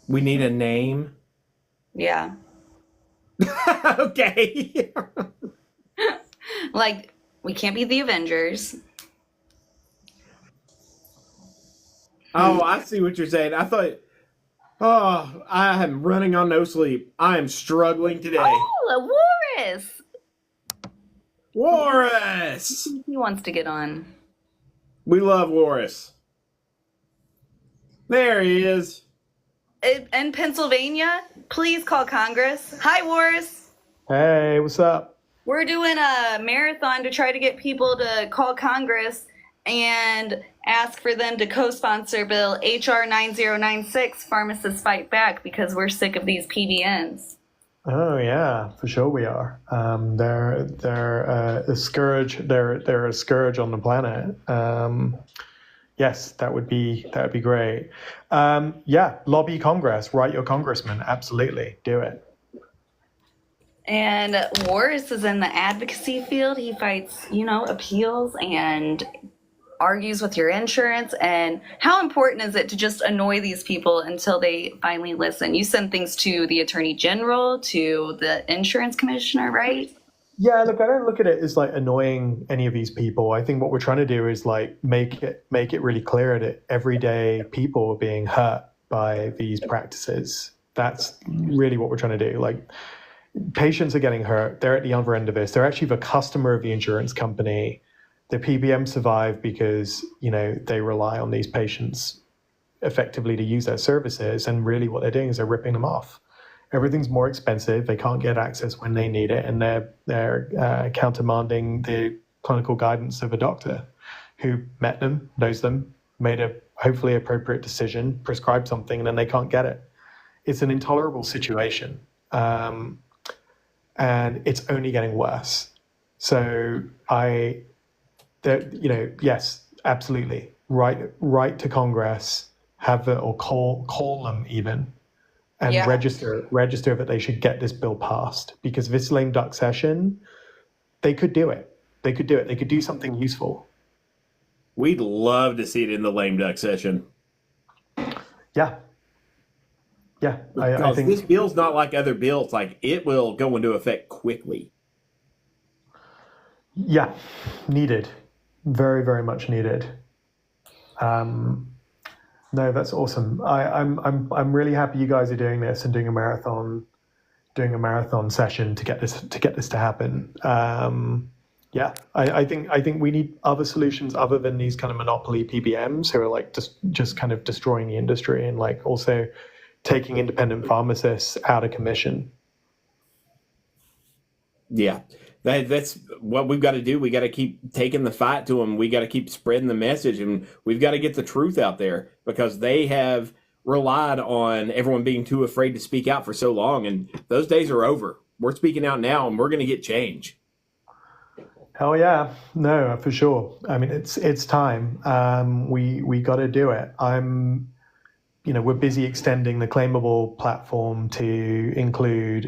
We need a name? Yeah. Okay. Like, we can't be the Avengers. Oh, I see what you're saying. I thought, I am running on no sleep. I am struggling today. Oh, Warris! Warris! He wants to get on. We love Warris. There he is. In Pennsylvania, please call Congress. Hi, Warris. Hey, what's up? We're doing a marathon to try to get people to call Congress and ask for them to co-sponsor Bill HR9096, Pharmacists Fight Back, because we're sick of these PBNs. Oh yeah, for sure we are. They're a scourge. They're a scourge on the planet. Yes, that would be great. Yeah, lobby Congress, write your congressman. Absolutely, do it. And Warris is in the advocacy field. He fights, appeals and argues with your insurance. And how important is it to just annoy these people until they finally listen? You send things to the attorney general, to the insurance commissioner, right? Yeah, look, I don't look at it as like annoying any of these people. I think what we're trying to do is like make it really clear that everyday people are being hurt by these practices. That's really what we're trying to do. Like, patients are getting hurt. They're at the other end of this. They're actually the customer of the insurance company. The PBM survive because, they rely on these patients effectively to use their services. And really what they're doing is they're ripping them off. Everything's more expensive. They can't get access when they need it. And they're countermanding the clinical guidance of a doctor who met them, knows them, made a hopefully appropriate decision, prescribed something, and then they can't get it. It's an intolerable situation. And it's only getting worse. So yes, absolutely. Write to Congress, or call them even, and register that they should get this bill passed. Because this lame duck session, they could do it. They could do something useful. We'd love to see it in the lame duck session. Yeah. Yeah, I think this bill's not like other bills. Like, it will go into effect quickly. Yeah, needed, very, very much needed. No, that's awesome. I'm really happy you guys are doing this and doing a marathon session to get this to happen. Yeah, I think we need other solutions other than these kind of monopoly PBMs who are like just kind of destroying the industry and like also taking independent pharmacists out of commission. Yeah, that's what we've got to do. We got to keep taking the fight to them. We got to keep spreading the message, and we've got to get the truth out there because they have relied on everyone being too afraid to speak out for so long, and those days are over. We're speaking out now, and we're going to get change. Hell yeah, no, for sure. I mean, it's time. We got to do it. We're busy extending the claimable platform to include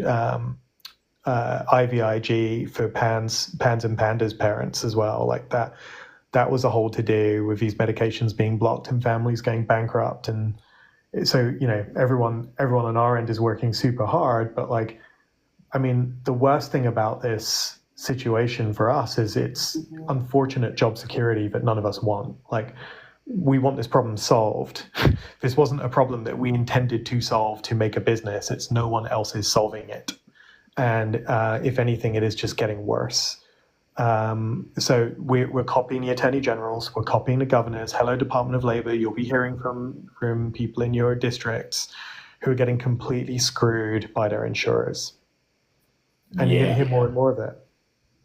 IVIG for PANS and PANDAS parents as well. Like that was a whole to do with these medications being blocked and families going bankrupt. And so, everyone on our end is working super hard, but like, I mean, the worst thing about this situation for us is it's unfortunate job security that none of us want. Like, we want this problem solved. This wasn't a problem that we intended to solve to make a business. It's no one else is solving it. And if anything, it is just getting worse. So we're copying the attorney generals, we're copying the governors. Hello, Department of Labor. You'll be hearing from people in your districts who are getting completely screwed by their insurers. And you're going to hear more and more of it.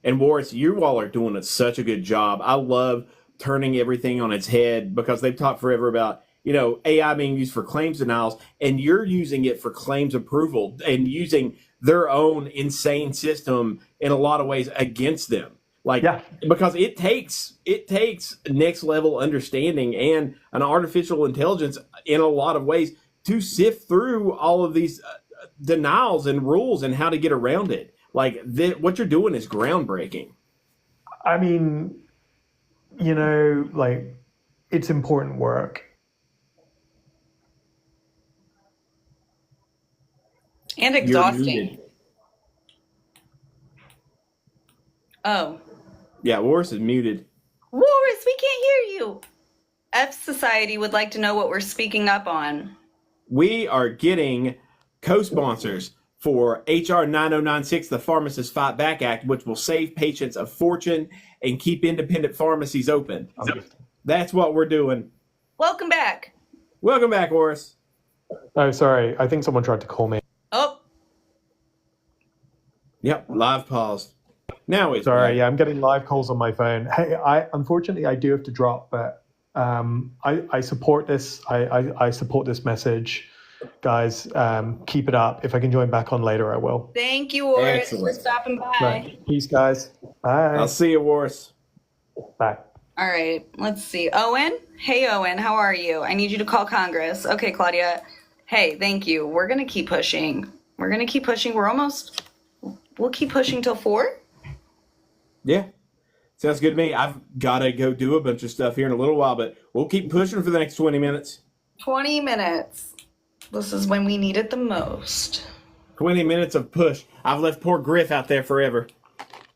And Boris, you all are doing such a good job. I love turning everything on its head because they've talked forever about, AI being used for claims denials, and you're using it for claims approval and using their own insane system in a lot of ways against them. Because it takes next level understanding and an artificial intelligence in a lot of ways to sift through all of these denials and rules and how to get around it. What you're doing is groundbreaking. I mean, it's important work. And exhausting. Oh. Yeah, Boris is muted. Boris, we can't hear you. F Society would like to know what we're speaking up on. We are getting co-sponsors for HR9096, the Pharmacists Fight Back Act, which will save patients a fortune and keep independent pharmacies open. That's what we're doing. Welcome back. Welcome back, Horace. Oh, sorry. I think someone tried to call me. Oh. Yep, live pause. Now it's sorry. Yeah, I'm getting live calls on my phone. Hey, unfortunately I do have to drop, but I support this. I support this message. Guys, keep it up. If I can join back on later, I will. Thank you, Horace, for stopping by. Right. Peace, guys. Bye. I'll see you, Horace. Bye. All right, let's see. Owen? Hey, Owen, how are you? I need you to call Congress. Okay, Claudia. Hey, thank you. We're going to keep pushing. We'll keep pushing till 4? Yeah. Sounds good to me. I've got to go do a bunch of stuff here in a little while, but we'll keep pushing for the next 20 minutes. 20 minutes. This is when we need it the most. 20 minutes of push. I've left poor Griff out there forever.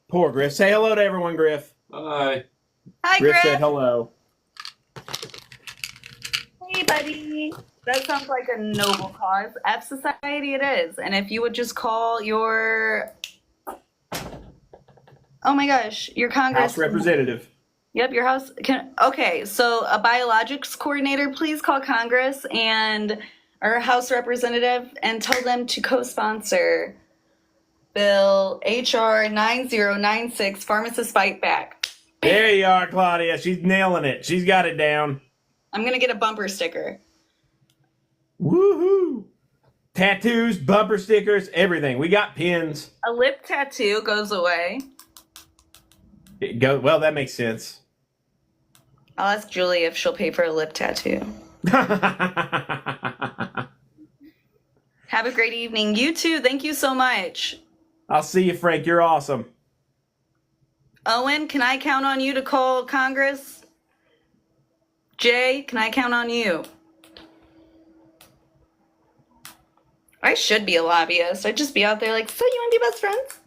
Poor Griff. Say hello to everyone, Griff. Hi. Hi, Griff Griff. said hello. Hey, buddy. That sounds like a noble cause. F Society it is. And if you would just call your... Oh my gosh, your Congress... House representative. Yep, your house... Okay, so a biologics coordinator, please call Congress and our House representative and tell them to co-sponsor Bill HR9096, Pharmacists Fight Back. There you are, Claudia. She's nailing it. She's got it down. I'm going to get a bumper sticker. Woohoo! Tattoos, bumper stickers, everything. We got pins. A lip tattoo goes away. Well, that makes sense. I'll ask Julie if she'll pay for a lip tattoo. Have a great evening. You too. Thank you so much. I'll see you, Frank. You're awesome. Owen, can I count on you to call Congress? Jay, can I count on you? I should be a lobbyist. I'd just be out there like, so you want to be best friends?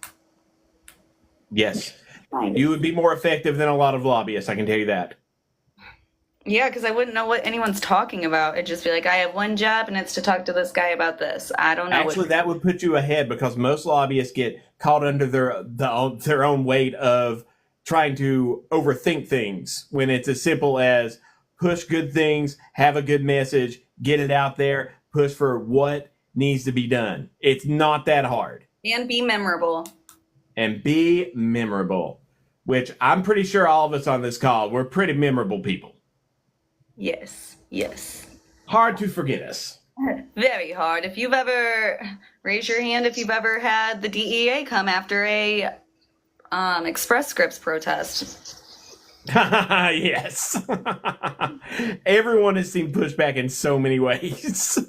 Yes. You would be more effective than a lot of lobbyists, I can tell you that. Yeah, because I wouldn't know what anyone's talking about. I'd just be like, I have one job, and it's to talk to this guy about this. I don't know. Actually, that would put you ahead because most lobbyists get caught under their own weight of trying to overthink things when it's as simple as push good things, have a good message, get it out there, push for what needs to be done. It's not that hard. And be memorable. And be memorable, which I'm pretty sure all of us on this call, we're pretty memorable people. Yes, yes. Hard to forget us. Very hard. If you've ever, raise your hand if you've ever had the DEA come after a Express Scripts protest. Yes. Everyone has seen pushback in so many ways.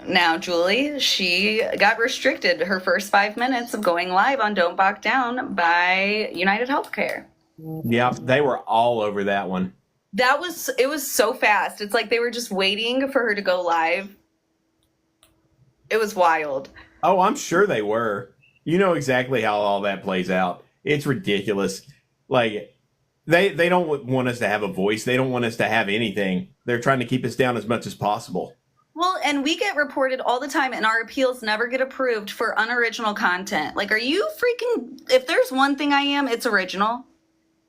Now, Julie, she got restricted her first 5 minutes of going live on Don't Back Down by United Healthcare. Yep, they were all over that one. It was so fast. It's like they were just waiting for her to go live. It was wild. Oh, I'm sure they were. You know exactly how all that plays out. It's ridiculous. Like they don't want us to have a voice. They don't want us to have anything. They're trying to keep us down as much as possible. Well, and we get reported all the time, and our appeals never get approved for unoriginal content. Like, are you freaking? If there's one thing I am, it's original.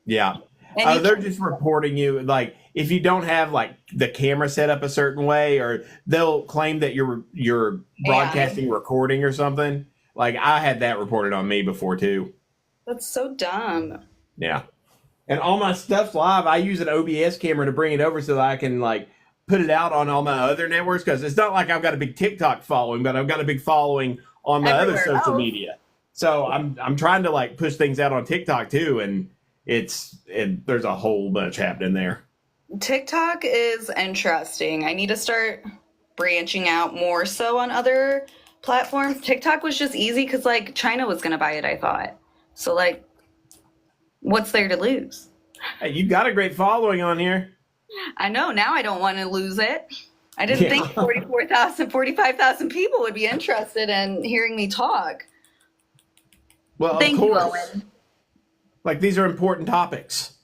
Yeah. And They're just reporting you, like, if you don't have like the camera set up a certain way, or they'll claim that you're broadcasting recording or something. Like, I had that reported on me before too. That's so dumb. Yeah. And all my stuff's live. I use an OBS camera to bring it over so that I can like put it out on all my other networks, because it's not like I've got a big TikTok following, but I've got a big following on my other social media. So I'm trying to like push things out on TikTok too, and there's a whole bunch happening there. TikTok is interesting. I need to start branching out more so on other platforms. TikTok was just easy because like China was going to buy it, I thought. So like, what's there to lose? Hey, you've got a great following on here. I know. Now I don't want to lose it. I didn't think 45,000 people would be interested in hearing me talk. Well, Thank of you, course. Owen. Like, these are important topics.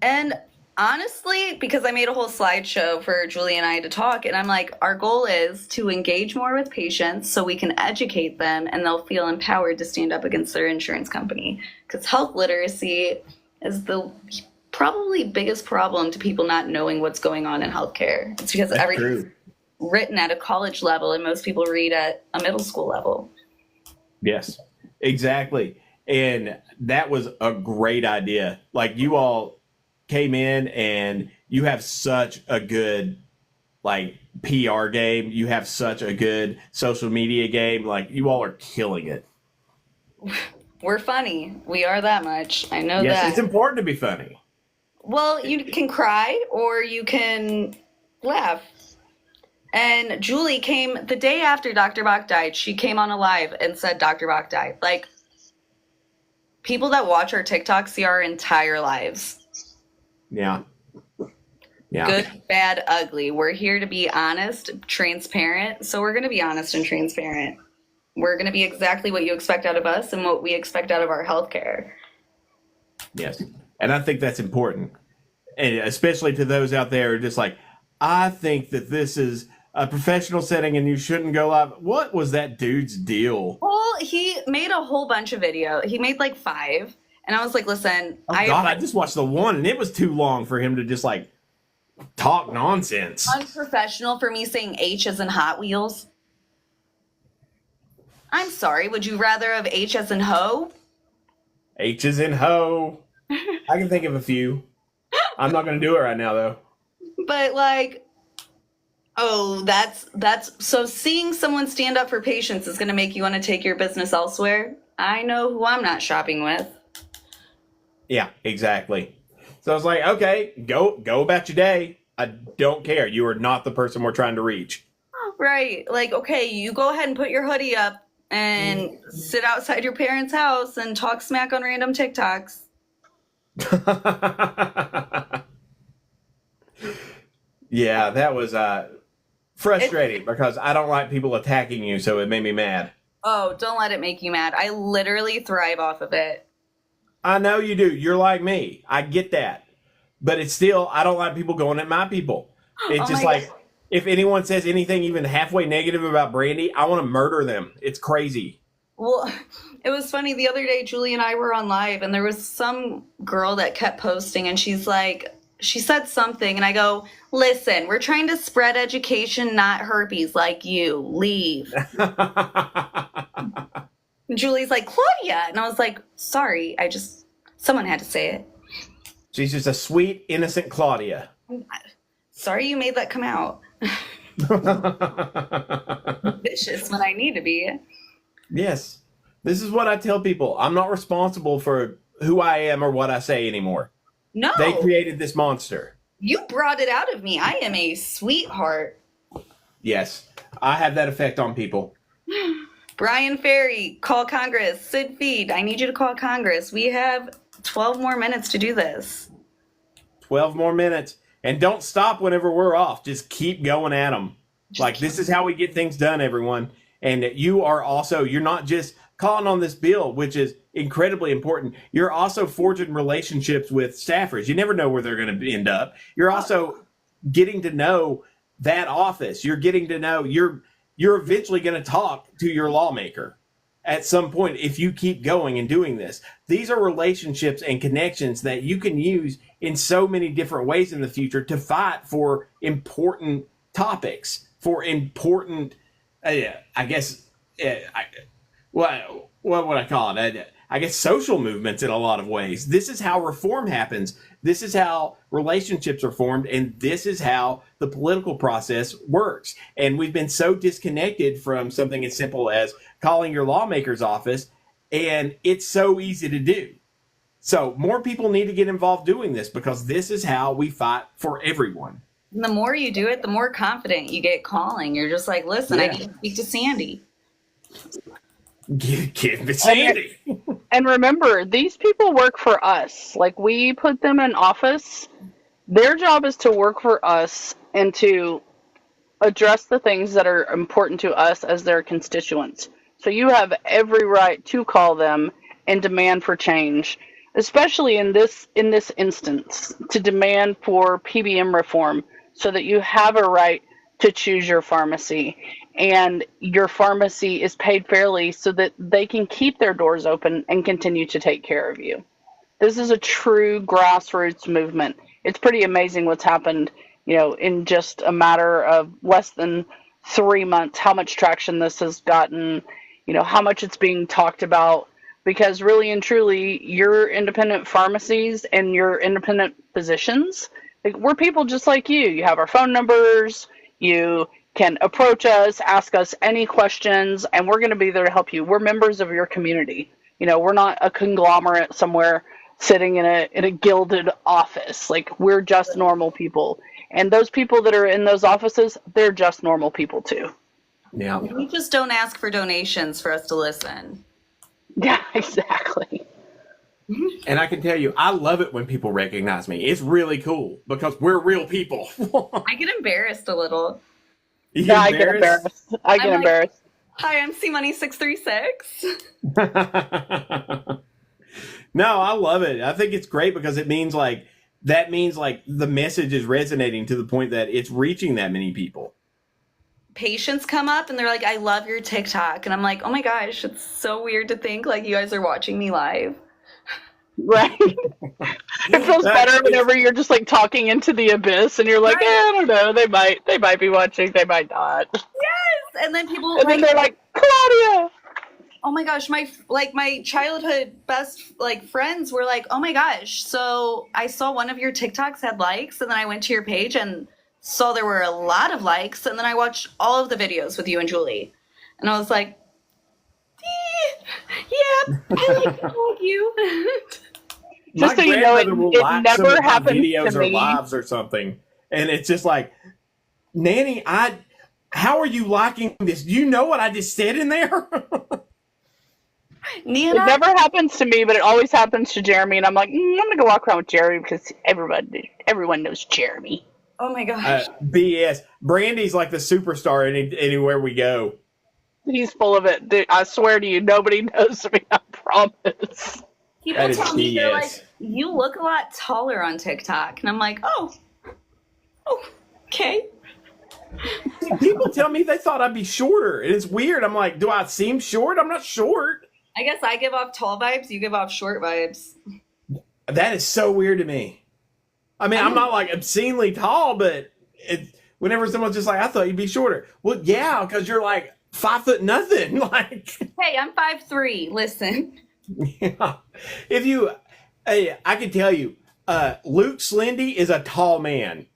And honestly, because I made a whole slideshow for Julie and I to talk, and I'm like, our goal is to engage more with patients so we can educate them and they'll feel empowered to stand up against their insurance company. Because health literacy is the probably biggest problem to people not knowing what's going on in healthcare. It's because everything's written at a college level and most people read at a middle school level. Yes, exactly. And that was a great idea. Like, you all came in and you have such a good like PR game. You have such a good social media game. Like, you all are killing it. We're funny. We are that much. I know Yes, that. it's important to be funny. Well, you can cry or you can laugh. And Julie came the day after Dr. Bach died. She came on a live and said Dr. Bach died. Like, people that watch our TikTok see our entire lives. Yeah. Yeah. Good, bad, ugly. We're here to be honest, transparent. So we're going to be honest and transparent. We're going to be exactly what you expect out of us and what we expect out of our healthcare. Yes. And I think that's important. And especially to those out there who are just like, I think that this is a professional setting and you shouldn't go live. What was that dude's deal? Well, he made a whole bunch of video. He made like 5. And I was like, listen. Oh, God, I just watched the one and it was too long for him to just like talk nonsense. Unprofessional for me saying H as in Hot Wheels. I'm sorry. Would you rather have H as in hoe? H as in hoe. I can think of a few. I'm not going to do it right now, though. But like, oh, that's so seeing someone stand up for patients is going to make you want to take your business elsewhere. I know who I'm not shopping with. Yeah, exactly. So I was like, okay, go about your day. I don't care. You are not the person we're trying to reach. Right. Like, okay, you go ahead and put your hoodie up and sit outside your parents' house and talk smack on random TikToks. Yeah, that was frustrating because I don't like people attacking you, so it made me mad. Oh, don't let it make you mad. I literally thrive off of it. I know you do. You're like me. I get that. But it's still, I don't like people going at my people. It's just like, if anyone says anything even halfway negative about Brandy, I want to murder them. It's crazy. Well, it was funny. The other day, Julie and I were on live, and there was some girl that kept posting, and she's like, she said something, and I go, listen, we're trying to spread education, not herpes like you. Leave. And Julie's like, Claudia. And I was like, sorry, someone had to say it. She's just a sweet, innocent Claudia. Sorry you made that come out. Vicious when I need to be. Yes. This is what I tell people. I'm not responsible for who I am or what I say anymore. No. They created this monster. You brought it out of me. I am a sweetheart. Yes. I have that effect on people. Brian Ferry, call Congress. Sid Feed, I need you to call Congress. We have 12 more minutes to do this. 12 more minutes. And don't stop whenever we're off. Just keep going at them. Like, this is how we get things done, everyone. And you're not just calling on this bill, which is incredibly important. You're also forging relationships with staffers. You never know where they're going to end up. You're also getting to know that office. You're getting to know, you're eventually going to talk to your lawmaker at some point if you keep going and doing this. These are relationships and connections that you can use in so many different ways in the future to fight for important topics, for important, what would I call it? I guess social movements in a lot of ways. This is how reform happens. This is how relationships are formed, and this is how the political process works. And we've been so disconnected from something as simple as calling your lawmaker's office, and it's so easy to do. So more people need to get involved doing this, because this is how we fight for everyone. And the more you do it, the more confident you get calling. You're just like, listen, I need to speak to Sandy. Give me Sandy. And remember, these people work for us. Like, we put them in office. Their job is to work for us and to address the things that are important to us as their constituents. So you have every right to call them and demand for change, especially in this instance, to demand for PBM reform, so that you have a right to choose your pharmacy, and your pharmacy is paid fairly so that they can keep their doors open and continue to take care of you. This is a true grassroots movement. It's pretty amazing what's happened, in just a matter of less than 3 months, how much traction this has gotten, how much it's being talked about, because really and truly, your independent pharmacies and your independent physicians, we're people just like you. You have our phone numbers. You can approach us, ask us any questions, and we're going to be there to help you. We're members of your community. We're not a conglomerate somewhere sitting in a gilded office. Like, we're just normal people. And those people that are in those offices, they're just normal people too. Yeah. We just don't ask for donations for us to listen. Yeah, exactly. And I can tell you, I love it when people recognize me. It's really cool, because we're real people. I get embarrassed a little. Yeah, I get embarrassed. I get embarrassed. Hi, I'm C-Money636. No, I love it. I think it's great, because it means the message is resonating to the point that it's reaching that many people. Patients come up and they're like, I love your TikTok. And I'm like, oh my gosh, it's so weird to think like you guys are watching me live. Right. It feels better whenever you're just like talking into the abyss and you're like, I don't know, they might be watching, they might not. Yes. And then people then they're like, Claudia. Oh my gosh, my childhood best friends were like, oh my gosh, so I saw one of your TikToks had likes, and then I went to your page and saw there were a lot of likes, and then I watched all of the videos with you and Julie. And I was like, yeah, I like you. Just so you know, it never happens videos to or me. lives or something, and it's just like, Nanny, how are you liking this? Do you know what I just said in there? It never happens to me, but it always happens to Jeremy, and I'm like, I'm gonna go walk around with Jeremy because everyone knows Jeremy. Oh my gosh. BS. Brandy's like the superstar anywhere we go. He's full of it. Dude, I swear to you, nobody knows me. I promise. People tell me, they're like, you look a lot taller on TikTok. And I'm like, oh, okay. People tell me they thought I'd be shorter. And it's weird. I'm like, do I seem short? I'm not short. I guess I give off tall vibes. You give off short vibes. That is so weird to me. I mean, I'm not like obscenely tall, but whenever someone's just like, I thought you'd be shorter. Well, yeah, because you're like 5 foot nothing. Like, hey, I'm 5'3". Listen. Yeah. I can tell you, Luke Slendy is a tall man.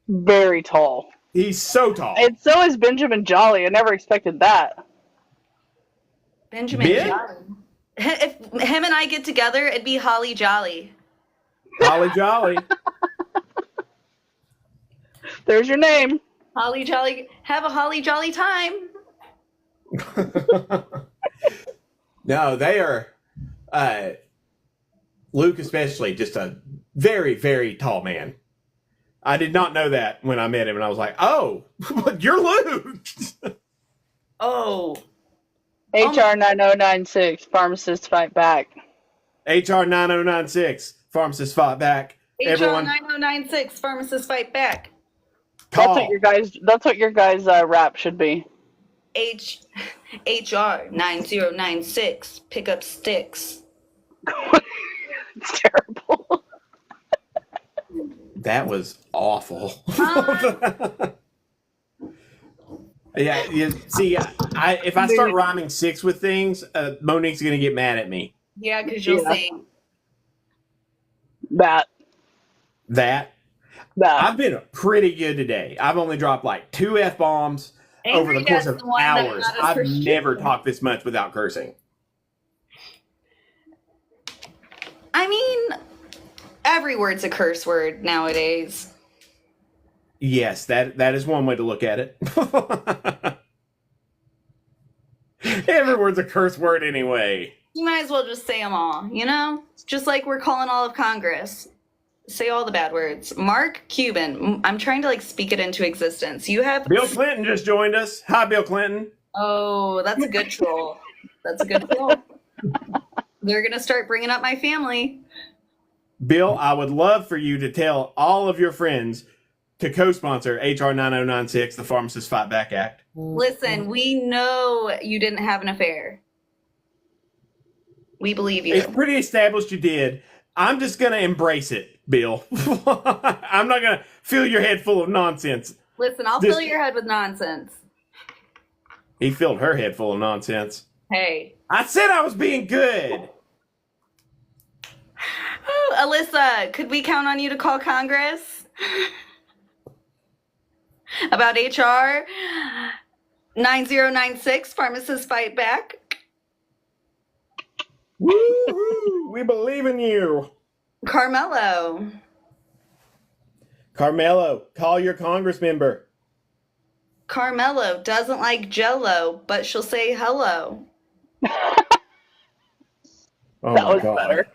Very tall. He's so tall. And so is Benjamin Jolly. I never expected that. Benjamin Jolly. If him and I get together, it'd be Holly Jolly. Holly Jolly. There's your name. Holly Jolly. Have a Holly Jolly time. No, they are, Luke especially, just a very, very tall man. I did not know that when I met him, and I was like, "Oh, you're Luke." Oh. HR 9096, pharmacists fight back. HR 9096, pharmacists fought back. HR Everyone, 9096, pharmacists fight back. call. That's what your guys' rap should be. HR 9096, pick up sticks. It's terrible. That was awful. Yeah, see, if I start rhyming six with things, Monique's gonna get mad at me. Yeah, because you'll say that. I've been pretty good today. I've only dropped like 2 F-bombs over the course of hours. I've never talked this much without cursing. I mean, every word's a curse word nowadays. Yes, that is one way to look at it. Every word's a curse word anyway. You might as well just say them all, you know? Just like we're calling all of Congress. Say all the bad words. Mark Cuban. I'm trying to like speak it into existence. You have Bill Clinton just joined us. Hi, Bill Clinton. Oh, that's a good troll. That's a good troll. They're going to start bringing up my family. Bill, I would love for you to tell all of your friends to co-sponsor HR 9096, the Pharmacists Fight Back Act. Listen, we know you didn't have an affair. We believe you. It's pretty established you did. I'm just going to embrace it, Bill. I'm not going to fill your head full of nonsense. Listen, I'll fill your head with nonsense. He filled her head full of nonsense. Hey. I said I was being good. Oh, Alyssa, could we count on you to call Congress about HR 9096, Pharmacists Fight Back? Woo-hoo, we believe in you. Carmelo, call your Congress member. Carmelo doesn't like Jell-O, but she'll say hello. Oh, that was better.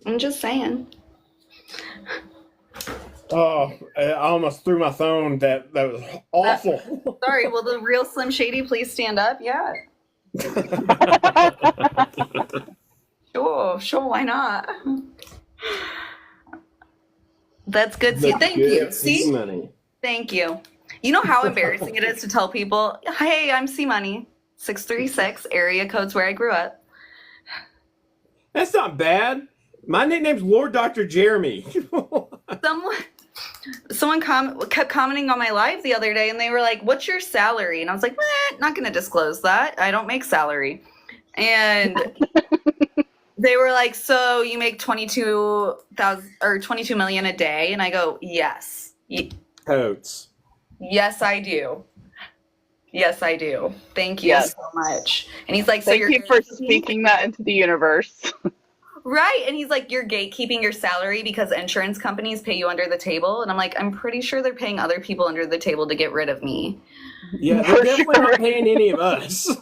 I'm just saying. Oh, I almost threw my phone. That was awful. Sorry, will the real Slim Shady please stand up? Yeah. Sure, why not? That's good. Thank you. See? Money. Thank you. You know how embarrassing it is to tell people, hey, I'm C Money, 636, area code's where I grew up. That's not bad. My nickname's Lord Dr. Jeremy. Someone kept commenting on my live the other day, and they were like, what's your salary? And I was like, not going to disclose that. I don't make salary. And they were like, so you make 22,000 or 22 million a day? And I go, yes. Totes. Yes, I do. Yes, I do. Thank you so much. And he's like, so Thank you're you for speaking that into the universe. Right. And he's like, you're gatekeeping your salary because insurance companies pay you under the table. And I'm like, I'm pretty sure they're paying other people under the table to get rid of me. Yeah, they're definitely not paying any of us.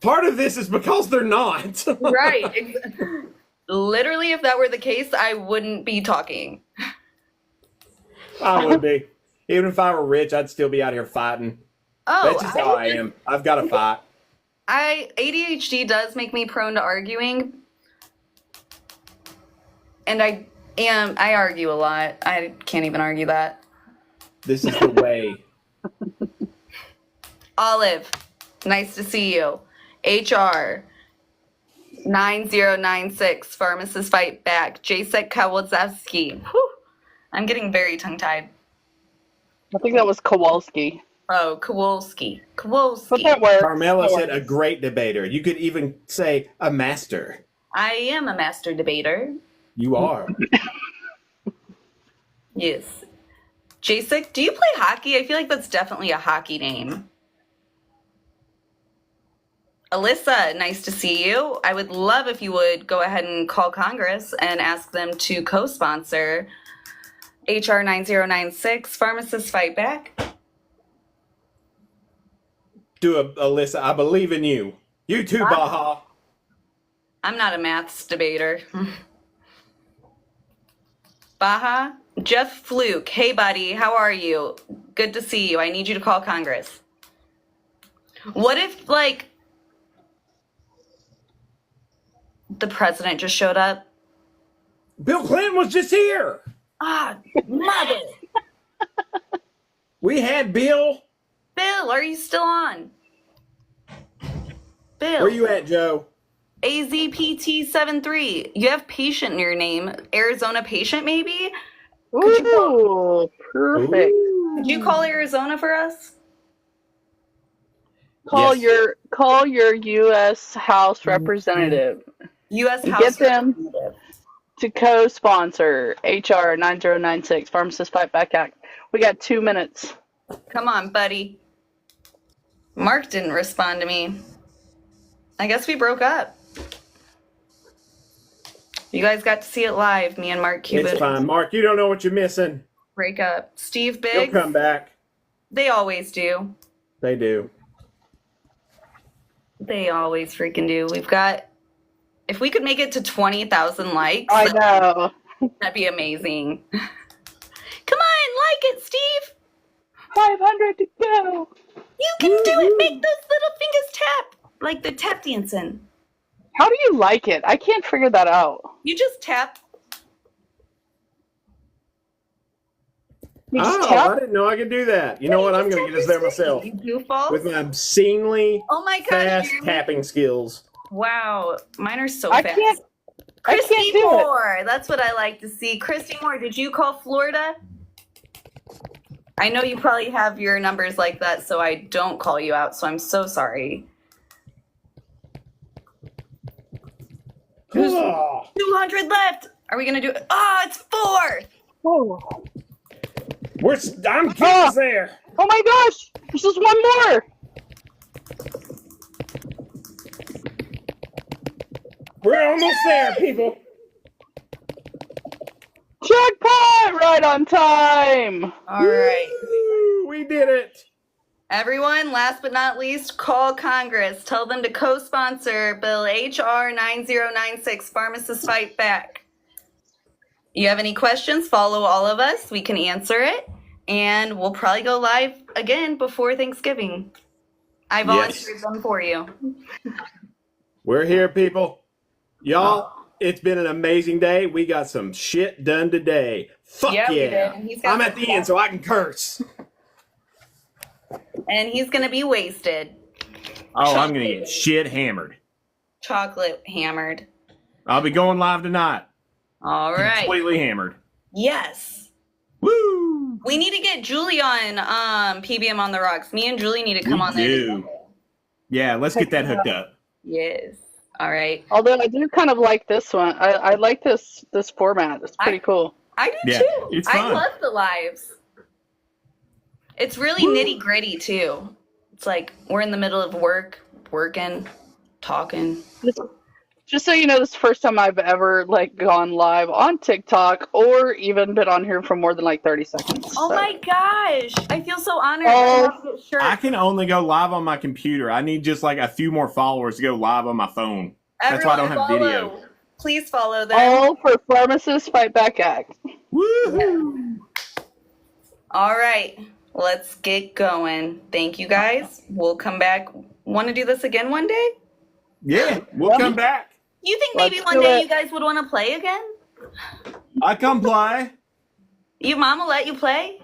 Part of this is because they're not. Right. Literally, if that were the case, I wouldn't be talking. I would be. Even if I were rich, I'd still be out here fighting. Oh, that's just how I am. I've got to fight. ADHD does make me prone to arguing. And I argue a lot. I can't even argue that. This is the way. Olive, nice to see you. HR 9096, Pharmacists Fight Back. Jacek Kowalski. I'm getting very tongue-tied. I think that was Kowalski. Oh, Kowalski. But that works. Carmela said a great debater. You could even say a master. I am a master debater. You are. Yes. Jacek, do you play hockey? I feel like that's definitely a hockey name. Alyssa, nice to see you. I would love if you would go ahead and call Congress and ask them to co-sponsor HR 9096, Pharmacists Fight Back. Do it, Alyssa. I believe in you. You too, Baja. I'm not a maths debater. Baja. Jeff Fluke. Hey, buddy. How are you? Good to see you. I need you to call Congress. What if, like, the president just showed up? Bill Clinton was just here. Ah, mother. We had Bill. Bill, are you still on? Bill. Where you at, Joe? AZPT73. You have patient in your name. Arizona patient, maybe? Ooh, perfect. Could you call Arizona for us? Call your U.S. House representative. U.S. And House get them representative. to co-sponsor HR9096 Pharmacists Fight Back Act. We got 2 minutes. Come on, buddy. Mark didn't respond to me. I guess we broke up. You guys got to see it live, me and Mark Cuban. It's fine. Mark, you don't know what you're missing. Break up. Steve He'll Biggs. come back. They always do. They do. They always freaking do. We've got, if we could make it to 20,000 likes. I know. That'd be amazing. Come on, like it, Steve. 500 to go. You can do it. Make those little fingers tap. Like the tap dancing. How do you like it? I can't figure that out. You just tap. You just Oh, tap? I didn't know I could do that. You know what? I'm going to get us there myself. You goofball. With my obscenely Oh my God, fast Jeremy. tapping skills. Wow, mine are so I fast. can't Christy do it. Moore, that's what I like to see. Christy Moore, did you call Florida? I know you probably have your numbers like that, so I don't call you out, so I'm so sorry. There's 200 left. Are we going to do it? Oh, it's 4. Oh. I'm getting there. Oh my gosh! There's just one more! We're almost there, people. Jackpot! Right on time! All right. Woo, we did it. Everyone, last but not least, call Congress. Tell them to co-sponsor Bill HR9096, Pharmacists Fight Back. You have any questions, follow all of us. We can answer it. And we'll probably go live again before Thanksgiving. I volunteered them for you. We're here, people. Y'all, it's been an amazing day. We got some shit done today. Fuck Yeah, we yeah. did. He's got I'm at the end, so I can curse. And he's going to be wasted. Oh, I'm going to get shit hammered. Chocolate hammered. I'll be going live tonight. All right. Completely hammered. Yes. Woo! We need to get Julie on PBM on the Rocks. Me and Julie need to come on there. Do. Yeah, let's get that hooked up. Yes. All right. Although I do kind of like this one. I like this format. It's pretty cool. I do Yeah, too. it's I fun. love the lives. It's really nitty gritty too. It's like we're in the middle of work, working, talking. Just so you know, this is the first time I've ever gone live on TikTok or even been on here for more than 30 seconds. Oh so. my gosh. I feel so honored. Oh, I can only go live on my computer. I need just a few more followers to go live on my phone. That's why I don't have Everyone video. follow. Please follow them. All for Pharmacists Fight Back Act. Woohoo! All right. Let's get going. Thank you guys. We'll come back. Want to do this again one day? Yeah, we'll come back. You think maybe Let's one do day it. you guys would want to play again? I come play. Your mom will let you play?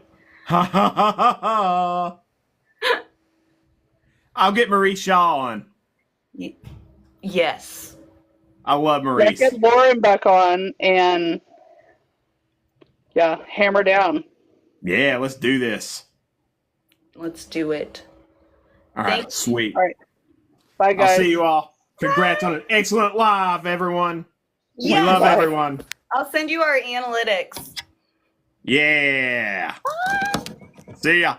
Ha ha ha ha ha. I'll get Maurice Shaw on. Yes. I love Yeah, Maurice. get Lauren back on and hammer down. Yeah, let's do this. Let's do it. All right, sweet. All right. Bye, guys. I'll see you all. Congrats on an excellent live, everyone. Yes. We love everyone. I'll send you our analytics. Yeah. See ya.